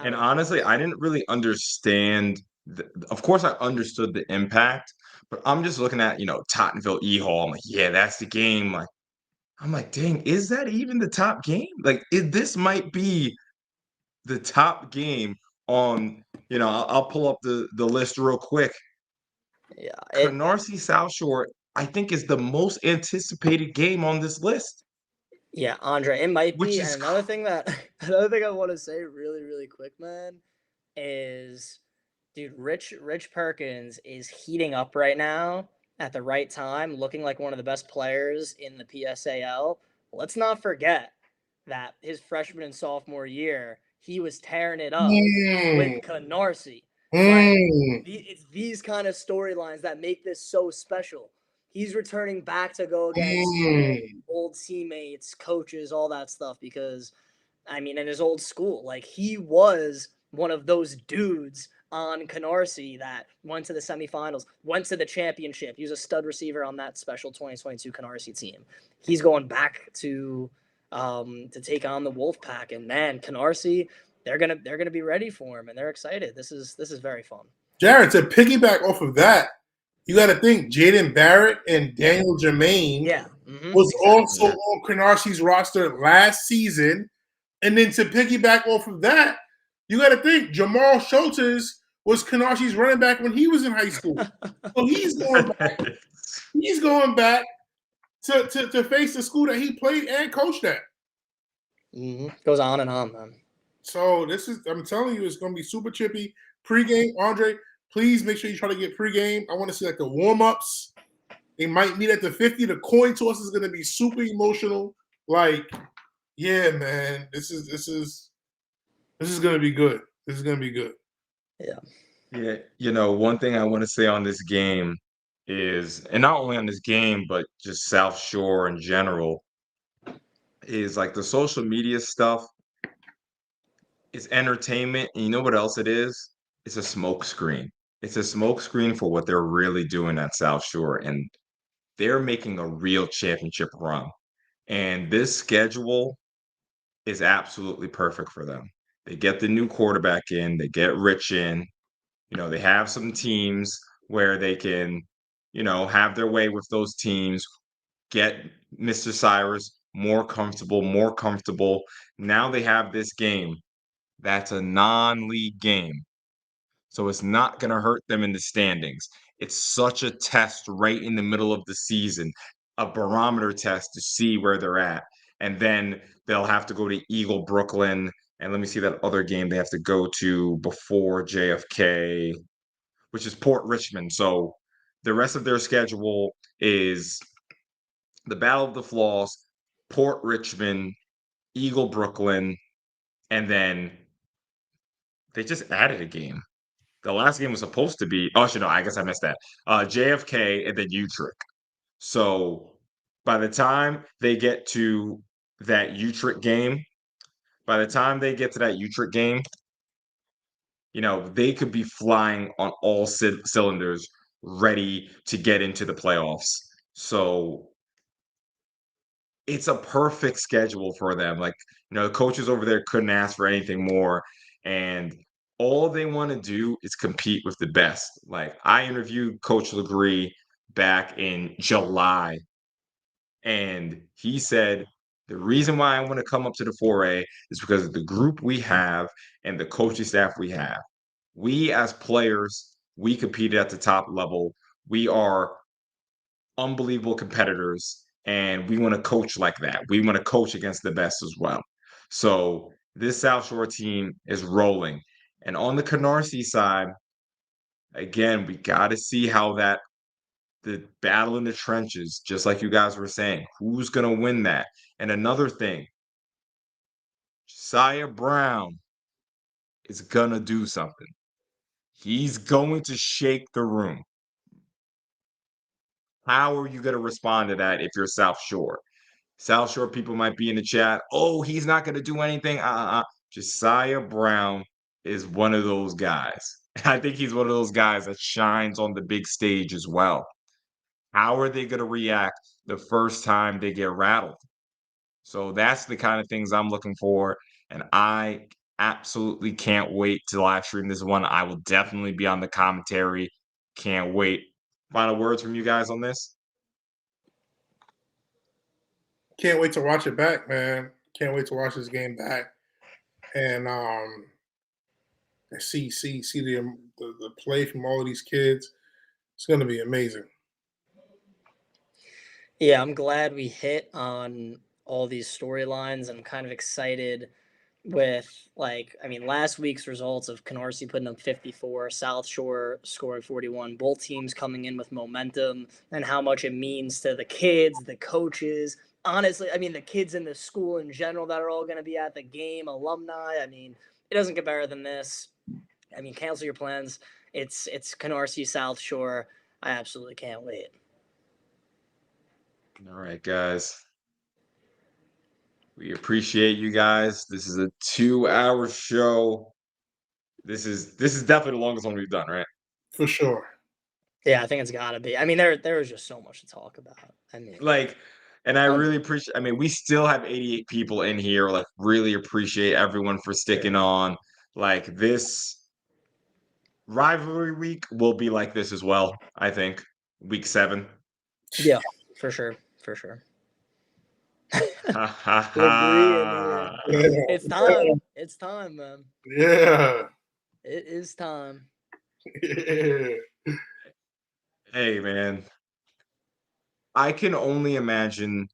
And honestly, I didn't really understand. Of course, I understood the impact, but I'm just looking at Tottenville E Hall. I'm like, yeah, that's the game. Like, I'm like, dang, is that even the top game? Like, this might be the top game on. I'll pull up the list real quick. Yeah, Canarsie South Shore, I think, is the most anticipated game on this list. Yeah, Andre, it might Which be. is And another thing I want to say really, really quick, man, is, dude, Rich Perkins is heating up right now at the right time, looking like one of the best players in the PSAL. Let's not forget that his freshman and sophomore year, he was tearing it up with Canarsie. Like, it's these kind of storylines that make this so special. He's returning back to go against old teammates, coaches, all that stuff, because in his old school, like, he was one of those dudes on Canarsie that went to the semifinals, went to the championship. He was a stud receiver on that special 2022 Canarsie team. He's going back to take on the Wolfpack, and man, Canarsie, they're gonna be ready for him, and they're excited. This is very fun. Jared, to piggyback off of that, You got to think Jaden Barrett and Daniel Jermaine Yeah. was Exactly. also on Canarcie's roster last season. And then to piggyback off of that, you got to think Jamal Schultz was Canarcie's running back when he was in high school. So he's going back. He's going back to face the school that he played and coached at. Goes on and on, man. So I'm telling you, it's going to be super chippy. Pre-game, Andre, please make sure you try to get pre-game. I want to see like the warm-ups. They might meet at the 50. The coin toss is going to be super emotional. Like, yeah, man, this is going to be good. This is going to be good. Yeah, one thing I want to say on this game is, and not only on this game, but just South Shore in general, is like the social media stuff is entertainment. And you know what else it is? It's a smoke screen. It's a smoke screen for what they're really doing at South Shore. And they're making a real championship run. And this schedule is absolutely perfect for them. They get the new quarterback in, they get Rich in, they have some teams where they can, have their way with those teams, get Mr. Cyrus more comfortable. Now they have this game that's a non-league game. So it's not going to hurt them in the standings. It's such a test right in the middle of the season, a barometer test to see where they're at. And then they'll have to go to Eagle Brooklyn. And let me see that other game they have to go to before JFK, which is Port Richmond. So the rest of their schedule is the Battle of the Floss, Port Richmond, Eagle Brooklyn, and then they just added a game. The last game was supposed to be, oh, actually, no, I guess I missed that. JFK and then Utrecht. So by the time they get to that Utrecht game, they could be flying on all cylinders, ready to get into the playoffs. So it's a perfect schedule for them. Like, the coaches over there couldn't ask for anything more. And all they want to do is compete with the best. Like, I interviewed Coach Legree back in July, and he said, the reason why I want to come up to the 4A is because of the group we have and the coaching staff we have. We as players, we competed at the top level. We are unbelievable competitors, and we want to coach like that. We want to coach against the best as well. So this South Shore team is rolling. And on the Canarsie side, again, we got to see how the battle in the trenches, just like you guys were saying, who's going to win that? And another thing, Josiah Brown is going to do something. He's going to shake the room. How are you going to respond to that if you're South Shore? South Shore people might be in the chat. Oh, he's not going to do anything. Josiah Brown is one of those guys. I think he's one of those guys that shines on the big stage as well. How are they going to react the first time they get rattled? So that's the kind of things I'm looking for. And I absolutely can't wait to live stream this one. I will definitely be on the commentary. Can't wait. Final words from you guys on this? Can't wait to watch it back, man. Can't wait to watch this game back, and see the play from all of these kids. It's going to be amazing. Yeah, I'm glad we hit on all these storylines. I'm kind of excited with, last week's results of Canarsie putting up 54, South Shore scoring 41, both teams coming in with momentum, and how much it means to the kids, the coaches. Honestly, the kids in the school in general that are all going to be at the game, alumni. It doesn't get better than this. Cancel your plans. It's Canarsie, South Shore. I absolutely can't wait. All right, guys. We appreciate you guys. This is a 2-hour show. This is definitely the longest one we've done, right? For sure. Yeah, I think it's got to be. There was just so much to talk about. And I really appreciate, we still have 88 people in here. Really appreciate everyone for sticking on. This rivalry week will be like this as well, I think. week 7. Yeah, for sure. Ha ha Agreeing ha. Yeah. It's time. It's time, man. Yeah. It is time. Yeah. Hey, man. I can only imagine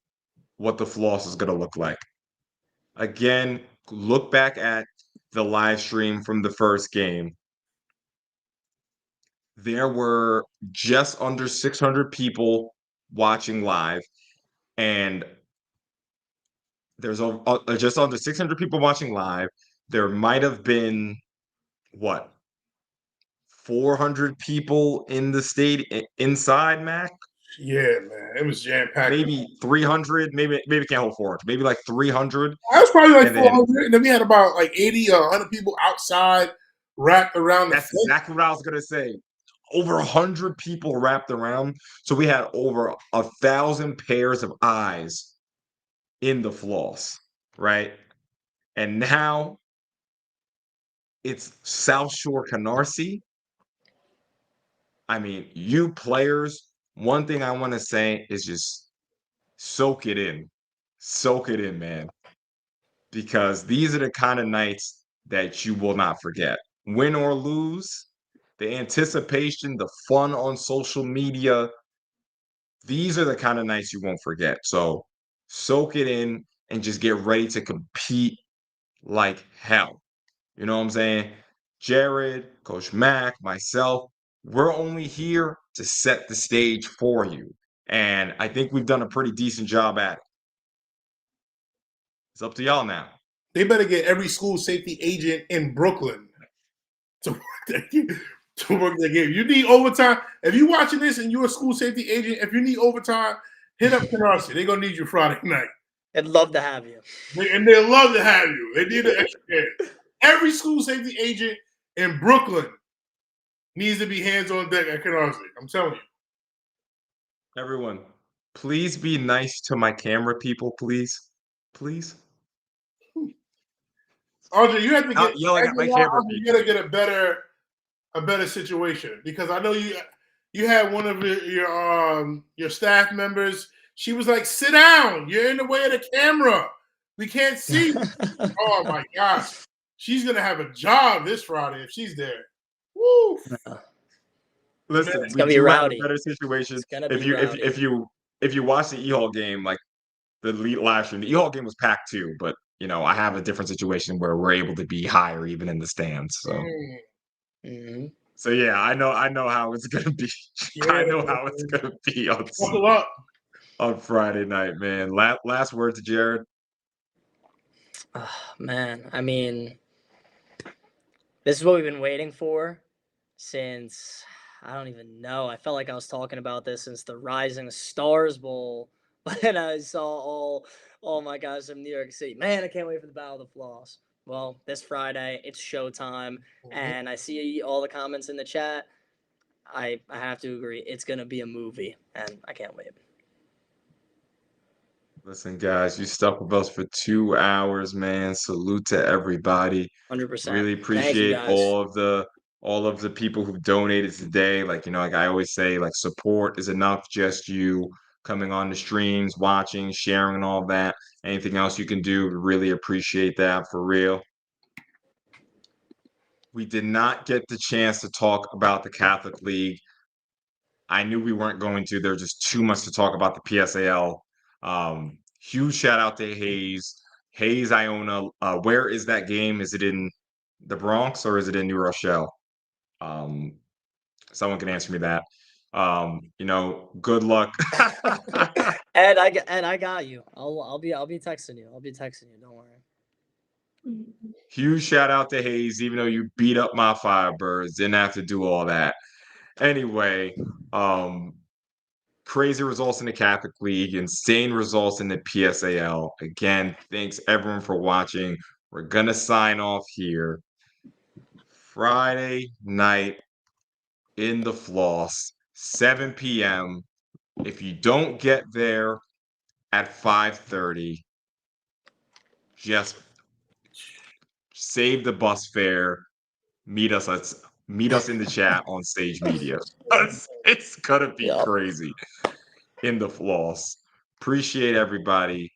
what the floss is going to look like. Again, look back at the live stream from the first game. There were just under 600 people watching live, and there's just under 600 people watching live. There might have been what 400 people in the inside, Mac. Yeah, man. It was jam packed. Maybe 300. Maybe can't hold 400. Maybe like 300. I was probably like And then 400. And then we had about like 80 or 100 people outside wrapped around the that's fence. exactly what I was gonna say. Over 100 people wrapped around, so we had over 1,000 pairs of eyes in the floss, right? And now it's South Shore Canarsie. I mean, you players, one thing I want to say is just soak it in. Soak it in, man. Because these are the kind of nights that you will not forget. Win or lose, the anticipation, the fun on social media, these are the kind of nights you won't forget. So soak it in and just get ready to compete like hell. You know what I'm saying? Jared, Coach Mac, myself, we're only here to set the stage for you. And I think we've done a pretty decent job at it. It's up to y'all now. They better get every school safety agent in Brooklyn to work that game. You need overtime. If you're watching this and you're a school safety agent, if you need overtime, hit up Canarsie. They're going to need you Friday night. I'd love to have you. And they'll love to have you. They need an extra hand. Every school safety agent in Brooklyn needs to be hands on deck at Canarsie. I'm telling you. Everyone, please be nice to my camera people, please. Please. Audrey, you have to Not get yelling at my camera you people. got to get a better situation because I know you had one of your staff members. She was like, "Sit down. You're in the way of the camera. We can't see." Oh my gosh, she's gonna have a job this Friday if she's there. Woo! Listen, It's we gonna be do have a rowdy. better situation. It's gonna If be you rowdy. if you watch the E-Hall game, like the live stream, the E-Hall game was packed too, but you know, I have a different situation where we're able to be higher even in the stands. So Mhm. so yeah, I know how it's gonna be. I know how it's gonna be Buckle up. on Friday night, man. Last word to Jared. Oh, man, I mean, this is what we've been waiting for since I don't even know. I felt like I was talking about this since the Rising Stars Bowl when I saw all my guys from New York City. Man, I can't wait for the Battle of the Floss. Well, this Friday it's showtime, and I see all the comments in the chat. I have to agree, it's gonna be a movie, and I can't wait. Listen, guys, you stuck with us for 2 hours, man. Salute to everybody. 100%. Really Thank you, appreciate guys. all of the people who donated today. Like, you know, like I always say, like support is enough. Just you coming on the streams, watching, sharing, and all that. Anything else you can do, we really appreciate that for real. We did not get the chance to talk about the Catholic League. I knew we weren't going to. There's just too much to talk about the PSAL. Huge shout out to Hayes, Iona. Where is that game? Is it in the Bronx or is it in New Rochelle? Someone can answer me that. You know, good luck. Ed, I got you. I'll be texting you. I'll be texting you. Don't worry. Huge shout out to Hayes, even though you beat up my Firebirds, didn't have to do all that. Anyway, crazy results in the Catholic League, insane results in the PSAL. Again, thanks everyone for watching. We're gonna sign off here. Friday night in the Floss, 7 p.m. If you don't get there at 5:30, just save the bus fare. Meet us meet us in the chat on Sage Media. It's gonna be Yep. crazy in the floss. Appreciate everybody.